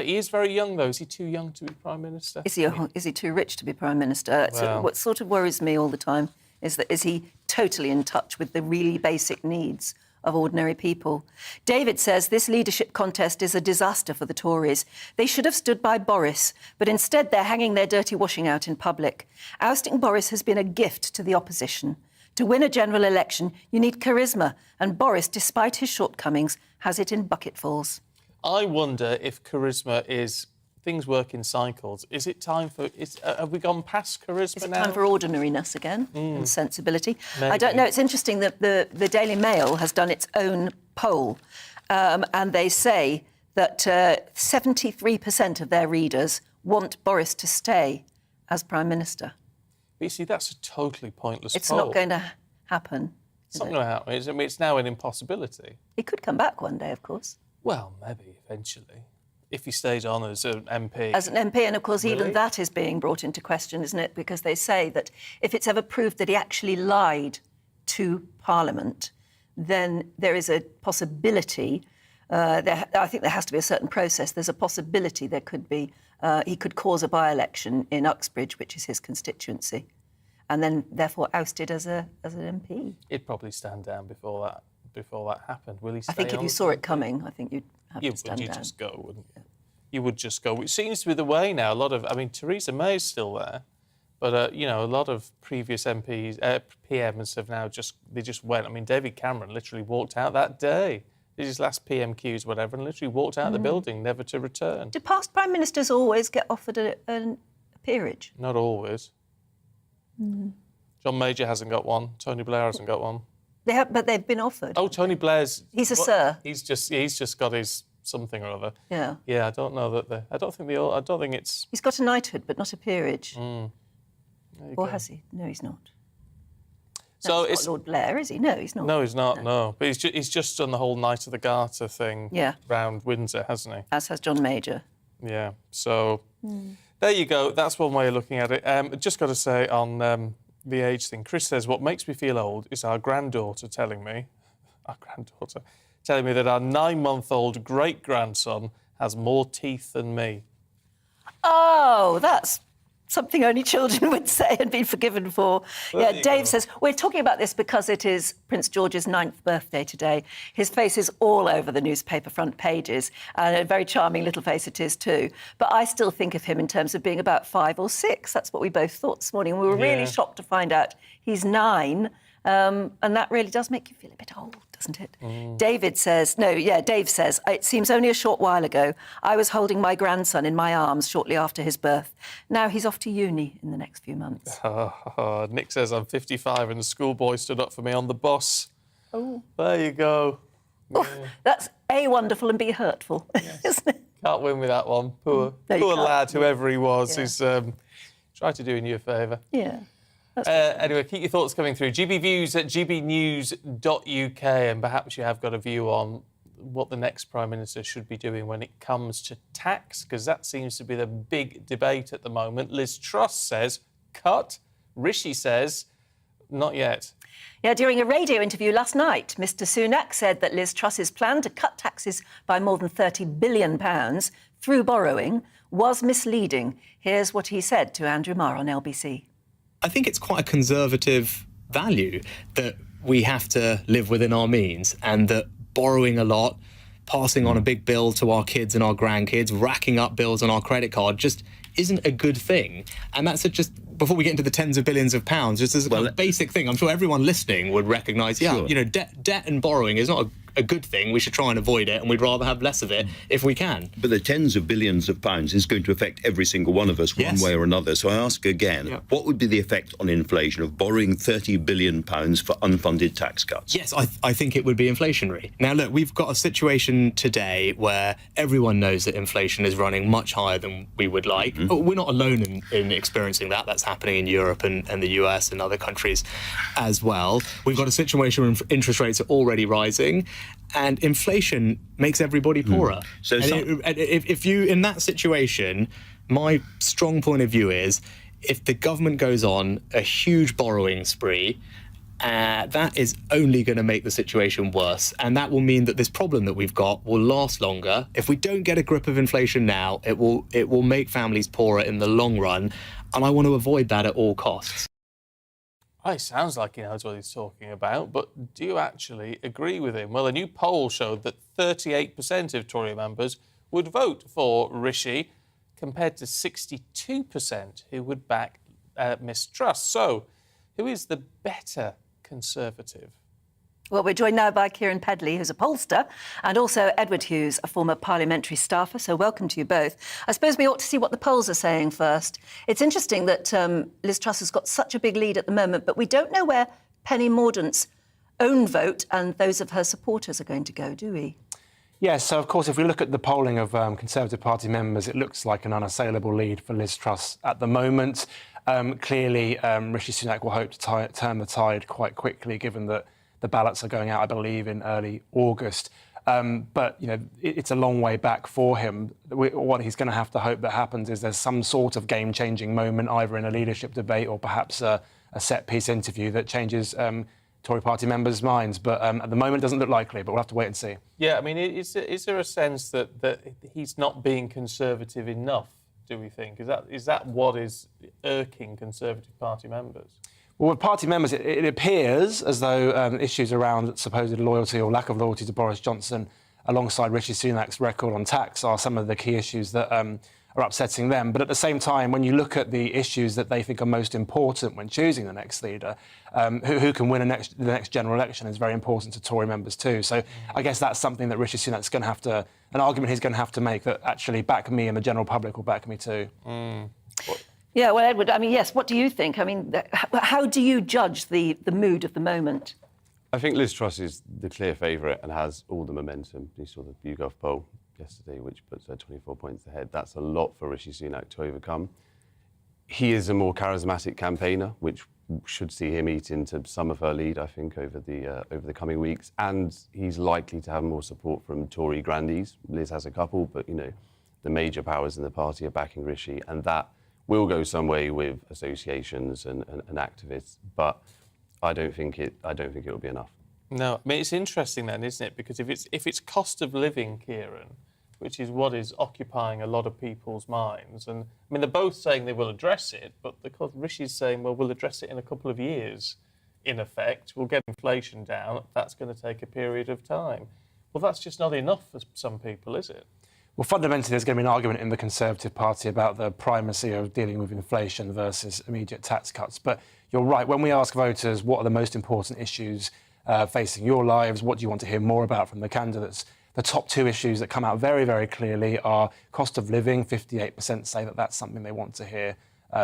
He is very young, though. Is he too young to be Prime Minister? Is he too rich to be Prime Minister? Well. What sort of worries me all the time is he totally in touch with the really basic needs of ordinary people? David says this leadership contest is a disaster for the Tories. They should have stood by Boris, but instead they're hanging their dirty washing out in public. Ousting Boris has been a gift to the opposition. To win a general election, you need charisma, and Boris, despite his shortcomings, has it in bucketfuls. I wonder if charisma is... Things work in cycles. Is it time for... have we gone past charisma now? Is it time for ordinariness again and sensibility? Maybe. I don't know. It's interesting that the Daily Mail has done its own poll, and they say that 73% of their readers want Boris to stay as Prime Minister. But you see, that's a totally pointless It's poll. not going to happen. It's not going to happen. I mean, it's now an impossibility. He could come back one day, of course. Well, maybe eventually, if he stays on as an MP. As an MP, and of course Really? even that is being brought into question, isn't it? Because they say that if it's ever proved that he actually lied to Parliament, then there is a possibility, I think there has to be a certain process, there's a possibility there could be, he could cause a by-election in Uxbridge, which is his constituency, and then therefore ousted as an MP. He'd probably stand down before that happened. Will he stay I think if on? you saw it coming, I think you'd have to stand You'd down. just go, wouldn't you? You would just go. Which seems to be the way now. I mean, Theresa May's still there, but, you know, a lot of previous MPs, PMs have now just went. I mean, David Cameron literally walked out that day. Did his last PMQs, whatever, and literally walked out of the building, never to return. Do past Prime Ministers always get offered a peerage? Not always. John Major hasn't got one. Tony Blair hasn't got one. But they've been offered. Oh, Tony Blair's... He's a sir. He's just got his something or other. Yeah. Yeah, I don't know that I don't think it's... He's got a knighthood, but not a peerage. There you Or go. has he? No, he's not. So That's not Lord Blair, is he? No, he's not. No, he's not, no. But he's just done the whole Knight of the Garter thing round Windsor, hasn't he? As has John Major. Yeah, so there you go. That's one way of looking at it. Just got to say on the age thing, Chris says, what makes me feel old is our granddaughter telling me that our 9-month-old great-grandson has more teeth than me. Oh, that's something only children would say and be forgiven for. There yeah, you Dave go. says, we're talking about this because it is Prince George's 9th birthday today. His face is all over the newspaper front pages, and a very charming little face it is too. But I still think of him in terms of being about 5 or 6. That's what we both thought this morning. We were really shocked to find out he's 9, and that really does make you feel a bit old, doesn't it? Dave says, it seems only a short while ago I was holding my grandson in my arms shortly after his birth. Now he's off to uni in the next few months. Nick says, I'm 55 and the schoolboy stood up for me on the bus. Oh. There you go. That's A, wonderful, and B, hurtful, isn't it? Can't win with that one. Poor No, you can't. lad, whoever he was, who's tried to do you a favour. Yeah. Anyway, keep your thoughts coming through. GBviews at gbnews.uk, and perhaps you have got a view on what the next Prime Minister should be doing when it comes to tax, because that seems to be the big debate at the moment. Liz Truss says, cut. Rishi says, not yet. Yeah, during a radio interview last night, Mr Sunak said that Liz Truss's plan to cut taxes by more than £30 billion through borrowing was misleading. Here's what he said to Andrew Marr on LBC. I think it's quite a conservative value that we have to live within our means, and that borrowing a lot, passing on a big bill to our kids and our grandkids, racking up bills on our credit card just isn't a good thing. And that's just, before we get into the tens of billions of pounds, just as a kind of basic thing, I'm sure everyone listening would recognise, debt and borrowing is not a good thing. We should try and avoid it, and we'd rather have less of it if we can. But the tens of billions of pounds is going to affect every single one of us one way or another. So I ask again, what would be the effect on inflation of borrowing £30 billion for unfunded tax cuts? Yes, I think it would be inflationary. Now, look, we've got a situation today where everyone knows that inflation is running much higher than we would like. We're not alone in experiencing that. That's happening in Europe and the US and other countries as well. We've got a situation where interest rates are already rising, and inflation makes everybody poorer. So if you, in that situation, my strong point of view is, if the government goes on a huge borrowing spree, that is only going to make the situation worse. And that will mean that this problem that we've got will last longer. If we don't get a grip of inflation now, it will make families poorer in the long run. And I want to avoid that at all costs. Well, it sounds like he knows what he's talking about, but do you actually agree with him? Well, a new poll showed that 38% of Tory members would vote for Rishi, compared to 62% who would back Miss Truss. So, who is the better Conservative? Well, we're joined now by Kieran Pedley, who's a pollster, and also Edward Hughes, a former parliamentary staffer. So welcome to you both. I suppose we ought to see what the polls are saying first. It's interesting that Liz Truss has got such a big lead at the moment, but we don't know where Penny Mordaunt's own vote and those of her supporters are going to go, do we? Yes, so of course, if we look at the polling of Conservative Party members, it looks like an unassailable lead for Liz Truss at the moment. Clearly, Rishi Sunak will hope to turn the tide quite quickly, given that the ballots are going out, I believe, in early August. But, it's a long way back for him. What he's going to have to hope that happens is there's some sort of game-changing moment, either in a leadership debate or perhaps a set-piece interview that changes Tory party members' minds. But at the moment, it doesn't look likely, but we'll have to wait and see. Yeah, I mean, is there a sense that he's not being Conservative enough, do we think? Is that what is irking Conservative Party members? Well, with party members, it appears as though issues around supposed loyalty or lack of loyalty to Boris Johnson, alongside Rishi Sunak's record on tax, are some of the key issues that are upsetting them. But at the same time, when you look at the issues that they think are most important when choosing the next leader, who can win the next general election is very important to Tory members too. So I guess that's something that Rishi Sunak's going to have to, an argument he's going to have to make, that actually back me and the general public will back me too. Yeah, well, Edward, I mean, yes, what do you think? I mean, how do you judge the mood of the moment? I think Liz Truss is the clear favourite and has all the momentum. You saw the YouGov poll yesterday, which puts her 24 points ahead. That's a lot for Rishi Sunak to overcome. He is a more charismatic campaigner, which should see him eat into some of her lead, I think, over the coming weeks. And he's likely to have more support from Tory grandees. Liz has a couple, but, the major powers in the party are backing Rishi, and that will go some way with associations and activists, but I don't think it will be enough. No, I mean, it's interesting then, isn't it? Because if it's cost of living, Kieran, which is what is occupying a lot of people's minds, and I mean, they're both saying they will address it, but Rishi's saying, well, we'll address it in a couple of years, in effect. We'll get inflation down. That's going to take a period of time. Well, that's just not enough for some people, is it? Well, fundamentally, there's going to be an argument in the Conservative Party about the primacy of dealing with inflation versus immediate tax cuts. But you're right, when we ask voters what are the most important issues facing your lives, what do you want to hear more about from the candidates, the top two issues that come out very, very clearly are cost of living. 58% say that that's something they want to hear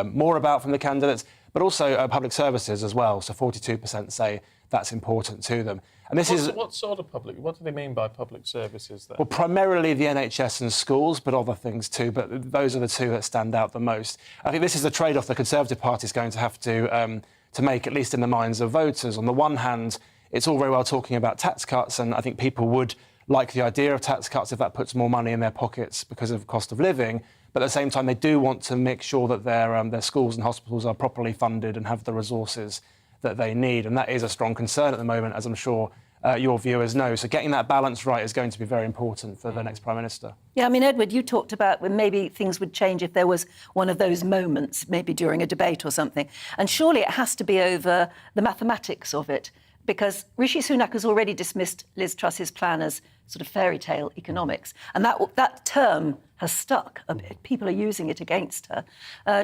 more about from the candidates, but also public services as well. So 42% say that's important to them. And this what sort of public? What do they mean by public services then? Well, primarily the NHS and schools, but other things too. But those are the two that stand out the most. I think this is the trade-off the Conservative Party is going to have to make, at least in the minds of voters. On the one hand, it's all very well talking about tax cuts, and I think people would like the idea of tax cuts if that puts more money in their pockets because of cost of living. But at the same time, they do want to make sure that their schools and hospitals are properly funded and have the resources that they need. And that is a strong concern at the moment, as I'm sure your viewers know. So getting that balance right is going to be very important for the next Prime Minister. Yeah, I mean, Edward, you talked about when maybe things would change if there was one of those moments, maybe during a debate or something. And surely it has to be over the mathematics of it, because Rishi Sunak has already dismissed Liz Truss's plan as sort of fairy tale economics. And that term has stuck a bit. People are using it against her.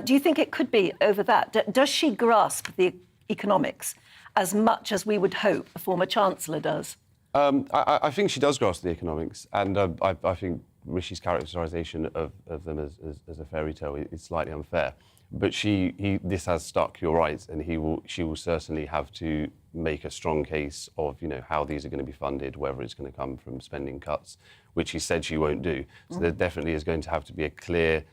Do you think it could be over that? Does she grasp the economics as much as we would hope a former Chancellor does? I think she does grasp the economics, and I think Rishi's characterisation of them as a fairy tale is slightly unfair. But this has stuck, you're right, and she will certainly have to make a strong case of, how these are going to be funded, whether it's going to come from spending cuts, which she said she won't do. So there definitely is going to have to be a clear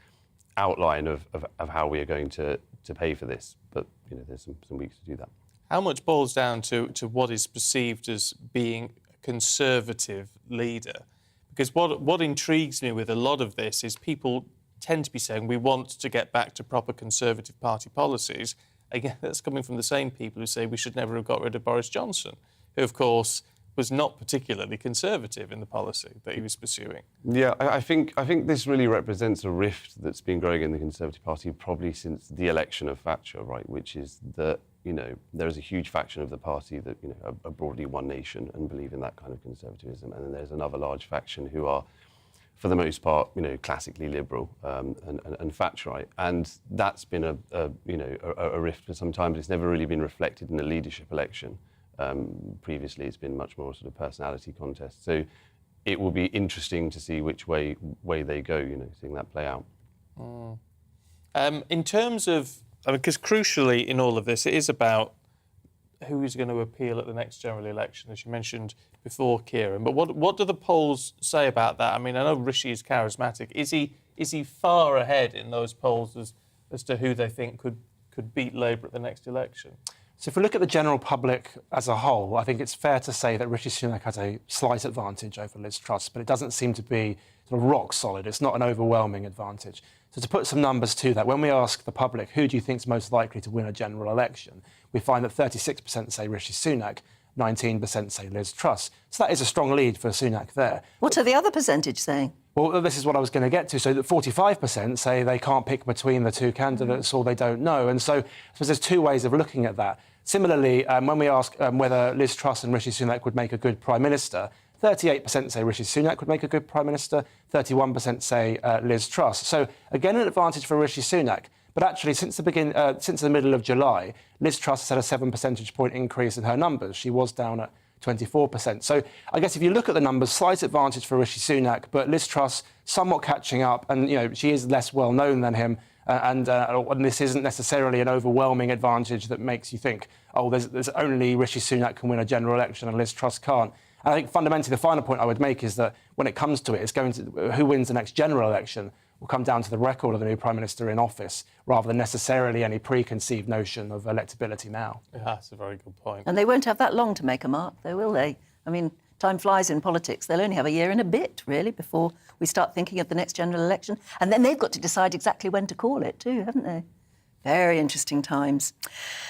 outline of how we are going to pay for this. But, there's some weeks to do that. How much boils down to what is perceived as being a Conservative leader? Because what intrigues me with a lot of this is people tend to be saying we want to get back to proper Conservative Party policies. Again, that's coming from the same people who say we should never have got rid of Boris Johnson, who, of course, was not particularly conservative in the policy that he was pursuing. Yeah, I think this really represents a rift that's been growing in the Conservative Party probably since the election of Thatcher, right, which is that, there is a huge faction of the party that, are broadly one nation and believe in that kind of conservatism, and then there's another large faction who are, for the most part, classically liberal and Thatcherite, and that's been a rift for some time, but it's never really been reflected in the leadership election. Previously, it's been much more sort of personality contest. So it will be interesting to see which way they go. Seeing that play out. In terms of, because crucially in all of this, it is about who is going to appeal at the next general election, as you mentioned before, Kieran. But what do the polls say about that? I mean, I know Rishi is charismatic. Is he far ahead in those polls as to who they think could beat Labour at the next election? So if we look at the general public as a whole, I think it's fair to say that Rishi Sunak has a slight advantage over Liz Truss, but it doesn't seem to be sort of rock solid. It's not an overwhelming advantage. So to put some numbers to that, when we ask the public who do you think is most likely to win a general election, we find that 36% say Rishi Sunak, 19% say Liz Truss. So that is a strong lead for Sunak there. What are the other percentage saying? Well, this is what I was going to get to. So that 45% say they can't pick between the two candidates or they don't know. And so I suppose there's two ways of looking at that. Similarly, when we ask whether Liz Truss and Rishi Sunak would make a good Prime Minister, 38% say Rishi Sunak would make a good Prime Minister, 31% say Liz Truss. So again, an advantage for Rishi Sunak. But actually, since the middle of July, Liz Truss has had a 7 percentage point increase in her numbers. She was down at 24%. So I guess if you look at the numbers, slight advantage for Rishi Sunak, but Liz Truss somewhat catching up, and she is less well known than him, and this isn't necessarily an overwhelming advantage that makes you think, oh, there's only Rishi Sunak can win a general election and Liz Truss can't. And I think fundamentally the final point I would make is that when it comes to it, it's going to who wins the next general election will come down to the record of the new Prime Minister in office, rather than necessarily any preconceived notion of electability now. Yeah, that's a very good point. And they won't have that long to make a mark, though, will they? I mean, time flies in politics. They'll only have a year and a bit, really, before we start thinking of the next general election. And then they've got to decide exactly when to call it, too, haven't they? Very interesting times.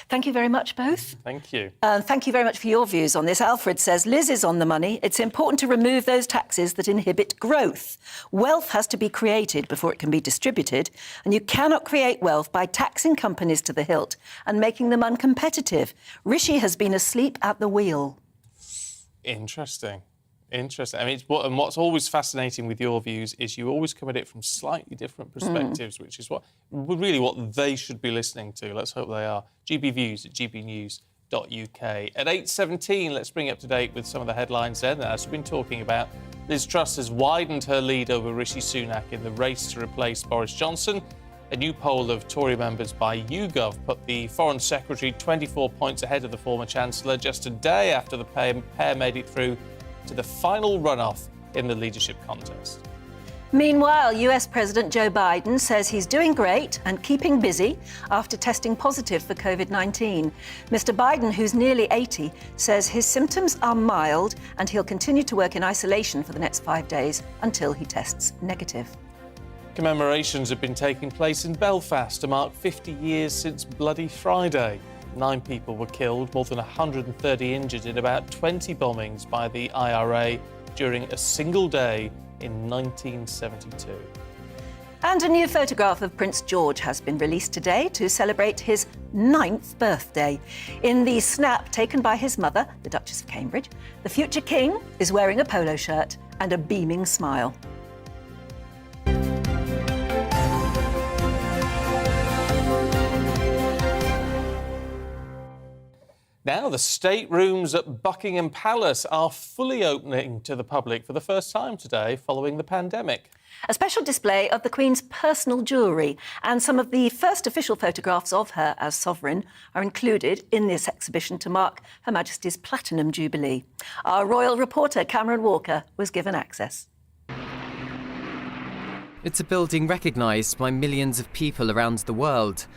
Thank you very much, both. Thank you. Thank you very much for your views on this. Alfred says, Liz is on the money. It's important to remove those taxes that inhibit growth. Wealth has to be created before it can be distributed, and you cannot create wealth by taxing companies to the hilt and making them uncompetitive. Rishi has been asleep at the wheel. Interesting. I mean, what's always fascinating with your views is you always come at it from slightly different perspectives, which is what they should be listening to. Let's hope they are. GBviews at gbnews.uk. At 8:17, let's bring you up to date with some of the headlines then. As we've been talking about, Liz Truss has widened her lead over Rishi Sunak in the race to replace Boris Johnson. A new poll of Tory members by YouGov put the Foreign Secretary 24 points ahead of the former Chancellor just a day after the pair made it through to the final runoff in the leadership contest. Meanwhile, US President Joe Biden says he's doing great and keeping busy after testing positive for COVID-19. Mr. Biden, who's nearly 80, says his symptoms are mild and he'll continue to work in isolation for the next 5 days until he tests negative. Commemorations have been taking place in Belfast to mark 50 years since Bloody Friday. 9 people were killed, more than 130 injured in about 20 bombings by the IRA during a single day in 1972. And a new photograph of Prince George has been released today to celebrate his 9th birthday. In the snap taken by his mother, the Duchess of Cambridge, the future king is wearing a polo shirt and a beaming smile. Now, the staterooms at Buckingham Palace are fully opening to the public for the first time today following the pandemic. A special display of the Queen's personal jewellery and some of the first official photographs of her as sovereign are included in this exhibition to mark Her Majesty's Platinum Jubilee. Our royal reporter Cameron Walker was given access. It's a building recognised by millions of people around the world.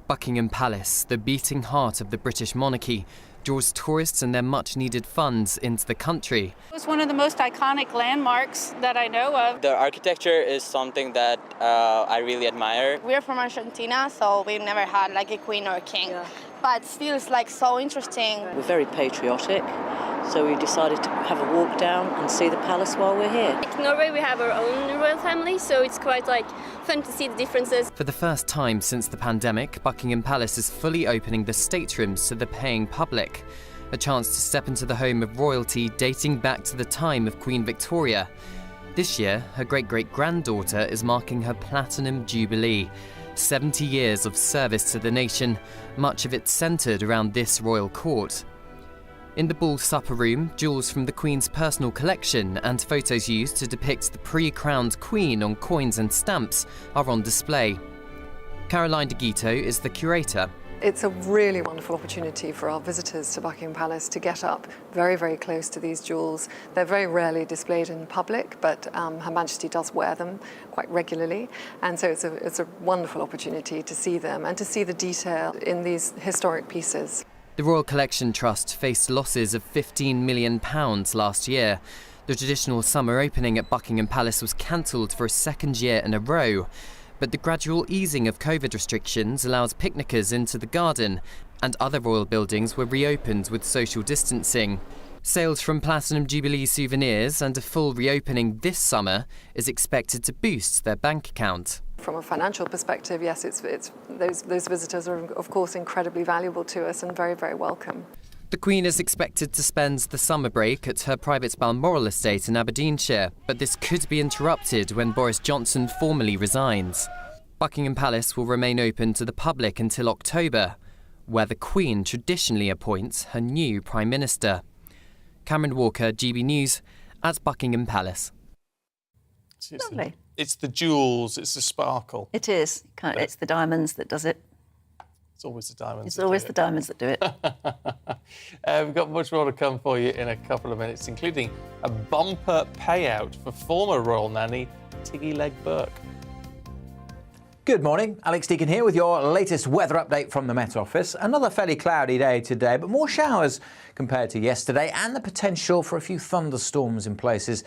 Buckingham Palace, the beating heart of the British monarchy, draws tourists and their much-needed funds into the country. It's one of the most iconic landmarks that I know of. The architecture is something that I really admire. We're from Argentina, so we've never had like a queen or a king. Yeah. But still, it's like so interesting. We're very patriotic, so we decided to have a walk down and see the palace while we're here. In Norway, we have our own royal family, so it's quite fun to see the differences. For the first time since the pandemic, Buckingham Palace is fully opening the staterooms to the paying public. A chance to step into the home of royalty dating back to the time of Queen Victoria. This year, her great-great-granddaughter is marking her Platinum Jubilee. 70 years of service to the nation, much of it centred around this royal court. In the ball supper room, jewels from the Queen's personal collection and photos used to depict the pre-crowned Queen on coins and stamps are on display. Caroline de Guito is the curator. It's a really wonderful opportunity for our visitors to Buckingham Palace to get up very, very close to these jewels. They're very rarely displayed in public, but Her Majesty does wear them quite regularly. And so it's a wonderful opportunity to see them and to see the detail in these historic pieces. The Royal Collection Trust faced losses of £15 million last year. The traditional summer opening at Buckingham Palace was cancelled for a second year in a row. But the gradual easing of COVID restrictions allows picnickers into the garden, and other royal buildings were reopened with social distancing. Sales from Platinum Jubilee souvenirs and a full reopening this summer is expected to boost their bank account. From a financial perspective, yes, it's those visitors are of course incredibly valuable to us and very, very welcome. The Queen is expected to spend the summer break at her private Balmoral estate in Aberdeenshire, but this could be interrupted when Boris Johnson formally resigns. Buckingham Palace will remain open to the public until October, where the Queen traditionally appoints her new Prime Minister. Cameron Walker, GB News, at Buckingham Palace. Lovely. It's the jewels, it's the sparkle. It is. It's the diamonds that does it. It's always the diamonds. It's always the diamonds that do it. We've got much more to come for you in a couple of minutes, including a bumper payout for former royal nanny Tiggy Leg Burke. Good morning, Alex Deakin here with your latest weather update from the Met Office. Another fairly cloudy day today, but more showers compared to yesterday and the potential for a few thunderstorms in places.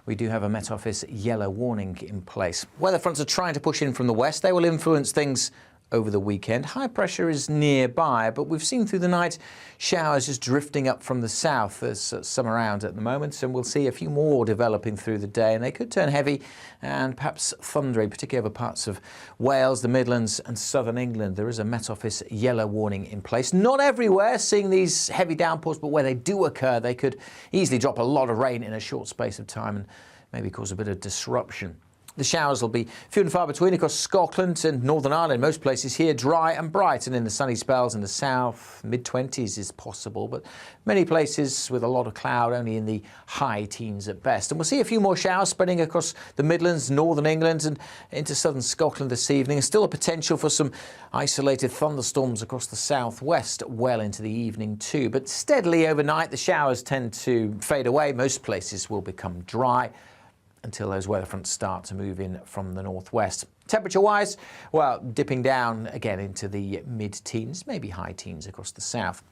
We do have a Met Office yellow warning in place. Weather fronts are trying to push in from the west. They will influence things over the weekend. High pressure is nearby, but we've seen through the night showers just drifting up from the south. There's some around at the moment, and we'll see a few more developing through the day, and they could turn heavy and perhaps thundery, particularly over parts of Wales, the Midlands and southern England. There is a Met Office yellow warning in place. Not everywhere seeing these heavy downpours, but where they do occur, they could easily drop a lot of rain in a short space of time and maybe cause a bit of disruption. The showers will be few and far between across Scotland and Northern Ireland. Most places here dry and bright, and in the sunny spells in the south, mid-20s is possible, but many places with a lot of cloud, only in the high teens at best. And we'll see a few more showers spreading across the Midlands, Northern England and into southern Scotland this evening. And still a potential for some isolated thunderstorms across the southwest well into the evening too. But steadily overnight, the showers tend to fade away. Most places will become dry until those weather fronts start to move in from the northwest. Temperature-wise, well, dipping down again into the mid-teens, maybe high teens across the south.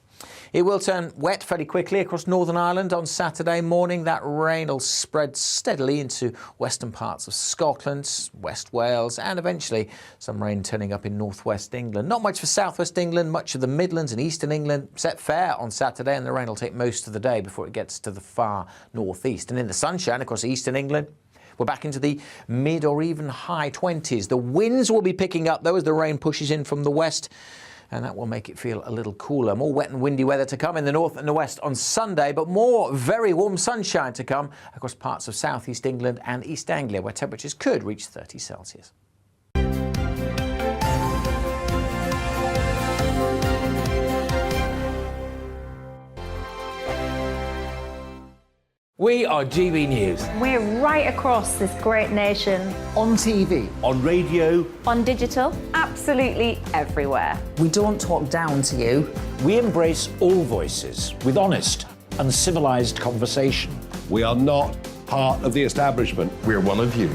It will turn wet fairly quickly across Northern Ireland on Saturday morning. That rain will spread steadily into western parts of Scotland, West Wales, and eventually some rain turning up in northwest England. Not much for southwest England, much of the Midlands and eastern England set fair on Saturday, and the rain will take most of the day before it gets to the far northeast. And in the sunshine across eastern England, we're back into the mid or even high 20s. The winds will be picking up, though, as the rain pushes in from the west, and that will make it feel a little cooler. More wet and windy weather to come in the north and the west on Sunday, but more very warm sunshine to come across parts of southeast England and East Anglia, where temperatures could reach 30 Celsius. We are GB News. We're right across this great nation. On TV. On radio. On digital. Absolutely everywhere. We don't talk down to you. We embrace all voices with honest and civilised conversation. We are not part of the establishment. We're one of you.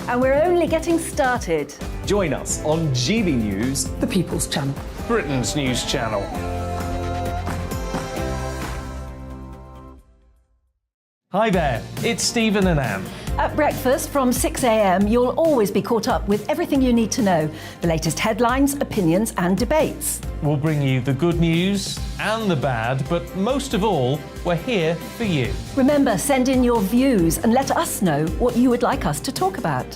And we're only getting started. Join us on GB News, the People's Channel. Britain's news channel. Hi there, it's Stephen and Anne. At breakfast from 6 a.m, you'll always be caught up with everything you need to know, the latest headlines, opinions and debates. We'll bring you the good news and the bad, but most of all, we're here for you. Remember, send in your views and let us know what you would like us to talk about.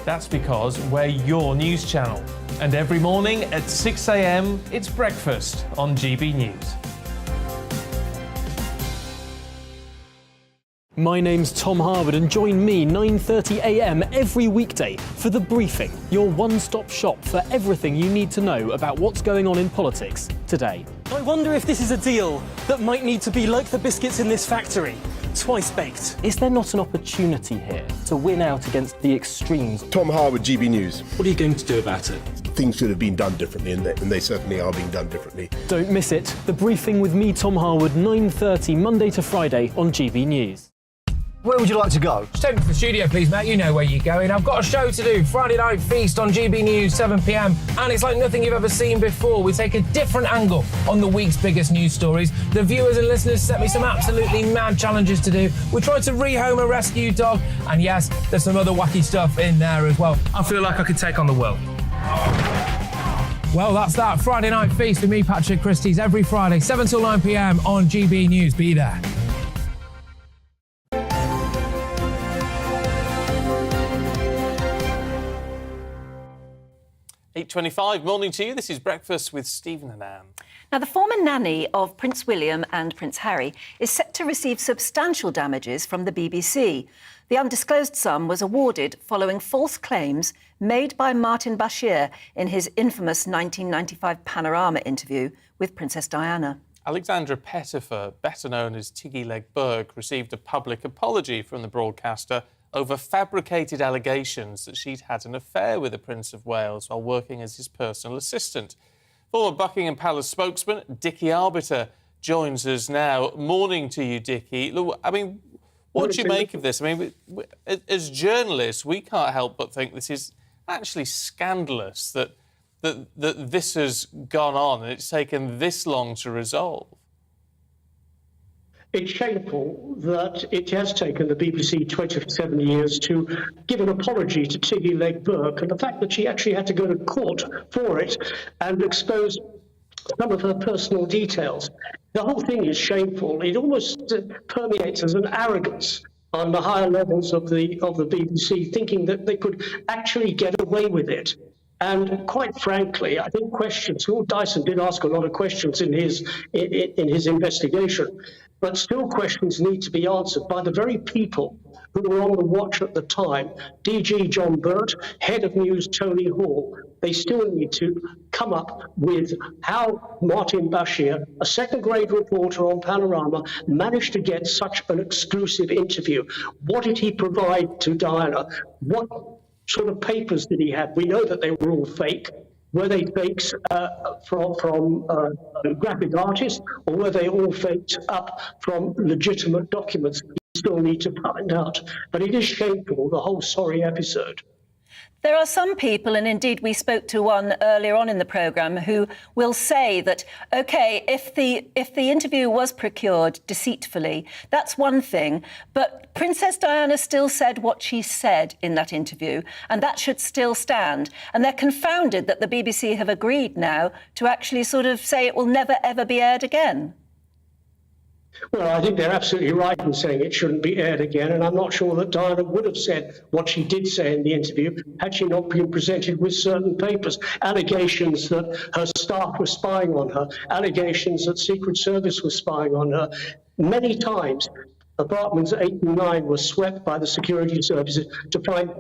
That's because we're your news channel. And every morning at 6 a.m, it's breakfast on GB News. My name's Tom Harwood and join me 9:30 a.m. every weekday for The Briefing, your one-stop shop for everything you need to know about what's going on in politics today. I wonder if this is a deal that might need to be like the biscuits in this factory, twice baked. Is there not an opportunity here to win out against the extremes? Tom Harwood, GB News. What are you going to do about it? Things should have been done differently, and they certainly are being done differently. Don't miss it. The Briefing with me, Tom Harwood, 9:30 Monday to Friday on GB News. Where would you like to go? Just take me to the studio, please, mate. You know where you're going. I've got a show to do. Friday Night Feast on GB News, 7 p.m. And it's like nothing you've ever seen before. We take a different angle on the week's biggest news stories. The viewers and listeners set me some absolutely mad challenges to do. We tried to rehome a rescue dog. And yes, there's some other wacky stuff in there as well. I feel like I could take on the world. Well, that's that. Friday Night Feast with me, Patrick Christie's, every Friday, 7 till 9 p.m. on GB News. Be there. 8:25, morning to you. This is Breakfast with Stephen and Anne. Now, the former nanny of Prince William and Prince Harry is set to receive substantial damages from the BBC. The undisclosed sum was awarded following false claims made by Martin Bashir in his infamous 1995 Panorama interview with Princess Diana. Alexandra Pettifer, better known as Tiggy Leg Burke, received a public apology from the broadcaster over fabricated allegations that she'd had an affair with the Prince of Wales while working as his personal assistant. Former Buckingham Palace spokesman Dickie Arbiter joins us now. Morning to you, Dickie. Look, I mean, what do you make of this? I mean, as journalists, we can't help but think this is actually scandalous that this has gone on and it's taken this long to resolve. It's shameful that it has taken the BBC 27 years to give an apology to Tiggy Leg Burke, and the fact that she actually had to go to court for it and expose some of her personal details. The whole thing is shameful. It almost permeates as an arrogance on the higher levels of the BBC, thinking that they could actually get away with it. And quite frankly, I think Lord Dyson did ask a lot of questions in his investigation, but still questions need to be answered by the very people who were on the watch at the time. DG John Burt, head of news Tony Hall, they still need to come up with how Martin Bashir, a second-grade reporter on Panorama, managed to get such an exclusive interview. What did he provide to Diana? What sort of papers did he have? We know that they were all fake. Were they fakes from graphic artists, or were they all faked up from legitimate documents? We still need to find out. But it is shameful, the whole sorry episode. There are some people, and indeed we spoke to one earlier on in the programme, who will say that, OK, if the interview was procured deceitfully, that's one thing, but Princess Diana still said what she said in that interview, and that should still stand. And they're confounded that the BBC have agreed now to actually sort of say it will never, ever be aired again. Well, I think they're absolutely right in saying it shouldn't be aired again, and I'm not sure that Diana would have said what she did say in the interview had she not been presented with certain papers, allegations that her staff were spying on her, allegations that Secret Service was spying on her. Many times, apartments 8 and 9 were swept by the security services to find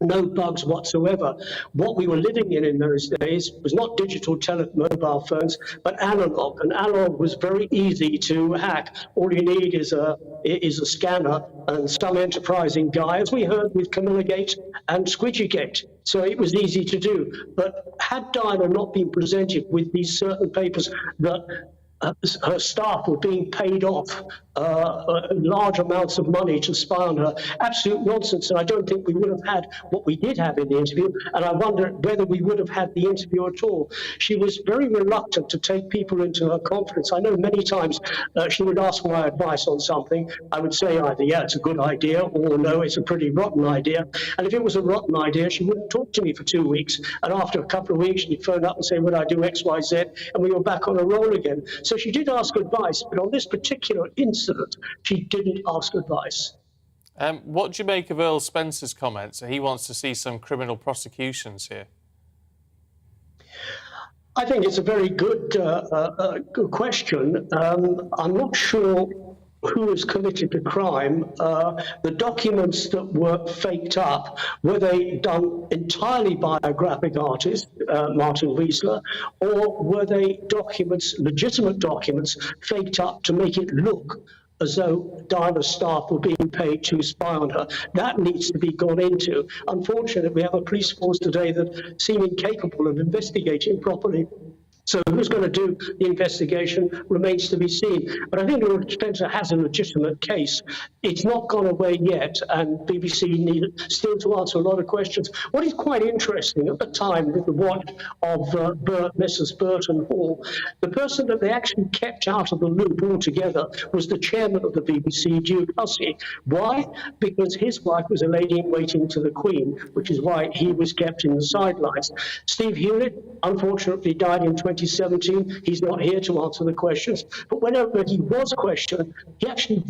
No bugs whatsoever. What we were living in those days was not digital mobile phones, but analog. And analog was very easy to hack. All you need is a scanner and some enterprising guy, as we heard with Camilla Gate and Squidgy Gate. So it was easy to do. But had Diana not been presented with these certain papers that her staff were being paid off large amounts of money to spy on her. Absolute nonsense, and I don't think we would have had what we did have in the interview, and I wonder whether we would have had the interview at all. She was very reluctant to take people into her confidence. I know many times she would ask my advice on something. I would say either, yeah, it's a good idea, or no, it's a pretty rotten idea. And if it was a rotten idea, she wouldn't talk to me for 2 weeks, and after a couple of weeks, she'd phone up and say, would I do X, Y, Z, and we were back on a roll again. So she did ask advice, but on this particular incident, she didn't ask advice. What do you make of Earl Spencer's comments? He wants to see some criminal prosecutions here. I think it's a very good question. I'm not sure who has committed the crime. The documents that were faked up, were they done entirely by a graphic artist, Martin Wiesler, or were they documents, legitimate documents, faked up to make it look as though Diana's staff were being paid to spy on her? That needs to be gone into. Unfortunately, we have a police force today that seem incapable of investigating properly. So who's going to do the investigation remains to be seen. But I think Lord Spencer has a legitimate case. It's not gone away yet, and BBC need still to answer a lot of questions. What is quite interesting, at the time, with the watch of Messrs. Burt and Hall, the person that they actually kept out of the loop altogether was the chairman of the BBC, Duke Hussey. Why? Because his wife was a lady-in-waiting to the Queen, which is why he was kept in the sidelines. Steve Hewlett, unfortunately, died in 2017. He's not here to answer the questions. But whenever he was questioned, he actually,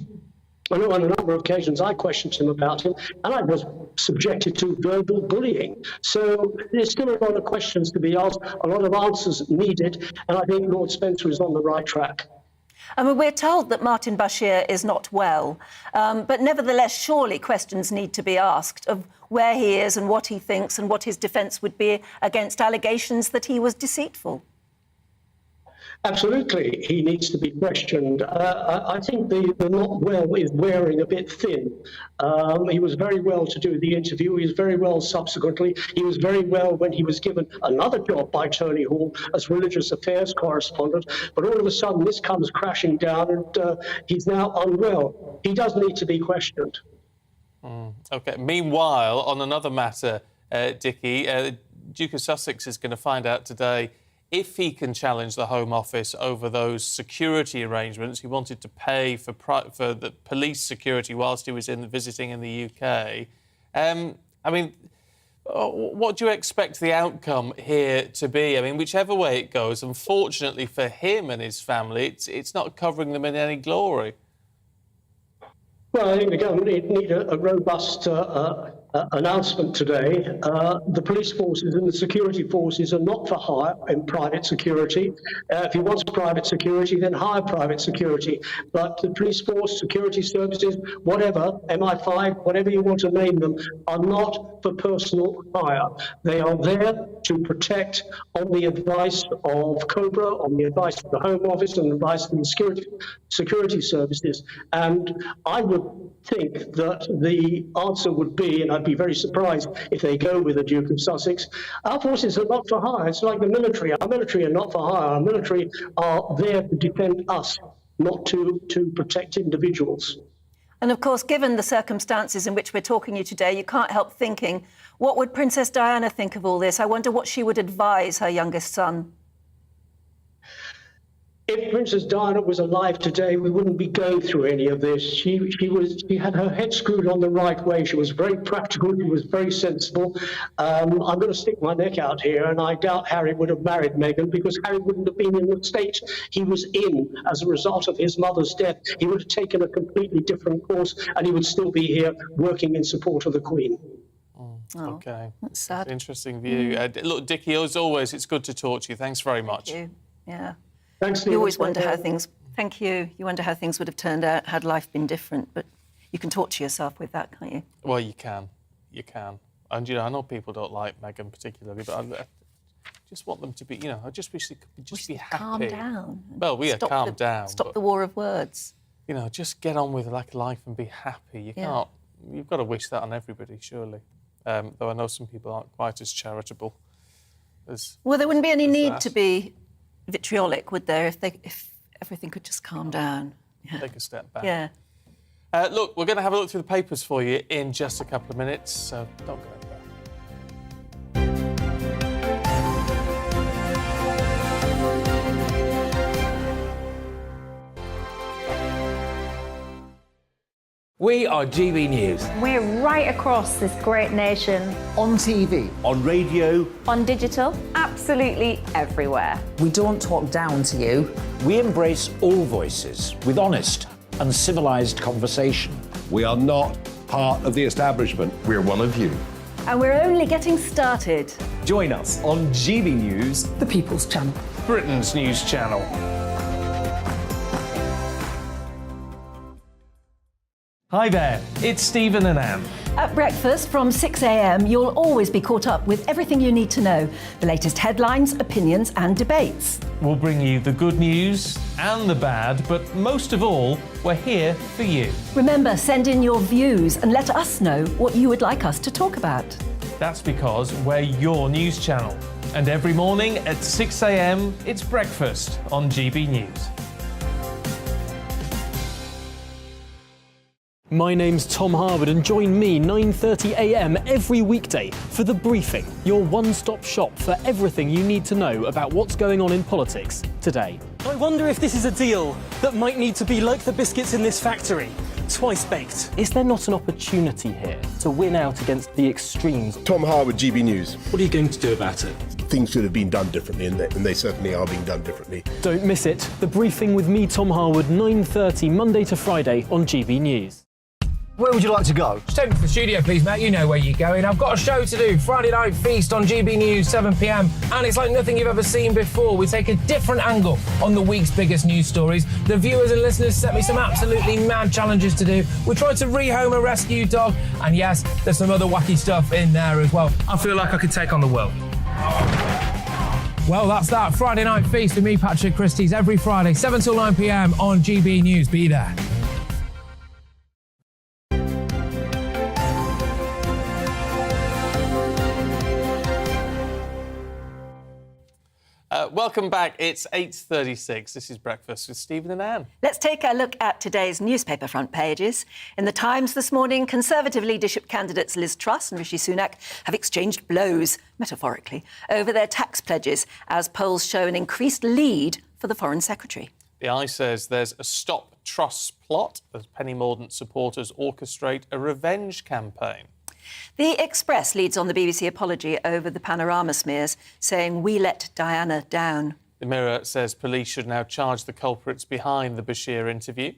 I know on a number of occasions I questioned him about him, and I was subjected to verbal bullying. So there's still a lot of questions to be asked, a lot of answers needed, and I think Lord Spencer is on the right track. I mean, we're told that Martin Bashir is not well, but nevertheless, surely questions need to be asked of where he is and what he thinks and what his defence would be against allegations that he was deceitful. Absolutely, he needs to be questioned. I think the not well is wearing a bit thin. He was very well to do the interview. He was very well subsequently. He was very well when he was given another job by Tony Hall as religious affairs correspondent. But all of a sudden, this comes crashing down, and he's now unwell. He does need to be questioned. OK. Meanwhile, on another matter, Dickie, Duke of Sussex is going to find out today if he can challenge the Home Office over those security arrangements. He wanted to pay for the police security whilst he was visiting in the UK. I mean, what do you expect the outcome here to be? I mean, whichever way it goes, unfortunately for him and his family, it's not covering them in any glory. Well, I think the government need a robust announcement today. The police forces and the security forces are not for hire in private security. If he wants private security, then hire private security. But the police force, security services, whatever, MI5, whatever you want to name them, are not for personal hire. They are there to protect on the advice of COBRA, on the advice of the Home Office, and the advice of the security services. And I would think that the answer would be, and I'd be very surprised if they go with the Duke of Sussex, our forces are not for hire. It's like the military. Our military are not for hire. Our military are there to defend us, not to protect individuals. And of course, given the circumstances in which we're talking to you today, you can't help thinking, what would Princess Diana think of all this? I wonder what she would advise her youngest son. If Princess Diana was alive today, we wouldn't be going through any of this. She had her head screwed on the right way. She was very practical. She was very sensible. I'm going to stick my neck out here, and I doubt Harry would have married Meghan, because Harry wouldn't have been in the state he was in as a result of his mother's death. He would have taken a completely different course, and he would still be here working in support of the Queen. OK. That's sad. Interesting view. Look, Dickie, as always, it's good to talk to you. Thanks very much. Thank you. Yeah. Thanks, Steve. You always wonder how things... Thank you. You wonder how things would have turned out had life been different, but you can talk to yourself with that, can't you? Well, you can. You can. And, you know, I know people don't like Meghan particularly, but I just want them to be, you know, I just wish they could just be happy. Calm down. Well, calm down. Stop the war of words. You know, just get on with like life and be happy. You can't. You've got to wish that on everybody, surely. Though I know some people aren't quite as charitable as. Well, there wouldn't be any need to be vitriolic, would there, if everything could just calm down? Take a step back. Yeah. Look, we're going to have a look through the papers for you in just a couple of minutes, so don't go anywhere. We are GB News. We're right across this great nation. On TV. On radio. On digital. Absolutely everywhere. We don't talk down to you. We embrace all voices with honest and civilised conversation. We are not part of the establishment. We're one of you. And we're only getting started. Join us on GB News, The People's Channel. Britain's news channel. Hi there, it's Stephen and Anne. At breakfast from 6 a.m, you'll always be caught up with everything you need to know, the latest headlines, opinions and debates. We'll bring you the good news and the bad, but most of all, we're here for you. Remember, send in your views and let us know what you would like us to talk about. That's because we're your news channel. And every morning at 6 a.m, it's breakfast on GB News. My name's Tom Harwood and join me 9:30 a.m. every weekday for The Briefing, your one-stop shop for everything you need to know about what's going on in politics today. I wonder if this is a deal that might need to be like the biscuits in this factory, twice baked. Is there not an opportunity here to win out against the extremes? Tom Harwood, GB News. What are you going to do about it? Things should have been done differently, and they certainly are being done differently. Don't miss it. The Briefing with me, Tom Harwood, 9:30 Monday to Friday on GB News. Where would you like to go? Just take me to the studio, please, mate. You know where you're going. I've got a show to do. Friday Night Feast on GB News, 7 p.m. And it's like nothing you've ever seen before. We take a different angle on the week's biggest news stories. The viewers and listeners set me some absolutely mad challenges to do. We tried to rehome a rescue dog. And yes, there's some other wacky stuff in there as well. I feel like I could take on the world. Well, that's that. Friday Night Feast with me, Patrick Christie's, every Friday, 7 till 9 p.m. on GB News. Be there. Welcome back. It's 8:36. This is Breakfast with Stephen and Anne. Let's take a look at today's newspaper front pages. In the Times this morning, Conservative leadership candidates Liz Truss and Rishi Sunak have exchanged blows, metaphorically, over their tax pledges as polls show an increased lead for the Foreign Secretary. The Eye says there's a Stop Truss plot as Penny Mordaunt supporters orchestrate a revenge campaign. The Express leads on the BBC apology over the Panorama smears, saying we let Diana down. The Mirror says police should now charge the culprits behind the Bashir interview.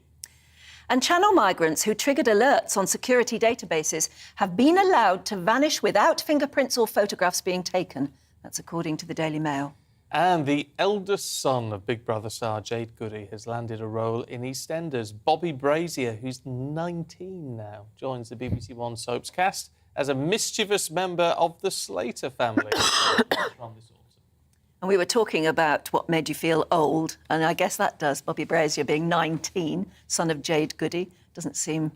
And Channel migrants who triggered alerts on security databases have been allowed to vanish without fingerprints or photographs being taken. That's according to the Daily Mail. And the eldest son of Big Brother star Jade Goody has landed a role in EastEnders. Bobby Brazier, who's 19 now, joins the BBC One soaps cast as a mischievous member of the Slater family. And we were talking about what made you feel old, and I guess that does. Bobby Brazier being 19, son of Jade Goody, doesn't seem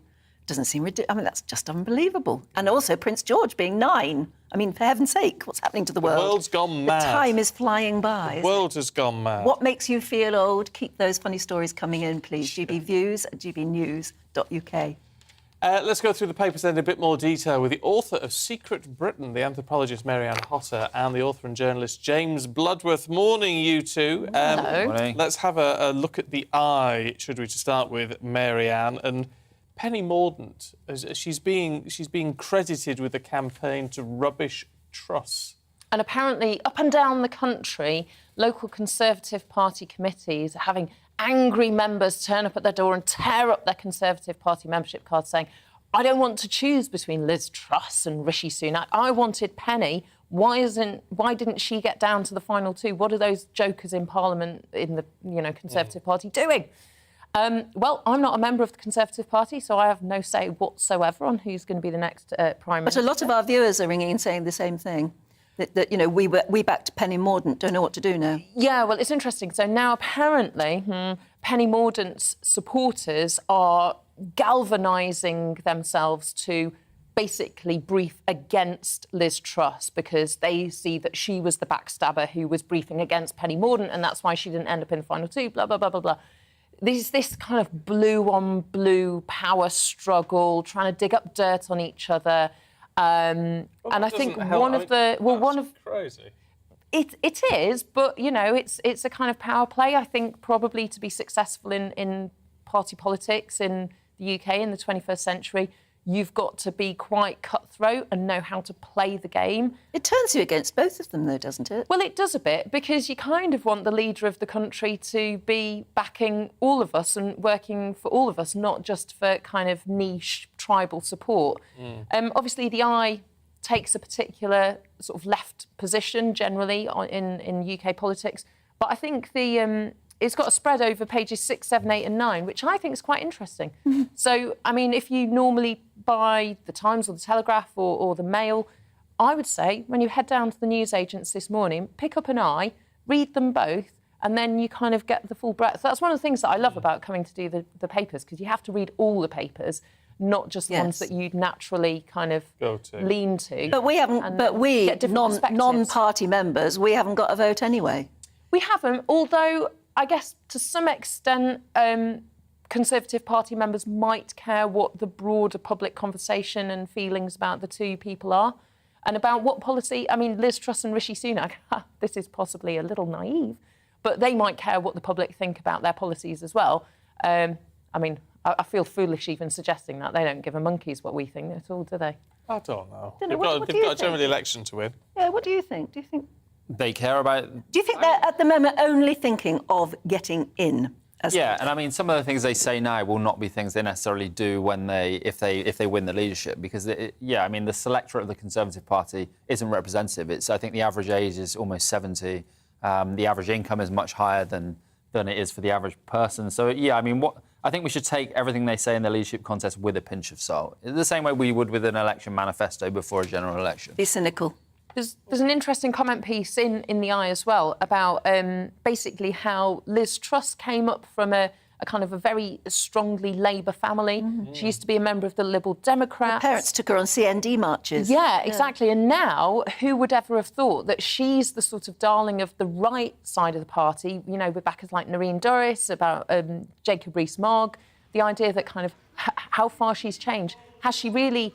ridiculous. I mean, that's just unbelievable. And also Prince George being 9. I mean, for heaven's sake, what's happening to the world? The world's gone mad. The time is flying by. The world has gone mad. What makes you feel old? Keep those funny stories coming in, please. gbviews@gbnews.uk. Let's go through the papers then in a bit more detail with the author of Secret Britain, the anthropologist Mary-Anne Hotter, and the author and journalist James Bloodworth. Morning, you two. Hello. Morning. Let's have a look at the Eye, should we, to start with, Mary-Anne. And Penny Mordaunt, she's being credited with a campaign to rubbish Truss. And apparently, up and down the country, local Conservative Party committees are having angry members turn up at their door and tear up their Conservative Party membership cards saying, I don't want to choose between Liz Truss and Rishi Sunak. I wanted Penny. Why didn't she get down to the final two? What are those jokers in Parliament in the Conservative Party doing? Well, I'm not a member of the Conservative Party, so I have no say whatsoever on who's going to be the next Prime Minister. But a lot of our viewers are ringing and saying the same thing. That you know, we backed Penny Mordaunt, don't know what to do now. Yeah, well, it's interesting. So now apparently Penny Mordaunt's supporters are galvanising themselves to basically brief against Liz Truss because they see that she was the backstabber who was briefing against Penny Mordaunt, and that's why she didn't end up in the final two, blah, blah, blah, blah, blah. There's this kind of blue-on-blue power struggle, trying to dig up dirt on each other. And I think crazy. It is, but you know, it's a kind of power play. I think probably to be successful in party politics in the UK in the 21st century, you've got to be quite cutthroat and know how to play the game. It turns you against both of them, though, doesn't it? Well, it does a bit, because you kind of want the leader of the country to be backing all of us and working for all of us, not just for kind of niche tribal support. Obviously, the Eye takes a particular sort of left position generally in UK politics, but I think it's got a spread over pages 6, 7, 8 and 9, which I think is quite interesting. So, I mean, if you normally buy the Times or the Telegraph or the Mail, I would say when you head down to the newsagents this morning, pick up an Eye, read them both, and then you kind of get the full breadth. That's one of the things that I love about coming to do the papers, because you have to read all the papers, not just the ones that you'd naturally kind of lean to. But we haven't. But we non-party members, we haven't got a vote anyway. We haven't, although I guess to some extent, Conservative Party members might care what the broader public conversation and feelings about the two people are, and about what policy. I mean, Liz Truss and Rishi Sunak, this is possibly a little naive, but they might care what the public think about their policies as well. I mean, I feel foolish even suggesting that. They don't give a monkeys what we think at all, do they? I don't know. They've got a general election to win. Yeah, what do you think? Do you think they care about? Do you think they're at the moment only thinking of getting in? Yeah, and I mean, some of the things they say now will not be things they necessarily do when if they win the leadership, because I mean, the selectorate of the Conservative Party isn't representative. I think the average age is almost 70. The average income is much higher than it is for the average person. So I mean, I think we should take everything they say in the leadership contest with a pinch of salt, the same way we would with an election manifesto before a general election. Be cynical. There's an interesting comment piece in the Eye as well about basically how Liz Truss came up from a kind of a very strongly Labour family. She used to be a member of the Liberal Democrats. Her parents took her on CND marches. Yeah, exactly. And now, who would ever have thought that she's the sort of darling of the right side of the party, you know, with backers like Noreen Doris, about Jacob Rees-Mogg, the idea that kind of how far she's changed. Has she really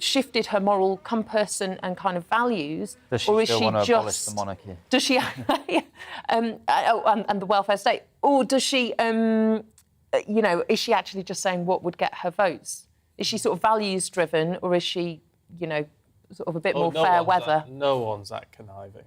shifted her moral compass and kind of values? Does she still want to abolish the monarchy? Does she... and the welfare state. Or does she, you know, is she actually just saying what would get her votes? Is she sort of values-driven, or is she, you know, sort of a bit more fair weather? No one's that conniving.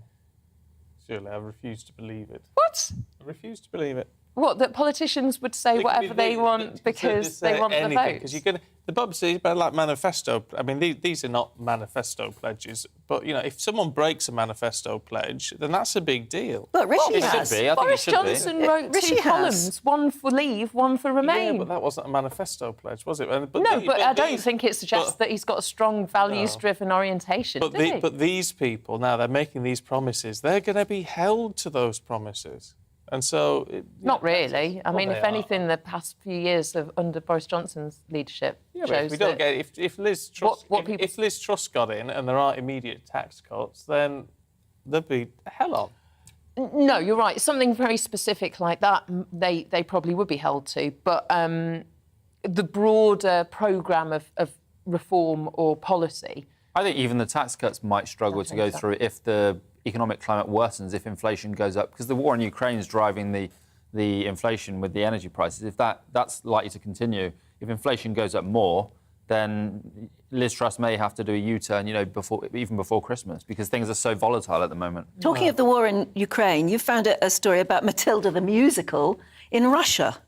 Surely, I refuse to believe it. What? I refuse to believe it. What, that politicians would say whatever they want because they want the vote? Because you're going to... The BBC, like manifesto... I mean, these are not manifesto pledges, but, you know, if someone breaks a manifesto pledge, then that's a big deal. But Rishi has. It should be. I think Boris it should Johnson be. wrote two columns, one for Leave, one for Remain. Yeah, but that wasn't a manifesto pledge, was it? But I don't think it suggests that he's got a strong values-driven orientation, But these people, now, they're making these promises. They're going to be held to those promises. And so... Not really. I mean, if anything, the past few years under Boris Johnson's leadership shows that... If Liz Truss got in and there aren't immediate tax cuts, then there'd be hell on. No, you're right. Something very specific like that, they probably would be held to. But the broader programme of reform or policy... I think even the tax cuts might struggle to go through if the economic climate worsens, if inflation goes up, because the war in Ukraine is driving the inflation with the energy prices. If that's likely to continue, if inflation goes up more, then Liz Truss may have to do a U-turn, you know, even before Christmas, because things are so volatile at the moment. Talking of the war in Ukraine, you found a story about Matilda the musical in Russia.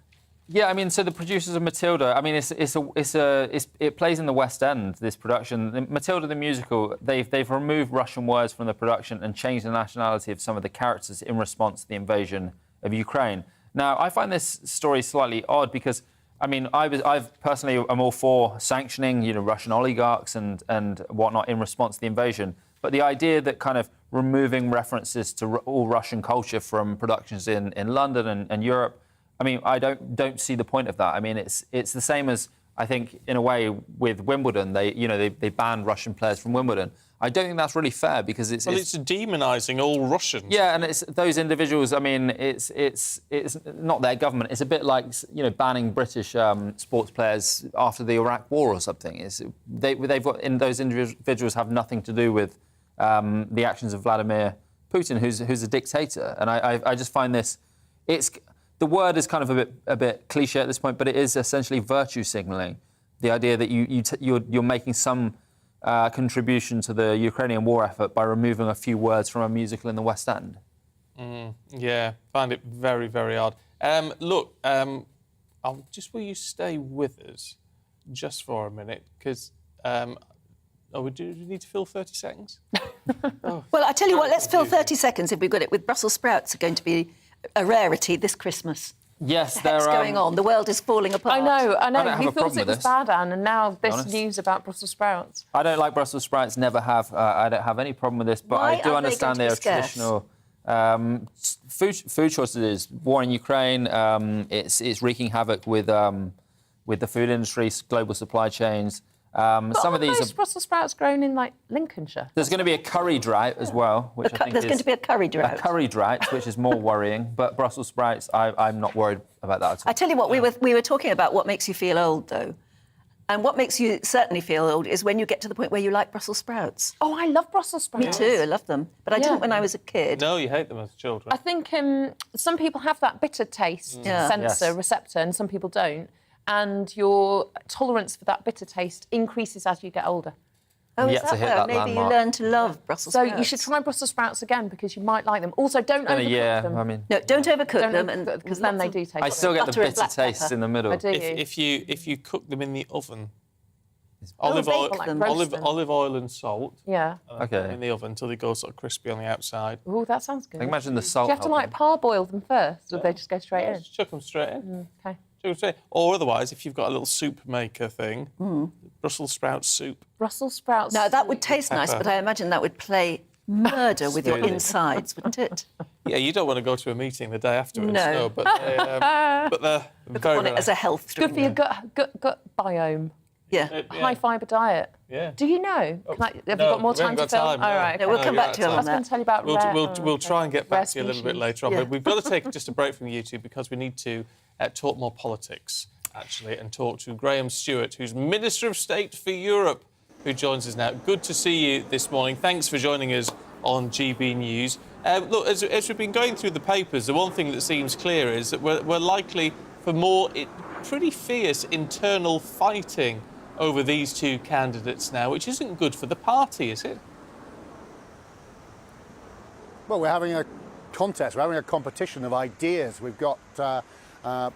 Yeah, I mean, so the producers of Matilda, I mean, it plays in the West End, this production. Matilda the musical, they've removed Russian words from the production and changed the nationality of some of the characters in response to the invasion of Ukraine. Now, I find this story slightly odd because, I mean, I've personally am all for sanctioning, Russian oligarchs and whatnot in response to the invasion. But the idea that kind of removing references to all Russian culture from productions in London and Europe, I mean, I don't see the point of that. I mean, it's the same as, I think, in a way, with Wimbledon. They banned Russian players from Wimbledon. I don't think that's really fair because it's demonising all Russians. Yeah, and it's those individuals. I mean, it's not their government. It's a bit like banning British sports players after the Iraq War or something. They've got those individuals have nothing to do with the actions of Vladimir Putin, who's a dictator. And I just find this. The word is kind of a bit cliche at this point, but it is essentially virtue signalling. The idea that you're making some contribution to the Ukrainian war effort by removing a few words from a musical in the West End. Yeah, find it very, very odd. Look, will you stay with us just for a minute? Because, do we need to fill 30 seconds? Well, I tell you what, let's fill 30 seconds if we've got it. With Brussels sprouts are going to be a rarity this Christmas. Yes, what's going on? The world is falling apart. I know. You thought it was bad, Anne, and now this news about Brussels sprouts. I don't like Brussels sprouts. Never have. I don't have any problem with this, but I do understand they are traditional food shortages. War in Ukraine. It's wreaking havoc with the food industry, global supply chains. Some of these are Brussels sprouts grown in Lincolnshire. There's going to be a curry drought as well, which I think there's going to be a curry drought. A curry drought, which is more worrying. But Brussels sprouts, I'm not worried about that at all. I tell you what, we were talking about what makes you feel old, though. And what makes you certainly feel old is when you get to the point where you like Brussels sprouts. Oh, I love Brussels sprouts. Me too, I love them. But I didn't when I was a kid. No, you hate them as children. I think some people have that bitter taste receptor, and some people don't. And your tolerance for that bitter taste increases as you get older. Oh, is that where maybe you learn to love Brussels sprouts? So you should try Brussels sprouts again because you might like them. Also, don't overcook them. I mean, no, don't overcook them, because then they do taste. I still get the bitter taste in the middle. I do. If you cook them in the oven, olive oil and salt. Yeah. In the oven until they go sort of crispy on the outside. Oh, that sounds good. Imagine the salt. Do you have to parboil them first, or they just go straight in? Just chuck them straight in. Okay. Or otherwise, if you've got a little soup maker thing, Brussels sprout soup. Brussels sprouts. Now, that would taste nice, but I imagine that would play murder with your insides, wouldn't it? Yeah, you don't want to go to a meeting the day afterwards. No. But they're very on it as a health It's good for your gut biome. Yeah. High fibre diet. Yeah. Do you know? Have you got more time to film? All right. No, we'll come back to you on I was going to tell you about We'll try and get back to you a little bit later on. Yeah. But we've got to take just a break from YouTube because we need to talk more politics, actually, and talk to Graham Stewart, who's Minister of State for Europe, who joins us now. Good to see you this morning. Thanks for joining us on GB News. Look, as we've been going through the papers, the one thing that seems clear is that we're likely for more pretty fierce internal fighting over these two candidates now, which isn't good for the party, is it? Well, we're having a contest, we're having a competition of ideas. We've got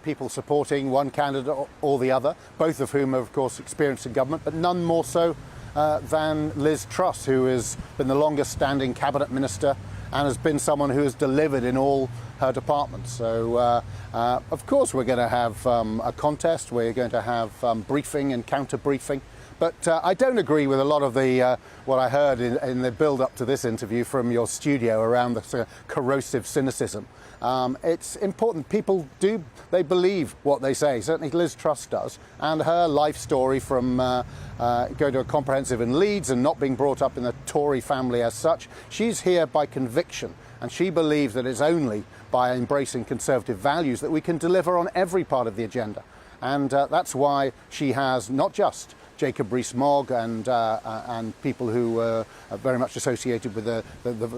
people supporting one candidate or the other, both of whom are, of course, experienced in government, but none more so than Liz Truss, who has been the longest-standing cabinet minister and has been someone who has delivered in all her departments. So, of course, we're going to have a contest. We're going to have briefing and counter-briefing. But I don't agree with a lot of the what I heard in the build-up to this interview from your studio around the sort of corrosive cynicism. It's important. People they believe what they say. Certainly Liz Truss does. And her life story from going to a comprehensive in Leeds and not being brought up in the Tory family as such, she's here by conviction. And she believes that it's only by embracing conservative values that we can deliver on every part of the agenda. And that's why she has not just Jacob Rees-Mogg and people who are very much associated with the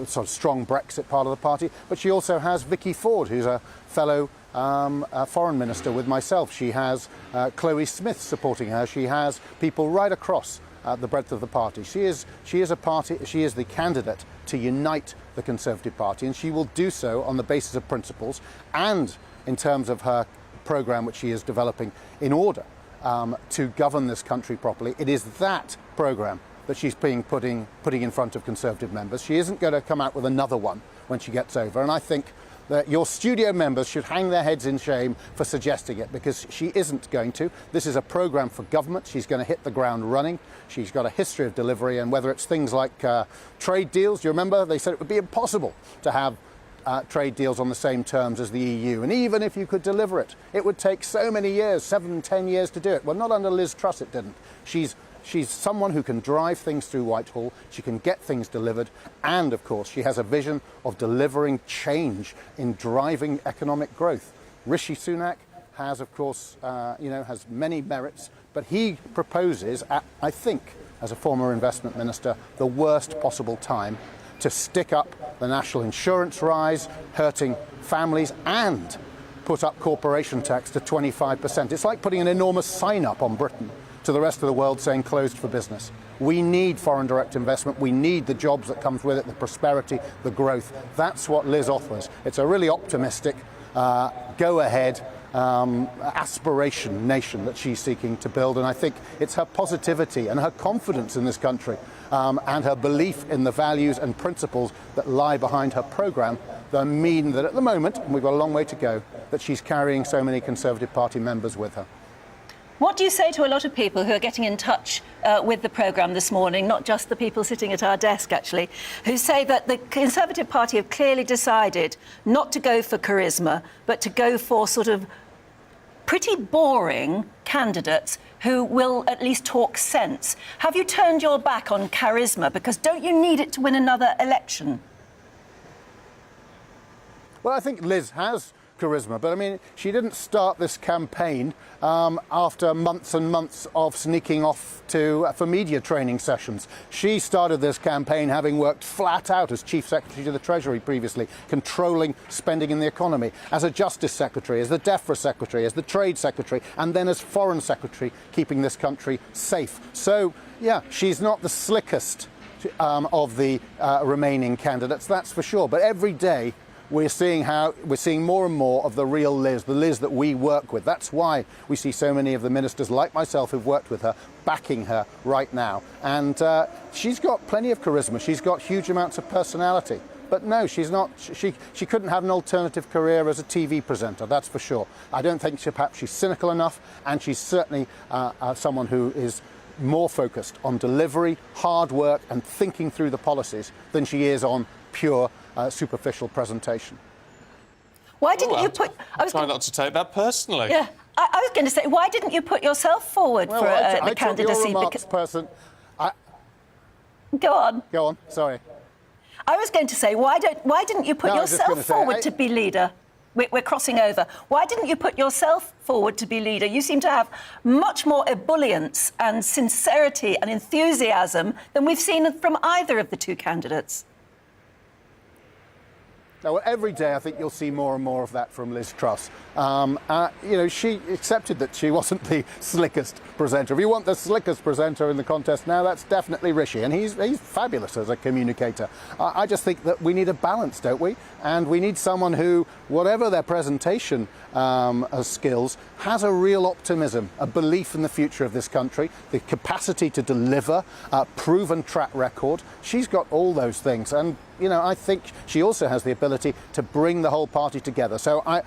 sort of strong Brexit part of the party, but she also has Vicky Ford, who's a fellow foreign minister with myself. She has Chloe Smith supporting her. She has people right across the breadth of the party. She is the candidate to unite the Conservative Party, and she will do so on the basis of principles and in terms of her programme which she is developing in order to govern this country properly. It is that programme that she's putting in front of Conservative members. She isn't going to come out with another one when she gets over, and I think that your studio members should hang their heads in shame for suggesting it, because she isn't going to. This is a programme for government. She's going to hit the ground running. She's got a history of delivery, and whether it's things like trade deals, do you remember they said it would be impossible to have trade deals on the same terms as the EU, and even if you could deliver it, it would take so many years, 7-10 years to do it. Well, not under Liz Truss it didn't. She's someone who can drive things through Whitehall, she can get things delivered, and of course she has a vision of delivering change in driving economic growth. Rishi Sunak has, of course, has many merits, but he proposes, I think, as a former investment minister, the worst possible time to stick up the national insurance rise, hurting families, and put up corporation tax to 25%. It's like putting an enormous sign up on Britain to the rest of the world saying closed for business. We need foreign direct investment. We need the jobs that comes with it, the prosperity, the growth. That's what Liz offers. It's a really optimistic, go-ahead, aspiration nation that she's seeking to build, and I think it's her positivity and her confidence in this country and her belief in the values and principles that lie behind her programme that mean that at the moment, and we've got a long way to go, that she's carrying so many Conservative Party members with her. What do you say to a lot of people who are getting in touch with the programme this morning, not just the people sitting at our desk, actually, who say that the Conservative Party have clearly decided not to go for charisma, but to go for sort of pretty boring candidates who will at least talk sense? Have you turned your back on charisma? Because don't you need it to win another election? Well, I think Liz has charisma, but I mean, she didn't start this campaign after months and months of sneaking off for media training sessions. She started this campaign having worked flat out as Chief Secretary to the Treasury previously, controlling spending in the economy, as a Justice Secretary, as the DEFRA Secretary, as the Trade Secretary, and then as Foreign Secretary, keeping this country safe. So, yeah, she's not the slickest of the remaining candidates, that's for sure, but every day we're seeing more and more of the real Liz, the Liz that we work with. That's why we see so many of the ministers like myself who've worked with her backing her right now. And she's got plenty of charisma. She's got huge amounts of personality. But no, she's not. She couldn't have an alternative career as a TV presenter, that's for sure. I don't think perhaps she's cynical enough, and she's certainly someone who is more focused on delivery, hard work, and thinking through the policies than she is on pure superficial presentation. Why didn't you put... Try not to take that personally. Yeah, I was going to say, why didn't you put yourself forward for the candidacy? Go on. Go on, sorry. I was going to say, why didn't you put yourself forward to be leader? We're crossing over. Why didn't you put yourself forward to be leader? You seem to have much more ebullience and sincerity and enthusiasm than we've seen from either of the two candidates. Now, every day I think you'll see more and more of that from Liz Truss. She accepted that she wasn't the slickest presenter. If you want the slickest presenter in the contest now, that's definitely Rishi, and he's fabulous as a communicator. I just think that we need a balance, don't we? And we need someone who, whatever their presentation skills, has a real optimism, a belief in the future of this country, the capacity to deliver, proven track record. She's got all those things, and I think she also has the ability to bring the whole party together. So I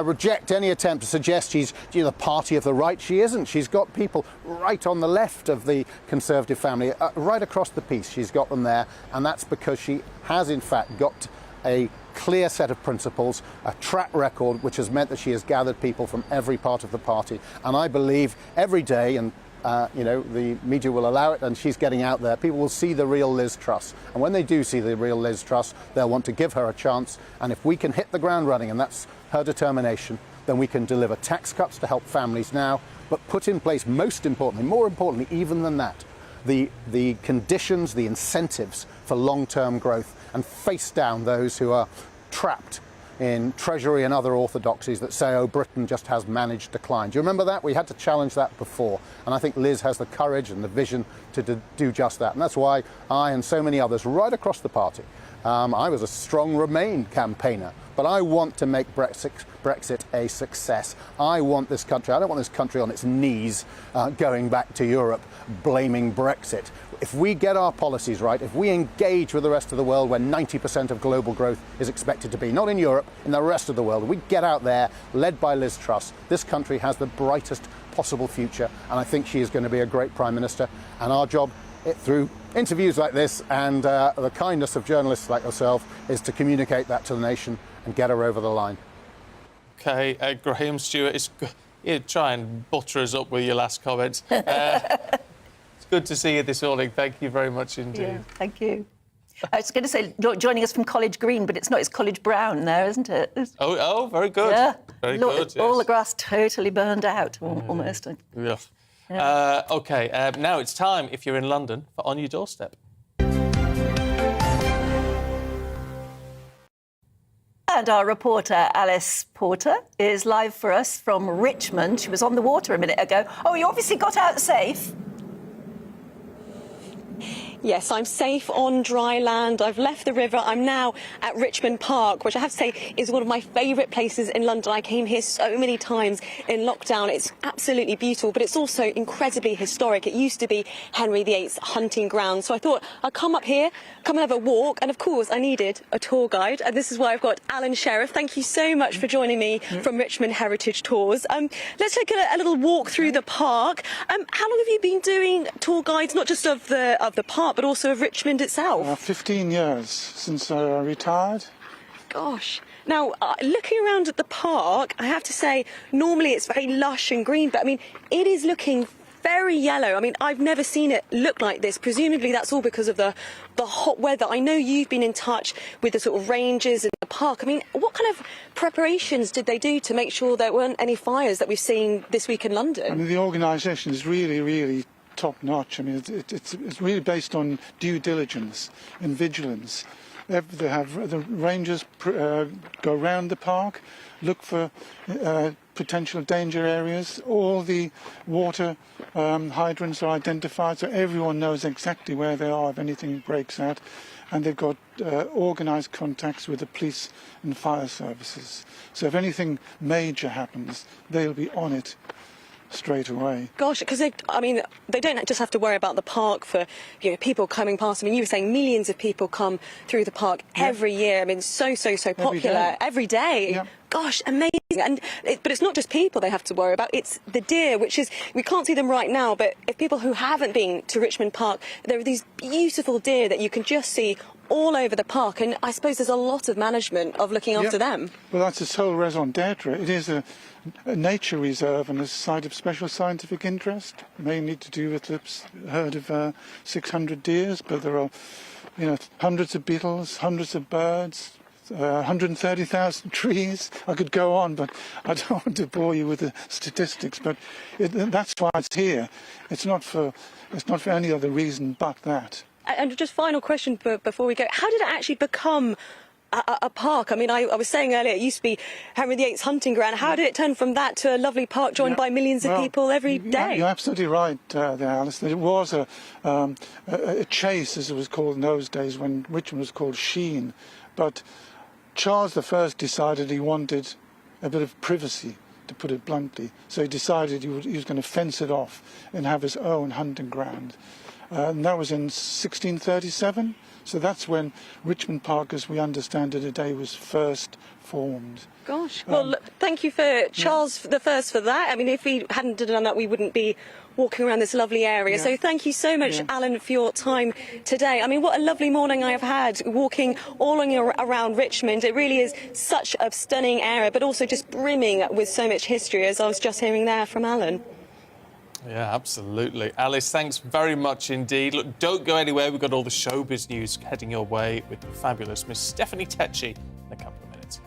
reject any attempt to suggest she's the party of the right. She isn't. She's got people right on the left of the Conservative family, right across the piece. She's got them there, and that's because she has, in fact, got a clear set of principles, a track record, which has meant that she has gathered people from every part of the party. And I believe every day, and the media will allow it, and she's getting out there, people will see the real Liz Truss. And when they do see the real Liz Truss, they'll want to give her a chance. And if we can hit the ground running, and that's her determination, then we can deliver tax cuts to help families now, but put in place, more importantly even than that, the conditions, the incentives for long-term growth, and face down those who are trapped in Treasury and other orthodoxies that say, oh, Britain just has managed decline. Do you remember that? We had to challenge that before. And I think Liz has the courage and the vision to do just that. And that's why I and so many others right across the party I was a strong Remain campaigner, but I want to make Brexit a success. I want this country, I don't want this country on its knees going back to Europe, blaming Brexit. If we get our policies right, if we engage with the rest of the world where 90% of global growth is expected to be, not in Europe, in the rest of the world, we get out there, led by Liz Truss, this country has the brightest possible future, and I think she is going to be a great Prime Minister. And our job, through interviews like this and the kindness of journalists like yourself, is to communicate that to the nation and get her over the line. OK, Graham Stewart, try and butter us up with your last comments. It's good to see you this morning. Thank you very much indeed. Yeah, thank you. I was going to say, joining us from College Green, but it's not. It's College Brown there, isn't it? Oh, very good. Yeah. Very Look, good, all yes. the grass totally burned out, almost. Yeah. Yeah. OK, now it's time, if you're in London, for On Your Doorstep. And our reporter, Alice Porter, is live for us from Richmond. She was on the water a minute ago. Oh, you obviously got out safe. Yes, I'm safe on dry land. I've left the river. I'm now at Richmond Park, which I have to say is one of my favourite places in London. I came here so many times in lockdown. It's absolutely beautiful, but it's also incredibly historic. It used to be Henry VIII's hunting ground. So I thought I'd come up here, come and have a walk. And of course, I needed a tour guide. And this is why I've got Alan Sheriff. Thank you so much for joining me from Richmond Heritage Tours. Let's take a little walk through the park. How long have you been doing tour guides, not just of the park, but also of Richmond itself? 15 years since I retired. Gosh. Now, looking around at the park, I have to say, normally it's very lush and green, but I mean, it is looking very yellow. I mean, I've never seen it look like this. Presumably that's all because of the hot weather. I know you've been in touch with the sort of rangers in the park. I mean, what kind of preparations did they do to make sure there weren't any fires that we've seen this week in London? I mean, the organisation is really top-notch. I mean, it's really based on due diligence and vigilance. They have the rangers go around the park, look for potential danger areas. All the water hydrants are identified, so everyone knows exactly where they are if anything breaks out. And they've got organised contacts with the police and fire services. So if anything major happens, they'll be on it straight away. Gosh, because they don't just have to worry about the park for people coming past. I mean, you were saying millions of people come through the park every year. I mean, so popular every day. Yeah. Gosh, amazing. But it's not just people they have to worry about. It's the deer, which is, we can't see them right now, but if people who haven't been to Richmond Park, there are these beautiful deer that you can just see all over the park, and I suppose there's a lot of management of looking after them. Well, that's the sole raison d'etre. It is a nature reserve and a site of special scientific interest, mainly to do with the herd of 600 deers, but there are hundreds of beetles, hundreds of birds, 130,000 trees. I could go on, but I don't want to bore you with the statistics. But that's why it's here. It's not for any other reason but that. And just final question before we go: how did it actually become a park? I mean, I was saying earlier it used to be Henry VIII's hunting ground. How did it turn from that to a lovely park joined by millions of people every day? You're absolutely right there, Alice. It was a chase, as it was called in those days when Richmond was called Sheen. But Charles I decided he wanted a bit of privacy, to put it bluntly. So he decided he was going to fence it off and have his own hunting ground. And that was in 1637. So that's when Richmond Park, as we understand it today, was first formed. Gosh. Well, thank you for Charles I for that. I mean, if we hadn't done that, we wouldn't be walking around this lovely area. So thank you so much, Alan, for your time today. I mean, what a lovely morning I have had walking all around Richmond. It really is such a stunning area, but also just brimming with so much history, as I was just hearing there from Alan. Yeah, absolutely. Alice, thanks very much indeed. Look, don't go anywhere. We've got all the showbiz news heading your way with the fabulous Miss Stephanie Tetchy in a couple of minutes.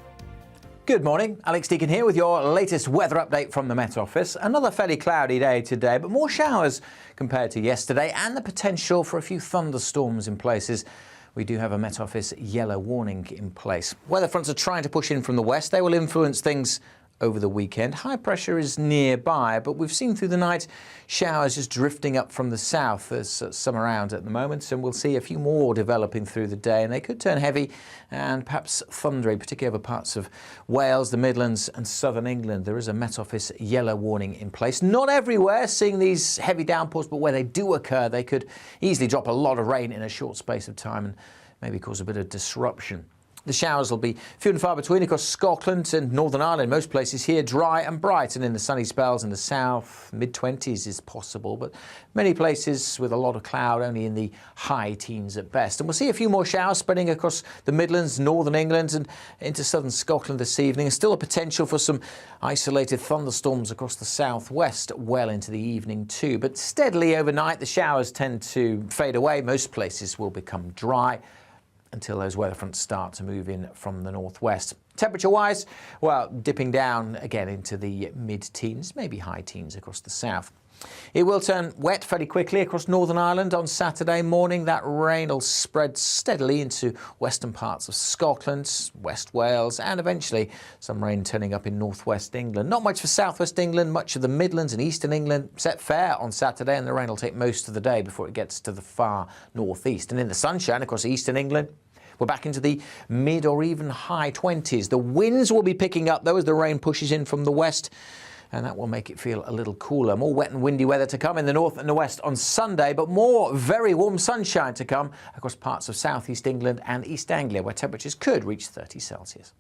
Good morning, Alex Deakin here with your latest weather update from the Met Office. Another fairly cloudy day today, but more showers compared to yesterday and the potential for a few thunderstorms in places. We do have a Met Office yellow warning in place. Weather fronts are trying to push in from the west. They will influence things over the weekend. High pressure is nearby, but we've seen through the night showers just drifting up from the south. There's some around at the moment, and we'll see a few more developing through the day, and they could turn heavy and perhaps thundery, particularly over parts of Wales, the Midlands and southern England. There is a Met Office yellow warning in place. Not everywhere seeing these heavy downpours, but where they do occur, they could easily drop a lot of rain in a short space of time and maybe cause a bit of disruption. The showers will be few and far between across Scotland and Northern Ireland. Most places here dry and bright, and in the sunny spells in the south, mid-20s is possible, but many places with a lot of cloud, only in the high teens at best. And we'll see a few more showers spreading across the Midlands, Northern England and into southern Scotland this evening. And still a potential for some isolated thunderstorms across the southwest well into the evening too. But steadily overnight, the showers tend to fade away. Most places will become dry until those weather fronts start to move in from the northwest. Temperature-wise, well, dipping down again into the mid-teens, maybe high teens across the south. It will turn wet fairly quickly across Northern Ireland on Saturday morning. That rain will spread steadily into western parts of Scotland, West Wales, and eventually some rain turning up in northwest England. Not much for southwest England, much of the Midlands and eastern England set fair on Saturday, and the rain will take most of the day before it gets to the far northeast. And in the sunshine across eastern England, we're back into the mid or even high 20s. The winds will be picking up though as the rain pushes in from the west, and that will make it feel a little cooler. More wet and windy weather to come in the north and the west on Sunday, but more very warm sunshine to come across parts of southeast England and East Anglia, where temperatures could reach 30 Celsius.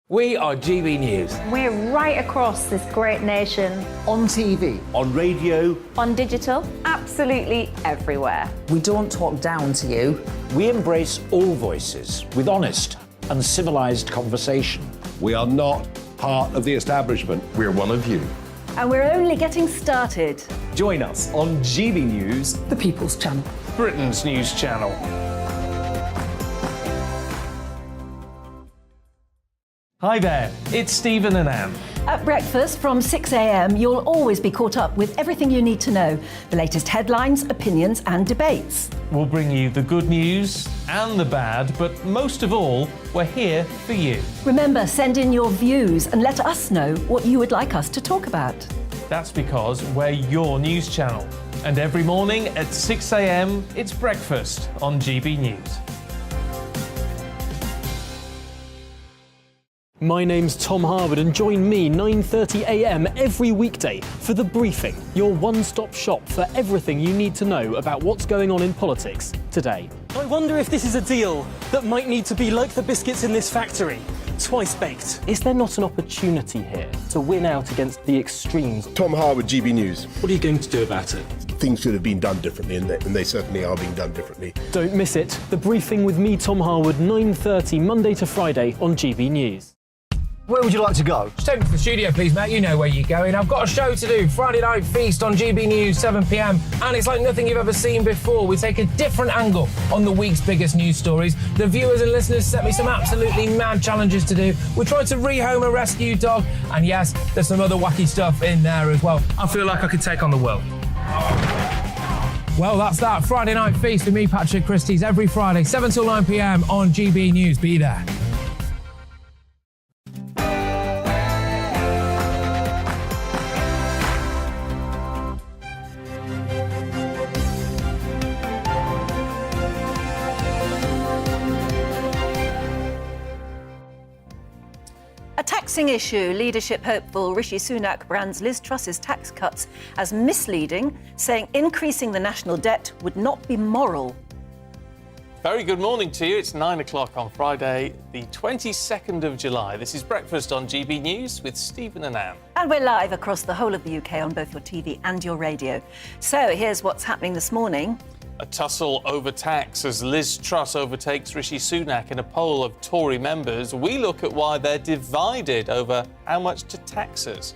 We are GB News. We're right across this great nation. On TV. On radio. On digital. Absolutely everywhere. We don't talk down to you. We embrace all voices with honest and civilised conversation. We are not part of the establishment. We're one of you. And we're only getting started. Join us on GB News, The People's Channel. Britain's news channel. Hi there, it's Stephen and Anne. At breakfast from 6 a.m, you'll always be caught up with everything you need to know, the latest headlines, opinions and debates. We'll bring you the good news and the bad, but most of all, we're here for you. Remember, send in your views and let us know what you would like us to talk about. That's because we're your news channel. And every morning at 6 a.m, it's breakfast on GB News. My name's Tom Harwood, and join me 9:30 a.m. every weekday for The Briefing, your one-stop shop for everything you need to know about what's going on in politics today. I wonder if this is a deal that might need to be like the biscuits in this factory, twice baked. Is there not an opportunity here to win out against the extremes? Tom Harwood, GB News. What are you going to do about it? Things should have been done differently, and they certainly are being done differently. Don't miss it. The Briefing with me, Tom Harwood, 9:30 Monday to Friday on GB News. Where would you like to go? Just take me to the studio, please, mate. You know where you're going. I've got a show to do. Friday Night Feast on GB News, 7 p.m. And it's like nothing you've ever seen before. We take a different angle on the week's biggest news stories. The viewers and listeners set me some absolutely mad challenges to do. We're trying to rehome a rescue dog. And yes, there's some other wacky stuff in there as well. I feel like I could take on the world. Well, that's that. Friday Night Feast with me, Patrick Christie's, every Friday, 7 till 9 p.m. on GB News. Be there. Taxing issue. Leadership hopeful Rishi Sunak brands Liz Truss's tax cuts as misleading, saying increasing the national debt would not be moral. Very good morning to you. It's 9 o'clock on Friday, the 22nd of July. This is Breakfast on GB News with Stephen and Anne. And we're live across the whole of the UK on both your TV and your radio. So here's what's happening this morning. A tussle over tax as Liz Truss overtakes Rishi Sunak in a poll of Tory members. We look at why they're divided over how much to tax us.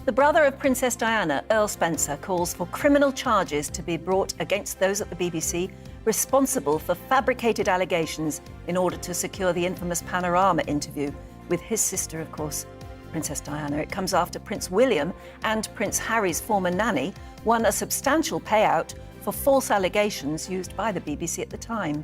The brother of Princess Diana, Earl Spencer, calls for criminal charges to be brought against those at the BBC responsible for fabricated allegations in order to secure the infamous Panorama interview with his sister, of course, Princess Diana. It comes after Prince William and Prince Harry's former nanny won a substantial payout for false allegations used by the BBC at the time.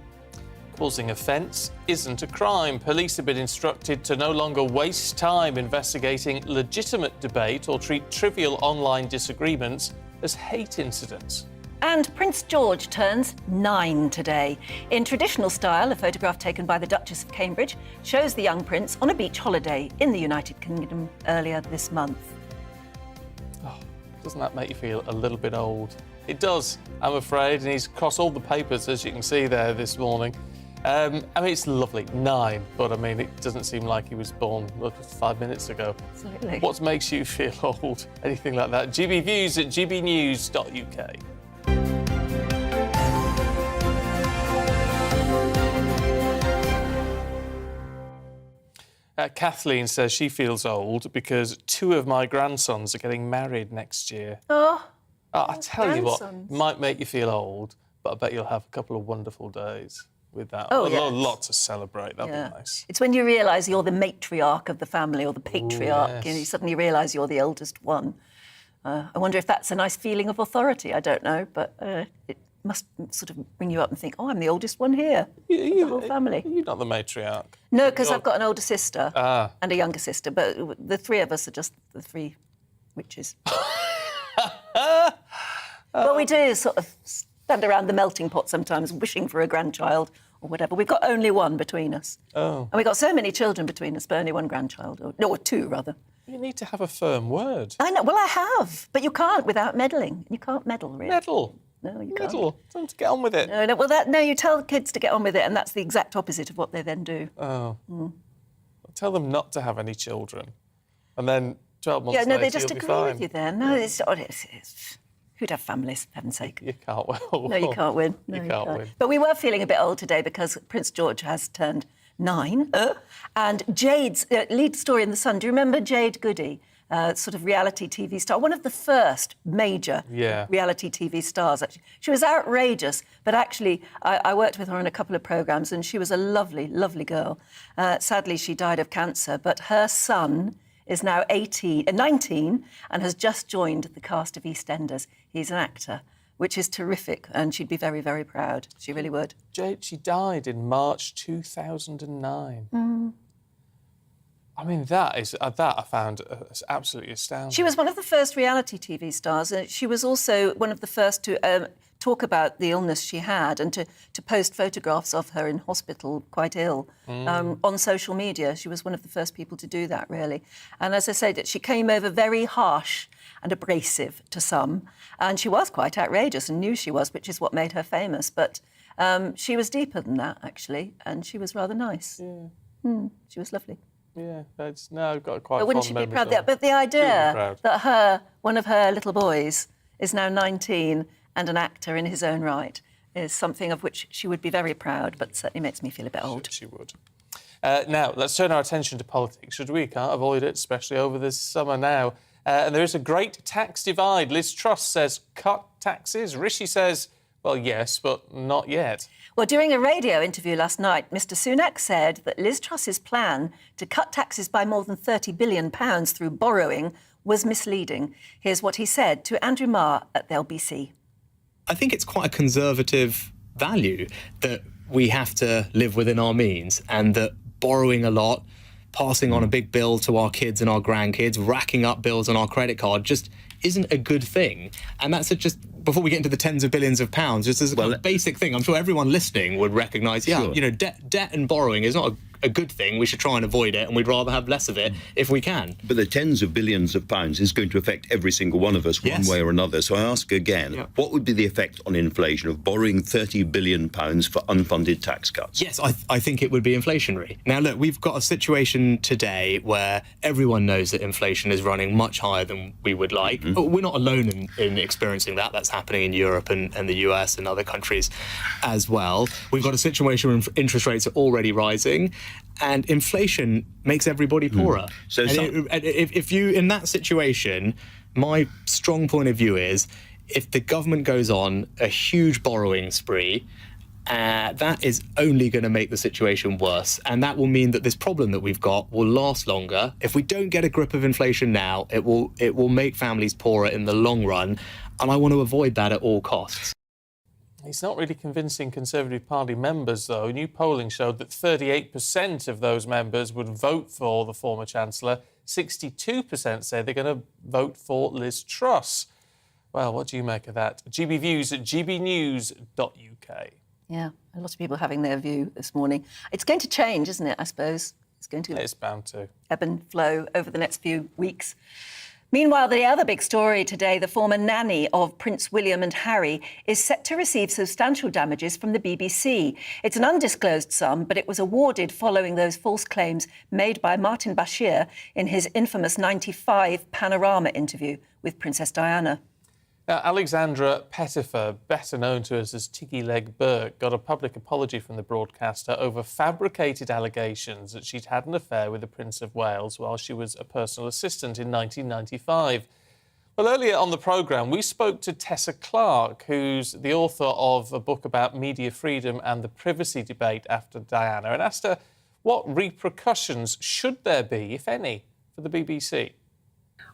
Causing offence isn't a crime. Police have been instructed to no longer waste time investigating legitimate debate or treat trivial online disagreements as hate incidents. And Prince George turns 9 today. In traditional style, a photograph taken by the Duchess of Cambridge shows the young prince on a beach holiday in the United Kingdom earlier this month. Oh, doesn't that make you feel a little bit old? It does, I'm afraid, and he's crossed all the papers, as you can see there this morning. I mean, it's lovely, 9, but I mean, it doesn't seem like he was born 5 minutes ago. Absolutely. What makes you feel old? Anything like that? GB Views at gbnews.uk. Kathleen says she feels old because 2 of my grandsons are getting married next year. Oh, I tell you what, grandsons. it might make you feel old, but I bet you'll have a couple of wonderful days with that. Oh, a yes. lot to celebrate. That'd Yeah. be nice. It's when you realise you're the matriarch of the family or the patriarch, yes. you know, you suddenly realise you're the eldest one. I wonder if that's a nice feeling of authority. I don't know, but it must sort of bring you up and think, oh, I'm the oldest one here of the whole family. You're not the matriarch. No, because I've got an older sister Ah. and a younger sister, but the 3 of us are just the 3 witches. Well, we do sort of stand around the melting pot sometimes wishing for a grandchild or whatever. We've got only 1 between us. Oh. And we've got so many children between us, but only 1 grandchild. Or 2, rather. You need to have a firm word. I know. Well, I have. But you can't without meddling. You can't meddle, really. Meddle. No, you can't. Meddle. Tell them to get on with it. No, well, no, you tell kids to get on with it, and that's the exact opposite of what they then do. Oh. Tell them not to have any children. And then 12 months Yeah, no, later, they just you'll be agree with fine. you then. No, it's who'd have families, for heaven's sake? You can't win. No, you can't win. No, You can't win. But we were feeling a bit old today because Prince George has turned 9. And Jade's lead story in The Sun, do you remember Jade Goody? Sort of reality TV star, one of the first major reality TV stars, actually. She was outrageous, but actually I worked with her on a couple of programmes and she was a lovely, lovely girl. Sadly, she died of cancer, but her son is now 19 and has just joined the cast of EastEnders. He's an actor, which is terrific, and she'd be very, very proud. She really would. Jade, she died in March 2009. I mean, that I found absolutely astounding. She was one of the first reality TV stars, and she was also one of the first to talk about the illness she had and to post photographs of her in hospital, quite ill, on social media. She was one of the first people to do that, really. And as I said, she came over very harsh and abrasive to some, and she was quite outrageous and knew she was, which is what made her famous. But she was deeper than that, actually, and she was rather nice. She was lovely. Yeah, I've got quite. But wouldn't she fond be memories proud? of her. But the idea proud. that one of her little boys, is now 19 and an actor in his own right is something of which she would be very proud, but certainly makes me feel a bit old. She would. Now, let's turn our attention to politics, should we? Can't avoid it, especially over this summer now. And there is a great tax divide. Liz Truss says cut taxes. Rishi says, well, yes, but not yet. Well, during a radio interview last night, Mr Sunak said that Liz Truss's plan to cut taxes by more than £30 billion through borrowing was misleading. Here's what he said to Andrew Marr at the LBC. I think it's quite a conservative value that we have to live within our means, and that borrowing a lot, passing on a big bill to our kids and our grandkids, racking up bills on our credit card just isn't a good thing. And that's just, before we get into the tens of billions of pounds, just as a kind of basic thing, I'm sure everyone listening would recognise, debt and borrowing is not a good thing. We should try and avoid it, and we'd rather have less of it if we can. But the tens of billions of pounds is going to affect every single one of us one way or another. So I ask again, what would be the effect on inflation of borrowing £30 billion for unfunded tax cuts? Yes, I think it would be inflationary. Now, look, we've got a situation today where everyone knows that inflation is running much higher than we would like. But we're not alone in experiencing that. That's happening in Europe and the US and other countries as well. We've got a situation where interest rates are already rising, and inflation makes everybody poorer. So if you, in that situation, my strong point of view is, if the government goes on a huge borrowing spree, that is only going to make the situation worse. And that will mean that this problem that we've got will last longer. If we don't get a grip of inflation now, it will make families poorer in the long run. And I want to avoid that at all costs. He's not really convincing Conservative Party members, though. New polling showed that 38% of those members would vote for the former Chancellor. 62% say they're going to vote for Liz Truss. Well, what do you make of that? GB Views at gbnews.uk. Yeah, a lot of people having their view this morning. It's going to change, isn't it, I suppose? It's going to... It's bound to. Ebb and flow over the next few weeks. Meanwhile, the other big story today, the former nanny of Prince William and Harry, is set to receive substantial damages from the BBC. It's an undisclosed sum, but it was awarded following those false claims made by Martin Bashir in his infamous '95 Panorama interview with Princess Diana. Now, Alexandra Pettifer, better known to us as Tiggy Leg Burke, got a public apology from the broadcaster over fabricated allegations that she'd had an affair with the Prince of Wales while she was a personal assistant in 1995. Well, earlier on the programme, we spoke to Tessa Clark, who's the author of a book about media freedom and the privacy debate after Diana, and asked her what repercussions should there be, if any, for the BBC.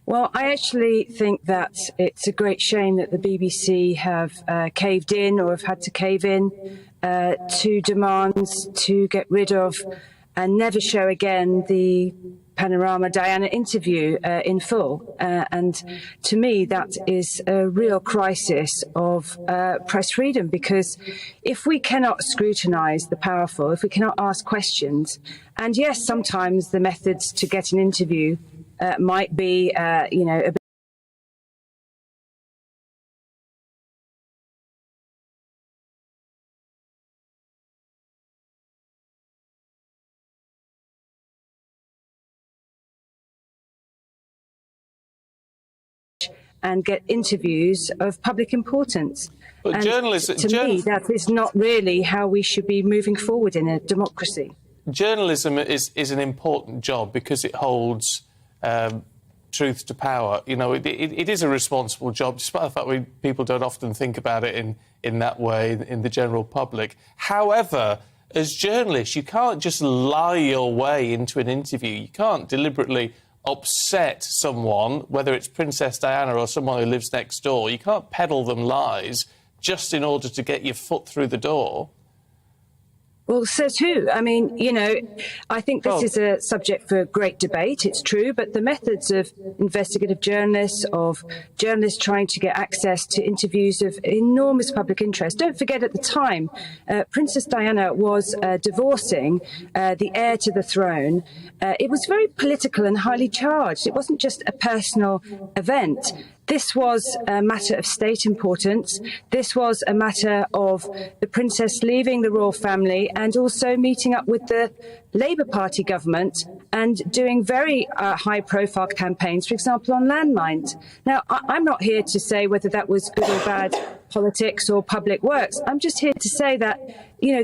Well, I actually think that it's a great shame that the BBC have caved in or have had to cave in to demands to get rid of and never show again the Panorama Diana interview in full. And to me, that is a real crisis of press freedom, because if we cannot scrutinise the powerful, if we cannot ask questions, and yes, sometimes the methods to get an interview might be, a bit and get interviews of public importance. But and to me, that is not really how we should be moving forward in a democracy. Journalism is an important job because it holds truth to power. You know, it is a responsible job, despite the fact people don't often think about it in that way in the general public. However, as journalists, you can't just lie your way into an interview. You can't deliberately upset someone, whether it's Princess Diana or someone who lives next door. You can't peddle them lies just in order to get your foot through the door. Well, says who? I mean, I think this is a subject for great debate, it's true, but the methods of investigative journalists, of journalists trying to get access to interviews of enormous public interest. Don't forget, at the time, Princess Diana was divorcing the heir to the throne. It was very political and highly charged. It wasn't just a personal event. This was a matter of state importance. This was a matter of the princess leaving the royal family and also meeting up with the Labour Party government and doing very high-profile campaigns, for example, on landmines. Now, I'm not here to say whether that was good or bad politics or public works. I'm just here to say that,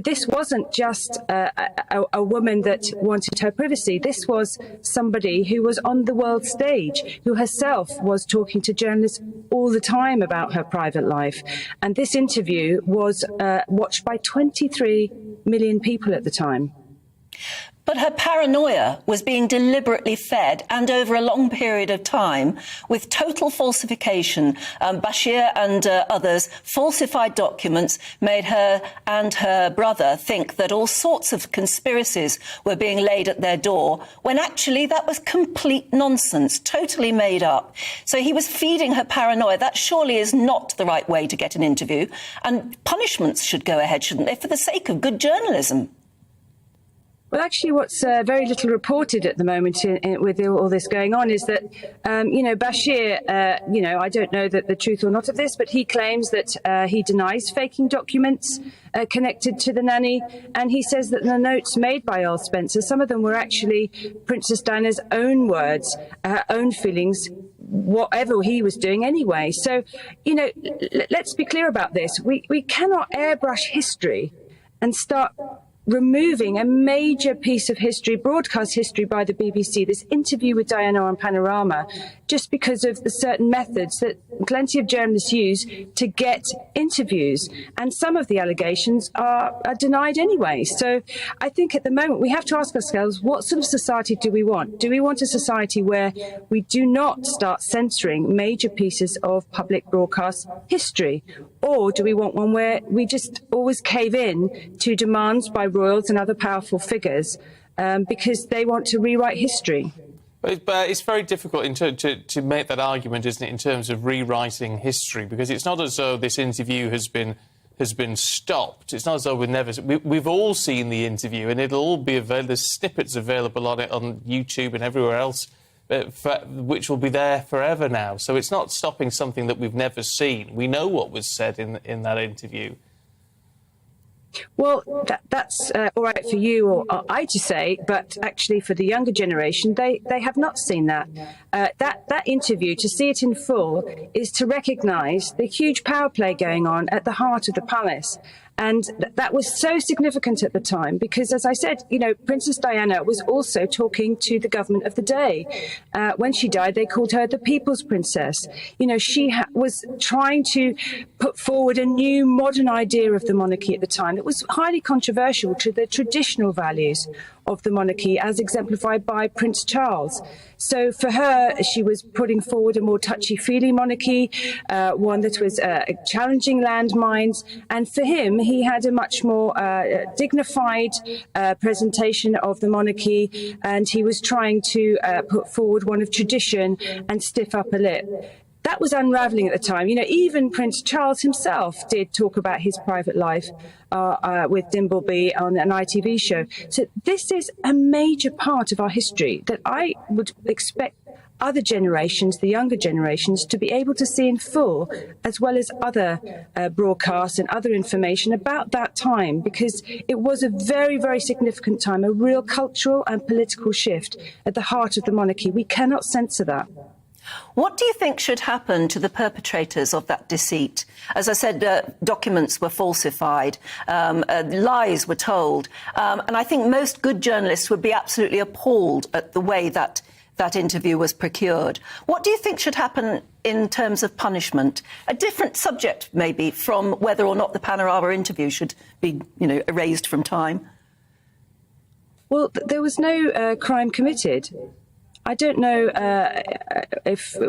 this wasn't just a woman that wanted her privacy. This was somebody who was on the world stage, who herself was talking to journalists all the time about her private life. And this interview was watched by 23 million people at the time. But her paranoia was being deliberately fed, and over a long period of time, with total falsification. Bashir and others falsified documents, made her and her brother think that all sorts of conspiracies were being laid at their door, when actually that was complete nonsense, totally made up. So he was feeding her paranoia. That surely is not the right way to get an interview. And punishments should go ahead, shouldn't they, for the sake of good journalism? Well, actually, what's very little reported at the moment with all this going on is that, Bashir, I don't know the truth or not of this, but he claims that he denies faking documents connected to the nanny. And he says that the notes made by Earl Spencer, some of them were actually Princess Diana's own words, her own feelings, whatever he was doing anyway. So, let's be clear about this. We cannot airbrush history and start removing a major piece of history, broadcast history by the BBC, this interview with Diana on Panorama, just because of the certain methods that plenty of journalists use to get interviews. And some of the allegations are denied anyway. So I think at the moment we have to ask ourselves, what sort of society do we want? Do we want a society where we do not start censoring major pieces of public broadcast history? Or do we want one where we just always cave in to demands by royals and other powerful figures because they want to rewrite history? But it's very difficult to make that argument, isn't it, in terms of rewriting history, because it's not as though this interview has been stopped. It's not as though we've all seen the interview, and it'll all be available. There's snippets available on it on YouTube and everywhere else, which will be there forever now. So it's not stopping something that we've never seen. We know what was said in that interview. Well, that's all right for you or I to say, but actually for the younger generation, they have not seen that. That interview, to see it in full, is to recognise the huge power play going on at the heart of the palace. And that was so significant at the time because, as I said, Princess Diana was also talking to the government of the day. When she died, they called her the People's Princess. She was trying to put forward a new modern idea of the monarchy at the time that was highly controversial to the traditional values of the monarchy as exemplified by Prince Charles. So for her, she was putting forward a more touchy-feely monarchy, one that was challenging landmines. And for him, he had a much more dignified presentation of the monarchy, and he was trying to put forward one of tradition and stiff upper lip. That was unravelling at the time. Even Prince Charles himself did talk about his private life with Dimbleby on an ITV show. So this is a major part of our history that I would expect other generations, the younger generations, to be able to see in full, as well as other broadcasts and other information about that time, because it was a very, very significant time, a real cultural and political shift at the heart of the monarchy. We cannot censor that. What do you think should happen to the perpetrators of that deceit? As I said, documents were falsified, lies were told, and I think most good journalists would be absolutely appalled at the way that interview was procured. What do you think should happen in terms of punishment? A different subject, maybe, from whether or not the Panorama interview should be, erased from time. Well, there was no crime committed. I don't know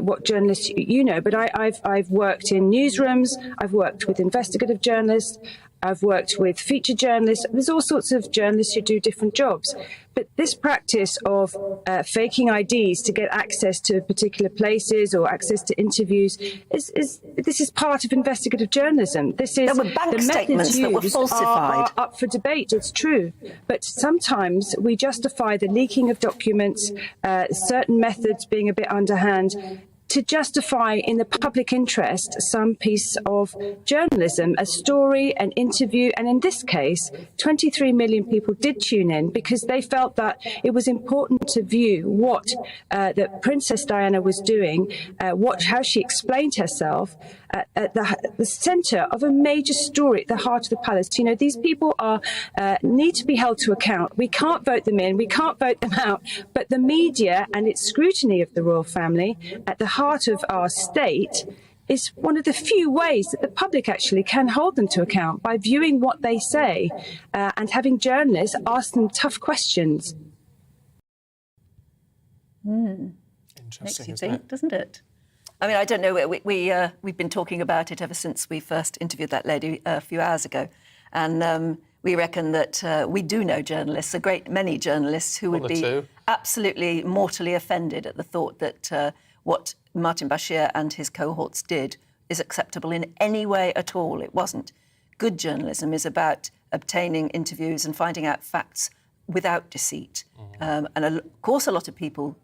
what journalists you know, but I've worked in newsrooms, I've worked with investigative journalists, I've worked with feature journalists. There's all sorts of journalists who do different jobs. But this practice of faking IDs to get access to particular places or access to interviews this is part of investigative journalism. This is there were bank statements that were falsified. Are up for debate. It's true, but sometimes we justify the leaking of documents, certain methods being a bit underhand, to justify in the public interest some piece of journalism, a story, an interview. And in this case, 23 million people did tune in because they felt that it was important to view what that Princess Diana was doing, how she explained herself at the centre of a major story at the heart of the palace. These people need to be held to account. We can't vote them in, we can't vote them out, but the media and its scrutiny of the royal family at the heart of our state is one of the few ways that the public actually can hold them to account, by viewing what they say and having journalists ask them tough questions. Makes you think, doesn't it? I mean, I don't know. We've been talking about it ever since we first interviewed that lady a few hours ago, and we reckon that we do know journalists, a great many journalists, who would be absolutely mortally offended at the thought that what Martin Bashir and his cohorts did is acceptable in any way at all. It wasn't. Good journalism is about obtaining interviews and finding out facts without deceit. And of course, a lot of people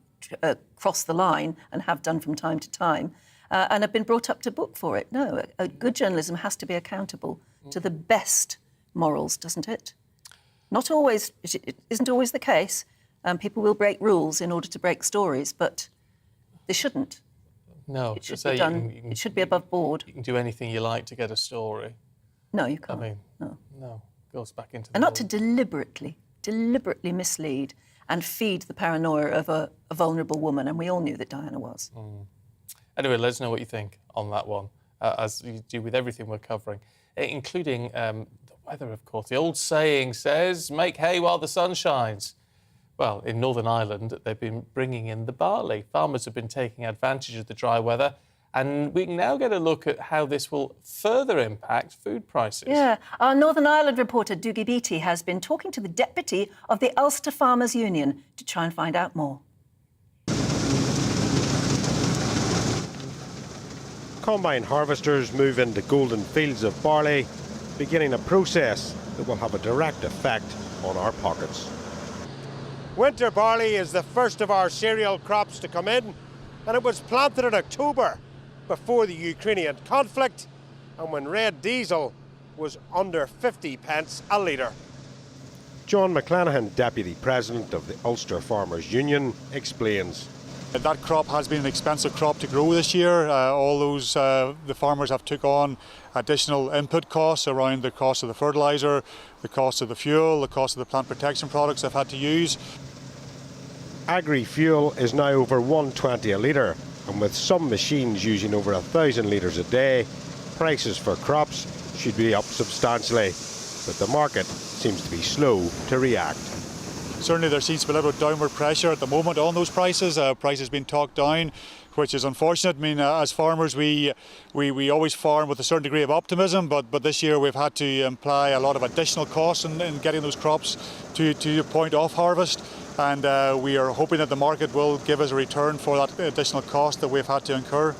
cross the line and have done from time to time and have been brought up to book for it. No, good journalism has to be accountable to the best morals, doesn't it? Not always. It isn't always the case. People will break rules in order to break stories, but they shouldn't. No, it should be done. It should be above board. You can do anything you like to get a story. No, you can't. I mean, no. Good goes back into the And not to deliberately mislead and feed the paranoia of a vulnerable woman, and we all knew that Diana was. Anyway, let us know what you think on that one, as you do with everything we're covering, including the weather, of course. The old saying says, make hay while the sun shines. Well, in Northern Ireland, they've been bringing in the barley. Farmers have been taking advantage of the dry weather, and we can now get a look at how this will further impact food prices. Yeah, our Northern Ireland reporter, Dougie Beattie, has been talking to the deputy of the Ulster Farmers Union to try and find out more. Combine harvesters move into golden fields of barley, beginning a process that will have a direct effect on our pockets. Winter barley is the first of our cereal crops to come in, and it was planted in October before the Ukrainian conflict and when red diesel was under 50 pence a litre. John McClanahan, Deputy President of the Ulster Farmers Union, explains. That crop has been an expensive crop to grow this year. All those the farmers have took on additional input costs around the cost of the fertiliser, the cost of the fuel, the cost of the plant protection products they've had to use. Agri-fuel is now over $1.20 a litre, and with some machines using over 1,000 litres a day, prices for crops should be up substantially. But the market seems to be slow to react. Certainly there seems to be a little downward pressure at the moment on those prices. Prices being talked down, which is unfortunate. I mean, as farmers, we always farm with a certain degree of optimism, but this year we've had to imply a lot of additional costs in getting those crops to the point of harvest. And we are hoping that the market will give us a return for that additional cost that we've had to incur.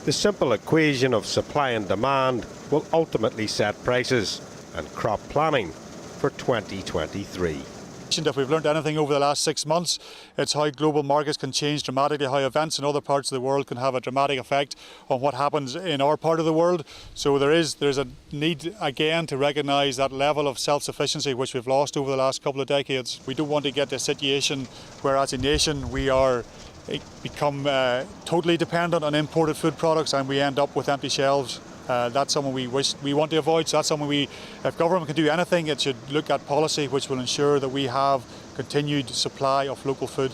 The simple equation of supply and demand will ultimately set prices and crop planning for 2023. If we've learned anything over the last 6 months, it's how global markets can change dramatically, how events in other parts of the world can have a dramatic effect on what happens in our part of the world. So there's a need again to recognise that level of self-sufficiency which we've lost over the last couple of decades. We don't want to get to a situation where as a nation we are become totally dependent on imported food products and we end up with empty shelves. That's something we want to avoid. So that's something if government can do anything, it should look at policy which will ensure that we have continued supply of local food.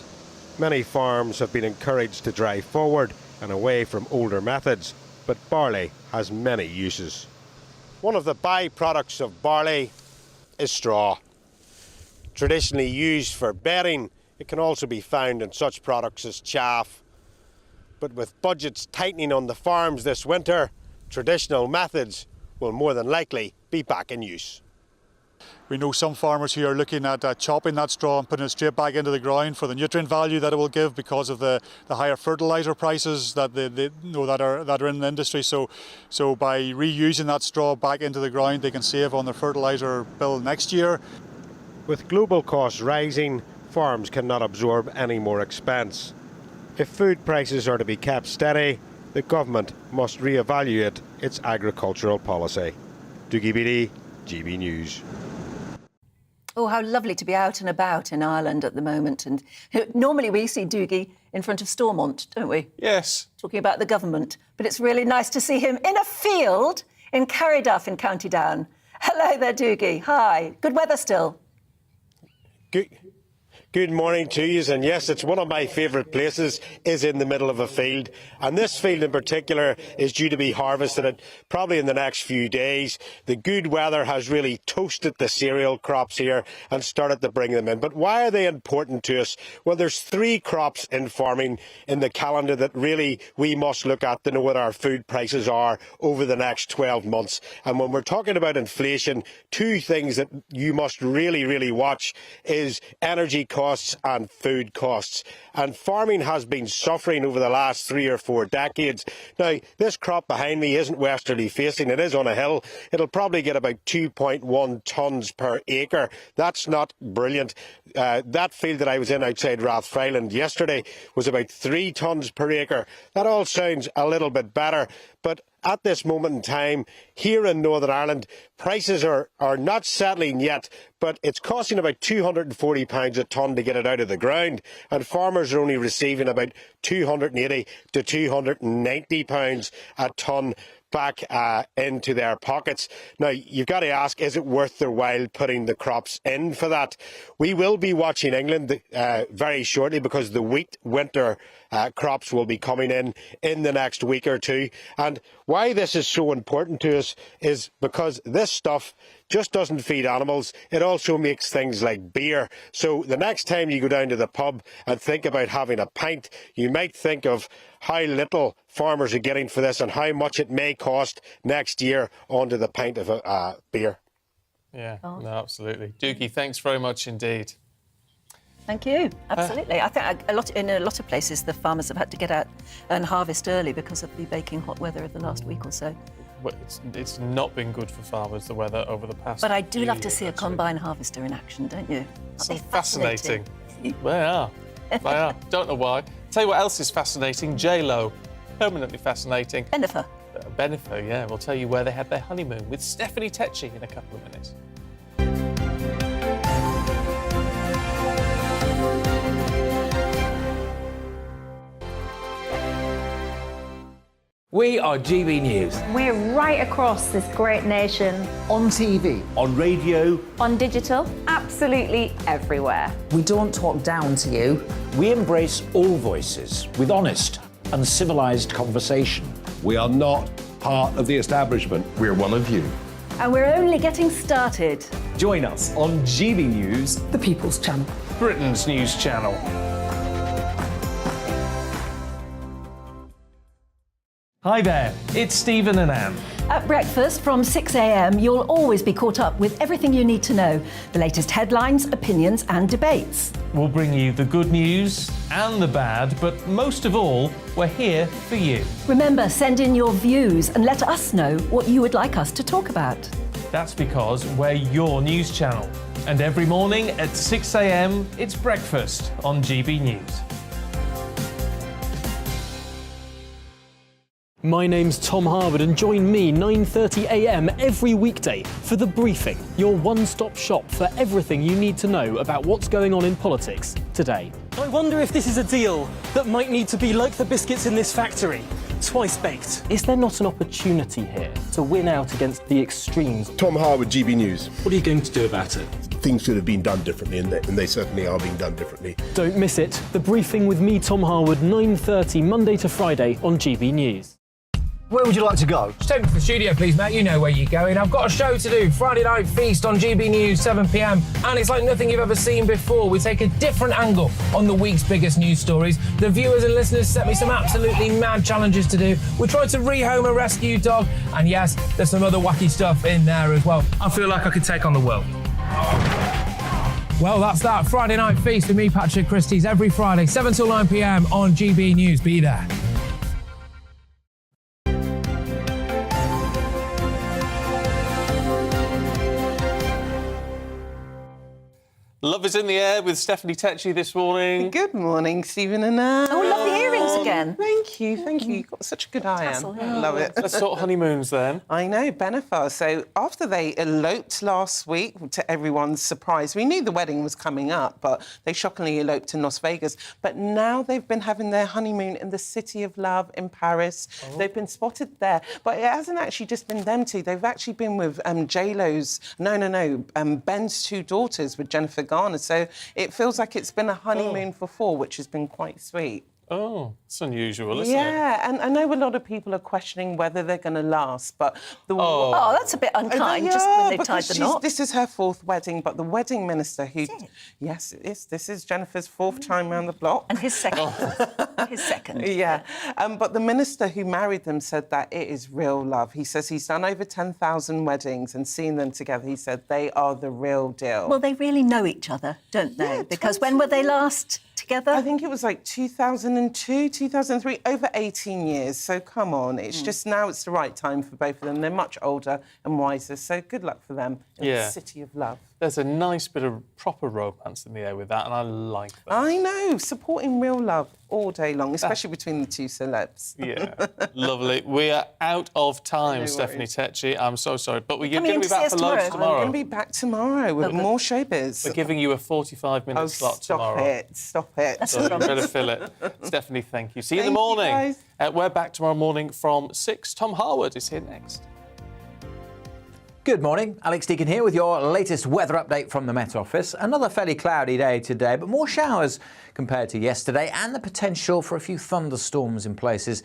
Many farms have been encouraged to drive forward and away from older methods, but barley has many uses. One of the byproducts of barley is straw. Traditionally used for bedding, it can also be found in such products as chaff. But with budgets tightening on the farms this winter, traditional methods will more than likely be back in use. We know some farmers who are looking at chopping that straw and putting it straight back into the ground for the nutrient value that it will give because of the higher fertiliser prices that that are in the industry. So by reusing that straw back into the ground, they can save on their fertiliser bill next year. With global costs rising, farms cannot absorb any more expense. If food prices are to be kept steady, the government must re-evaluate its agricultural policy. Dougie Beattie, GB News. Oh, how lovely to be out and about in Ireland at the moment. And normally we see Dougie in front of Stormont, don't we? Yes. Talking about the government. But it's really nice to see him in a field in Carryduff in County Down. Hello there, Dougie. Hi. Good weather still. Good morning to you, and yes, it's one of my favourite places, is in the middle of a field, and this field in particular is due to be harvested probably in the next few days. The good weather has really toasted the cereal crops here and started to bring them in. But why are they important to us? Well, there's 3 crops in farming in the calendar that really we must look at to know what our food prices are over the next 12 months. And when we're talking about inflation, 2 things that you must really watch is energy costs and food costs. And farming has been suffering over the last 3 or 4 decades. Now, this crop behind me isn't westerly facing, it is on a hill. It'll probably get about 2.1 tonnes per acre. That's not brilliant. That field that I was in outside Rathfriland yesterday was about 3 tonnes per acre. That all sounds a little bit better, but at this moment in time, here in Northern Ireland, prices are not settling yet, but it's costing about £240 a tonne to get it out of the ground, and farmers are only receiving about £280 to £290 a tonne back into their pockets. Now, you've got to ask, is it worth their while putting the crops in for that? We will be watching England very shortly because the winter crops will be coming in the next week or two. And why this is so important to us is because this stuff just doesn't feed animals. It also makes things like beer. So the next time you go down to the pub and think about having a pint, you might think of how little farmers are getting for this and how much it may cost next year onto the pint of beer. Yeah, no, absolutely. Dookie, thanks very much indeed. Thank you. Absolutely. I think in a lot of places the farmers have had to get out and harvest early because of the baking hot weather of the last week or so. Well, it's not been good for farmers, the weather over the past. But I do love to years, see a combine harvester in action, don't you? So fascinating. They are. They are. Don't know why. Tell you what else is fascinating. J-Lo, permanently fascinating. Benifer. Benifer, yeah. We'll tell you where they had their honeymoon with Stephanie Tetchy in a couple of minutes. We are GB News. We're right across this great nation. On TV. On radio. On digital. Absolutely everywhere. We don't talk down to you. We embrace all voices with honest and civilised conversation. We are not part of the establishment. We're one of you. And we're only getting started. Join us on GB News, The People's Channel. Britain's news channel. Hi there, it's Stephen and Anne. At breakfast from 6 a.m, you'll always be caught up with everything you need to know, the latest headlines, opinions and debates. We'll bring you the good news and the bad, but most of all, we're here for you. Remember, send in your views and let us know what you would like us to talk about. That's because we're your news channel. And every morning at 6 a.m, it's breakfast on GB News. My name's Tom Harwood and join me 9:30 a.m. every weekday for The Briefing, your one-stop shop for everything you need to know about what's going on in politics today. I wonder if this is a deal that might need to be like the biscuits in this factory, twice baked. Is there not an opportunity here to win out against the extremes? Tom Harwood, GB News. What are you going to do about it? Things should have been done differently, and they certainly are being done differently. Don't miss it. The Briefing with me, Tom Harwood, 9:30 Monday to Friday on GB News. Where would you like to go? Just take me to the studio, please, Matt. You know where you're going. I've got a show to do. Friday Night Feast on GB News, 7 p.m. And it's like nothing you've ever seen before. We take a different angle on the week's biggest news stories. The viewers and listeners set me some absolutely mad challenges to do. We tried to rehome a rescue dog. And yes, there's some other wacky stuff in there as well. I feel like I could take on the world. Well, that's that. Friday Night Feast with me, Patrick Christie's, every Friday, 7 till 9 p.m. on GB News. Be there. Love is in the air with Stephanie Tetchy this morning. Good morning, Stephen and Anne. Oh, love the earrings again. Thank you. You've got such a good eye, Anne. I love it. Let's talk honeymoons then. I know, Benifer. So after they eloped last week, to everyone's surprise, we knew the wedding was coming up, but they shockingly eloped in Las Vegas. But now they've been having their honeymoon in the City of Love in Paris. Oh. They've been spotted there. But it hasn't actually just been them two. They've actually been with Ben's two daughters, with Jennifer Garner. So it feels like it's been a honeymoon for four, which has been quite sweet. Oh, it's unusual, isn't it? Yeah, and I know a lot of people are questioning whether they're going to last, but... Oh, that's a bit unkind, just when they've tied the knot. This is her fourth wedding, but the wedding minister who... Yes, it is. This is Jennifer's fourth time round the block. And his second. His second. Yeah. But the minister who married them said that it is real love. He says he's done over 10,000 weddings and seen them together. He said they are the real deal. Well, they really know each other, don't they? Yeah, because when were they last together? I think it was like 2002, 2003, over 18 years. So come on, it's just now it's the right time for both of them. They're much older and wiser, so good luck for them in the City of Love. There's a nice bit of proper romance in the air with that, and I like that. I know, supporting real love all day long, especially between the two celebs. Yeah, lovely. We are out of time, No Stephanie worries. Tecci. I'm so sorry, but we're going Coming to be in to see back us for loads tomorrow. tomorrow. I'm going to be back tomorrow with more showbiz. We're giving you a 45-minute slot tomorrow. Stop it. So you better fill it. Stephanie, thank you. See you in the Thank you, morning. guys. We're back tomorrow morning from 6. Tom Harwood is here next. Good morning, Alex Deakin here with your latest weather update from the Met Office. Another fairly cloudy day today, but more showers compared to yesterday and the potential for a few thunderstorms in places.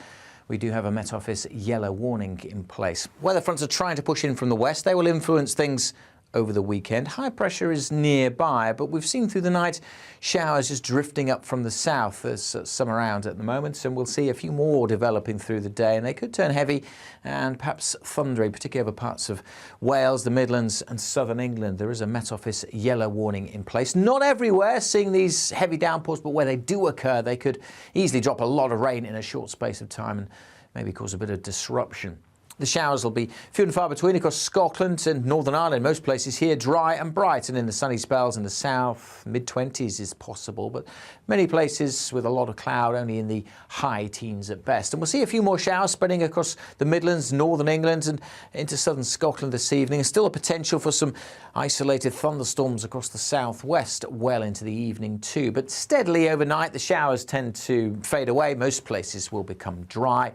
We do have a Met Office yellow warning in place. Weather fronts are trying to push in from the west. They will influence things over the weekend. High pressure is nearby, but we've seen through the night showers just drifting up from the south. There's some around at the moment, and we'll see a few more developing through the day, and they could turn heavy and perhaps thundery, particularly over parts of Wales, the Midlands and southern England. There is a Met Office yellow warning in place. Not everywhere seeing these heavy downpours, but where they do occur, they could easily drop a lot of rain in a short space of time and maybe cause a bit of disruption. The showers will be few and far between across Scotland and Northern Ireland. Most places here dry and bright, and in the sunny spells in the south, mid-20s is possible, but many places with a lot of cloud, only in the high teens at best. And we'll see a few more showers spreading across the Midlands, Northern England and into southern Scotland this evening. And still a potential for some isolated thunderstorms across the southwest well into the evening too. But steadily overnight, the showers tend to fade away. Most places will become dry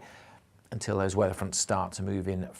until those weather fronts start to move in from